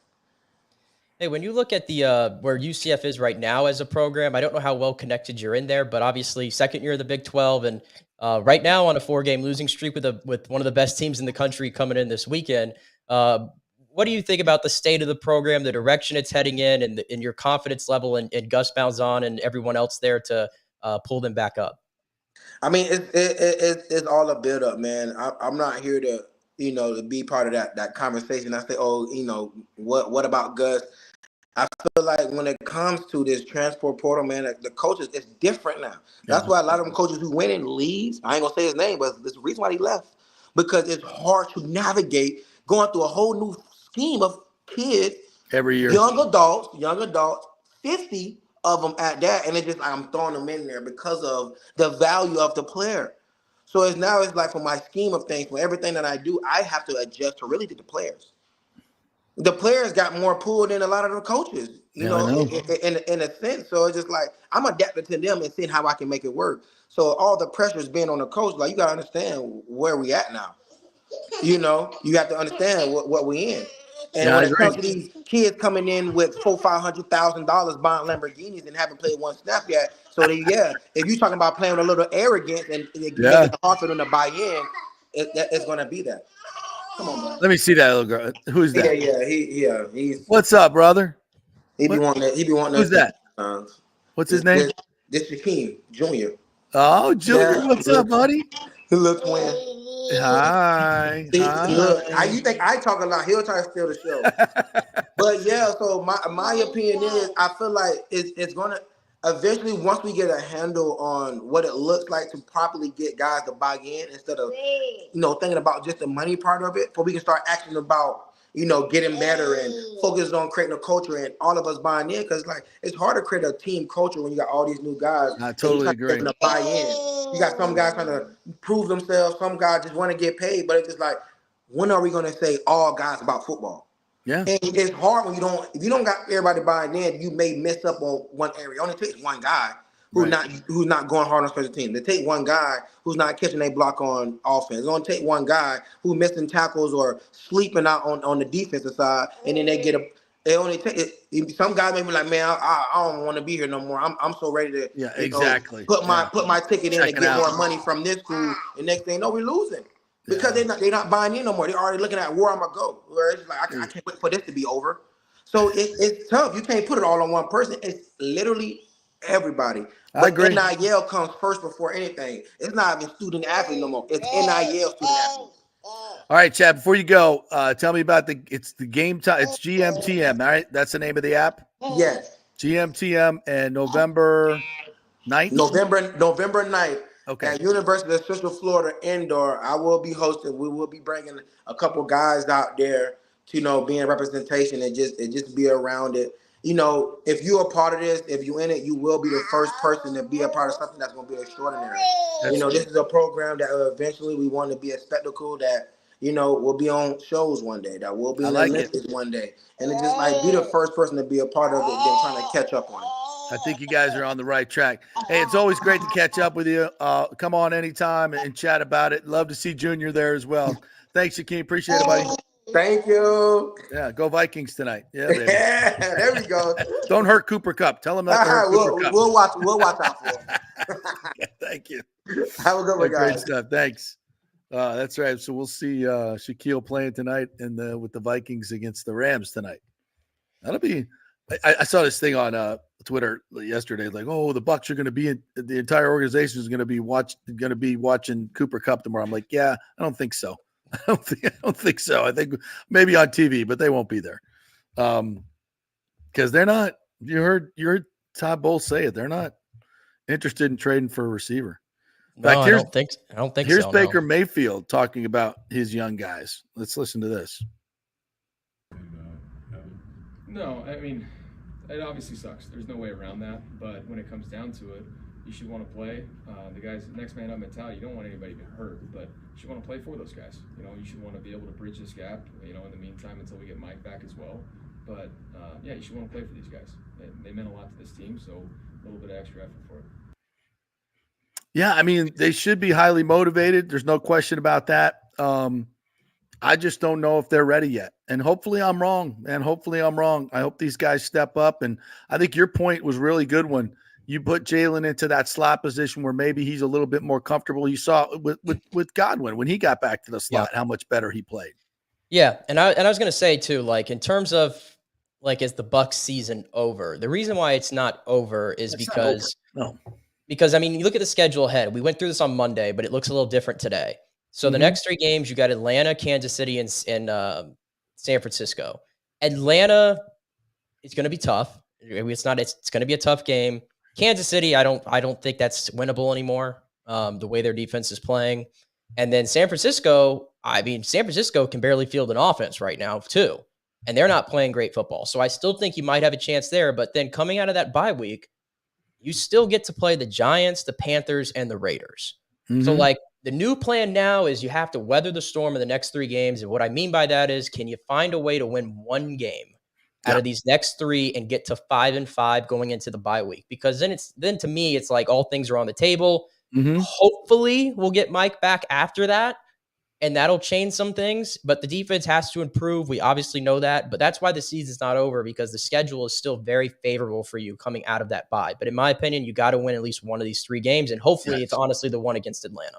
Hey, when you look at the where UCF is right now as a program, I don't know how well connected you're in there, but obviously second year of the Big 12, and right now on a 4-game losing streak with one of the best teams in the country coming in this weekend. What do you think about the state of the program, the direction it's heading in, and your confidence level and Gus Malzahn and everyone else there to pull them back up? I mean, it's all a build up, man. I'm not here to to be part of that conversation. I say, oh, what about Gus? I feel like when it comes to this transport portal, man, the coaches, it's different now. That's why a lot of them coaches who went and leaves, I ain't gonna say his name, but there's a reason why he left. Because it's hard to navigate going through a whole new scheme of kids every year. Young adults, 50 of them at that, and it's just like I'm throwing them in there because of the value of the player. So it's like for my scheme of things, for everything that I do, I have to adjust to really to the players. The players got more pull than a lot of the coaches, in a sense. So it's just like I'm adapting to them and seeing how I can make it work. So all the pressure is being on the coach. Like, you got to understand where we at now. You have to understand what we in. And when it comes to these kids coming in with $400,000-$500,000 buying Lamborghinis and haven't played one snap yet, so if you're talking about playing with a little arrogance and making it hard for them to buy in, it's going to be that. Come on, man. Let me see that little girl. Who's that? He's. What's up, brother? He be wanting that. Who's that? What's his name? This Shaquem Jr. Oh, Junior, what's up, buddy? He looks twin. Hi. Look, you think I talk a lot? He'll try to steal the show. But yeah, so my opinion is, I feel like it's gonna eventually, once we get a handle on what it looks like to properly get guys to buy in instead of thinking about just the money part of it, but we can start acting about getting better and focus on creating a culture and all of us buying in, because it's hard to create a team culture when you got all these new guys. I totally agree. To buy in. You got some guys trying to prove themselves. Some guys just want to get paid, but it's just like, when are we going to say all guys about football? Yeah. And it's hard when if you don't got everybody buying in, you may mess up on one area. It only takes one guy who's not going hard on special teams. It takes one guy who's not catching a block on offense. It only take one guy who's missing tackles or sleeping out on the defensive side, and then they get a. It only take some guys may be like, man, I don't want to be here no more. I'm so ready to put my ticket in and get more money from this school. And next thing you know, we're losing because they're not buying in no more. They're already looking at where I'm gonna go. Where it's like, I can't wait for this to be over. So it's tough. You can't put it all on one person. It's literally everybody. I But agree. NIL comes first before anything. It's not even student athlete no more. It's NIL student athlete. All right, Chad, before you go, tell me about it's the game time. It's GMTM, all right? That's the name of the app? Yes. GMTM and November 9th? November 9th Okay. at University of Central Florida Indoor. I will be hosting. We will be bringing a couple guys out there to, be in representation and just be around it. If you're a part of this, if you're in it, you will be the first person to be a part of something that's going to be extraordinary. This is a program that eventually we want to be a spectacle that, will be on shows one day, that will be in the Olympics one day. And it's just like be the first person to be a part of it, then trying to catch up on it. I think you guys are on the right track. Hey, it's always great to catch up with you. Come on anytime and chat about it. Love to see Junior there as well. Thanks, Shaquem. Appreciate it, buddy. Thank you. Yeah, go Vikings tonight. Yeah, baby. There we go. Don't hurt Cooper Kupp. Tell him not to hurt Cooper Kupp. We'll watch out for him. Thank you. Have a good one, guys. Great stuff. Thanks. That's right. So we'll see Shaquille playing tonight with the Vikings against the Rams tonight. That'll be. I saw this thing on Twitter yesterday, like, oh, the Bucs are going to be the entire organization is going to be watching Cooper Kupp tomorrow. I'm like, yeah, I don't think so. I don't think so. I think maybe on TV, but they won't be there. Because they're not. You heard Todd Bowles say it. They're not interested in trading for a receiver. In fact, I don't think here's so. Baker Mayfield talking about his young guys. Let's listen to this. No, I mean, it obviously sucks. There's no way around that. But when it comes down to it, you should want to play. The guys, next man up mentality. You don't want anybody to get hurt, but you should want to play for those guys. You should want to be able to bridge this gap. In the meantime, until we get Mike back as well. But yeah, you should want to play for these guys. They meant a lot to this team, so a little bit of extra effort for it. Yeah, I mean, they should be highly motivated. There's no question about that. I just don't know if they're ready yet. And hopefully I'm wrong, man. Hopefully I'm wrong. I hope these guys step up. And I think your point was really good when you put Jalen into that slot position where maybe he's a little bit more comfortable. You saw with Godwin when he got back to the slot, how much better he played. Yeah, and I was going to say too, like in terms of like is the Bucs season over? The reason why it's not over is because I mean, you look at the schedule ahead. We went through this on Monday, but it looks a little different today. So the next 3 games, you got Atlanta, Kansas City, and San Francisco. Atlanta is going to be tough. It's going to be a tough game. Kansas City, I don't think that's winnable anymore. The way their defense is playing, and then San Francisco. I mean, San Francisco can barely field an offense right now too, and they're not playing great football. So I still think you might have a chance there. But then coming out of that bye week, you still get to play the Giants, the Panthers, and the Raiders. So like. The new plan now is you have to weather the storm in the next 3 games. And what I mean by that is, can you find a way to win 1 game out of these next 3 and get to 5-5 going into the bye week? Because then to me, it's like all things are on the table. Hopefully we'll get Mike back after that and that'll change some things, but the defense has to improve. We obviously know that, but that's why the season's not over, because the schedule is still very favorable for you coming out of that bye. But in my opinion, you got to win at least one of these 3 games. And hopefully it's honestly the one against Atlanta.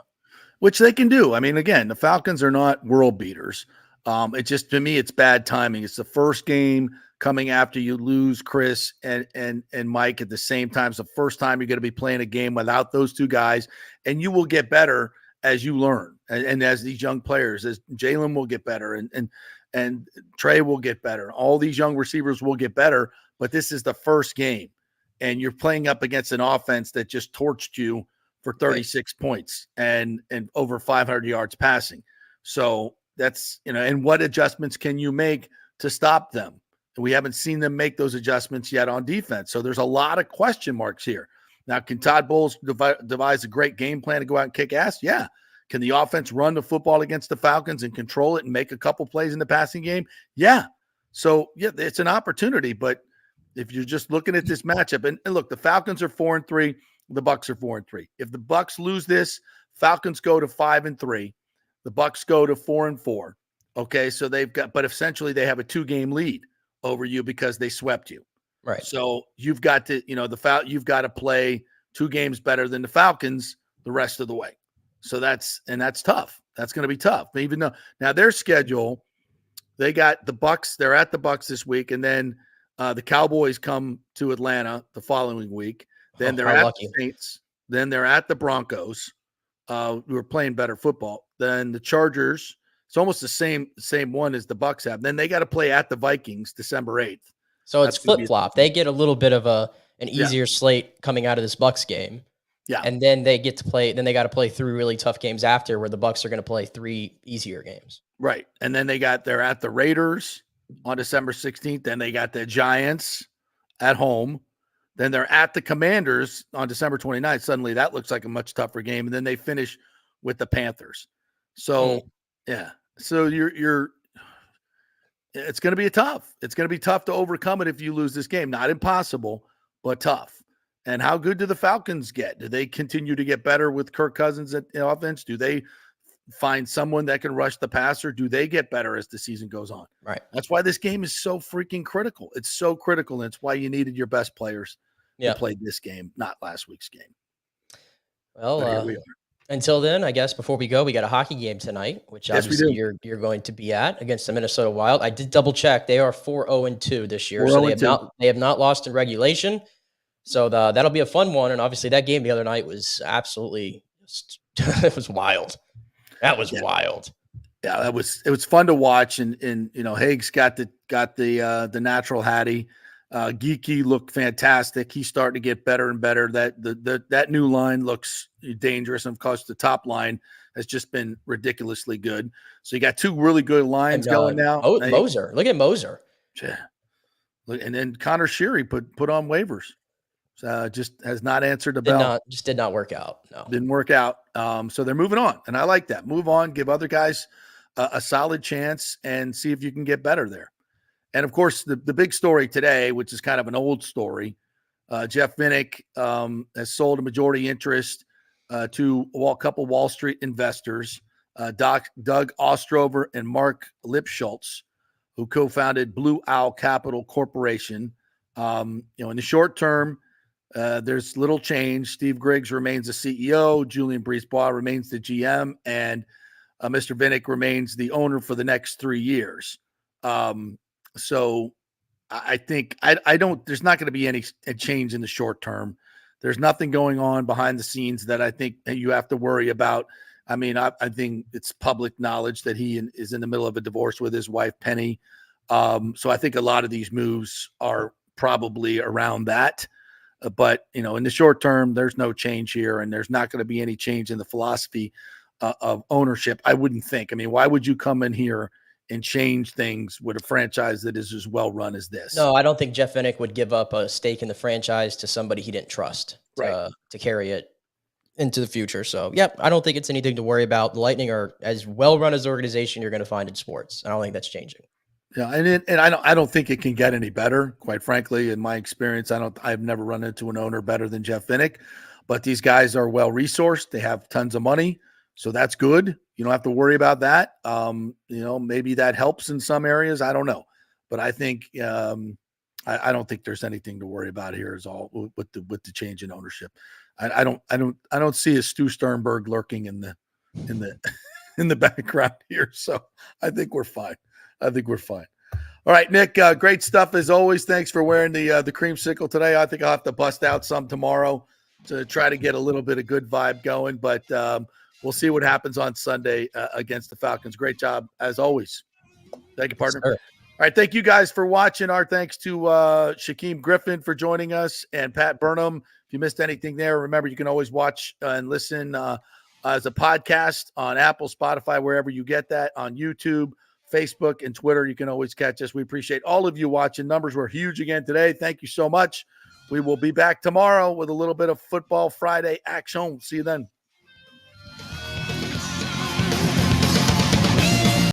Which they can do. I mean, again, the Falcons are not world beaters. It just, to me, it's bad timing. It's the first game coming after you lose Chris and Mike at the same time. It's the first time you're going to be playing a game without those 2 guys, and you will get better as you learn. And as these young players, as Jalen will get better and Trey will get better. All these young receivers will get better, but this is the first game, and you're playing up against an offense that just torched you for 36 points and over 500 yards passing. So that's, and what adjustments can you make to stop them? And we haven't seen them make those adjustments yet on defense. So there's a lot of question marks here. Now, can Todd Bowles devise a great game plan to go out and kick ass? Yeah. Can the offense run the football against the Falcons and control it and make a couple plays in the passing game? Yeah. So yeah, it's an opportunity, but if you're just looking at this matchup and look, the Falcons are 4-3. The Bucs are 4-3. If the Bucs lose this, Falcons go to 5-3. The Bucs go to 4-4. Okay, so but essentially they have a 2-game lead over you because they swept you. Right. So you've got to, you've got to play 2 games better than the Falcons the rest of the way. So that's tough. That's going to be tough. Even though now their schedule, they got the Bucs. They're at the Bucs this week, and then the Cowboys come to Atlanta the following week. Then they're how at lucky. the Saints. Then they're at the Broncos, who are playing better football. Then the Chargers. It's almost the same one as the Bucks have. Then they got to play at the Vikings December 8th. So That's it's gonna be flip-flop. They get a little bit of an Yeah. easier slate coming out of this Bucks game. Yeah. And then they get to play, then they got to play 3 really tough games after, where the Bucks are going to play 3 easier games. Right. And then they're at the Raiders on December 16th. Then they got the Giants at home. Then they're at the Commanders on December 29th. Suddenly that looks like a much tougher game. And then they finish with the Panthers. So, yeah. So it's going to be tough. It's going to be tough to overcome it if you lose this game. Not impossible, but tough. And how good do the Falcons get? Do they continue to get better with Kirk Cousins at offense? Do they find someone that can rush the passer? Do they get better as the season goes on? Right. That's why this game is so freaking critical. It's so critical, and it's why you needed your best players to play this game, not last week's game. Well, here we are. Until then, I guess before we go, we got a hockey game tonight, which obviously you're going to be at against the Minnesota Wild. I did double check; they are 4-0-2 this year, so they have not lost in regulation. So that'll be a fun one, and obviously that game the other night was absolutely it was wild. That was wild. Yeah, it was fun to watch, and Haig's got the natural Hattie. Geeky looked fantastic. He's starting to get better and better. That new line looks dangerous, and of course the top line has just been ridiculously good. So you got 2 really good lines going now. Moser, look at Moser. Yeah. And then Connor Sheary put on waivers. Just has not answered the bell. Did not work out. No, didn't work out. So they're moving on, and I like that. Move on, give other guys a solid chance, and see if you can get better there. And of course, the big story today, which is kind of an old story, Jeff Vinnick has sold a majority interest to a couple Wall Street investors, Doug Ostrover and Mark Lipschultz, who co-founded Blue Owl Capital Corporation. In the short term, there's little change. Steve Griggs remains the CEO. Julien Brisebois remains the GM, and Mr. Vinnick remains the owner for the next 3 years. So I think there's not going to be any change in the short term. There's nothing going on behind the scenes that I think you have to worry about. I mean, I think it's public knowledge that he is in the middle of a divorce with his wife, Penny. So I think a lot of these moves are probably around that. But, in the short term, there's no change here, and there's not going to be any change in the philosophy of ownership. I wouldn't think. I mean, why would you come in here and change things with a franchise that is as well run as this? No, I don't think Jeff Vinnick would give up a stake in the franchise to somebody he didn't trust to carry it into the future. So, I don't think it's anything to worry about. The Lightning are as well run as an organization you're going to find in sports. I don't think that's changing. Yeah, and I don't think it can get any better, quite frankly. In my experience, I've never run into an owner better than Jeff Vinnick. But these guys are well resourced. They have tons of money, so that's good. You don't have to worry about that. Maybe that helps in some areas. I don't know, but I think I don't think there's anything to worry about here. Is all with the change in ownership. I don't see a Stu Sternberg lurking in the background here. So I think we're fine. All right, Nick, great stuff as always. Thanks for wearing the creamsicle today. I think I'll have to bust out some tomorrow to try to get a little bit of good vibe going, but we'll see what happens on Sunday against the Falcons. Great job as always. Thank you, partner. Sure. All right, thank you guys for watching. Our thanks to Shaquem Griffin for joining us and Pat Burnham. If you missed anything there, remember you can always watch and listen as a podcast on Apple, Spotify, wherever you get that, on YouTube, Facebook, and Twitter. You can always catch us. We appreciate all of you watching. Numbers were huge again today. Thank you so much. We will be back tomorrow with a little bit of Football Friday action. See you then.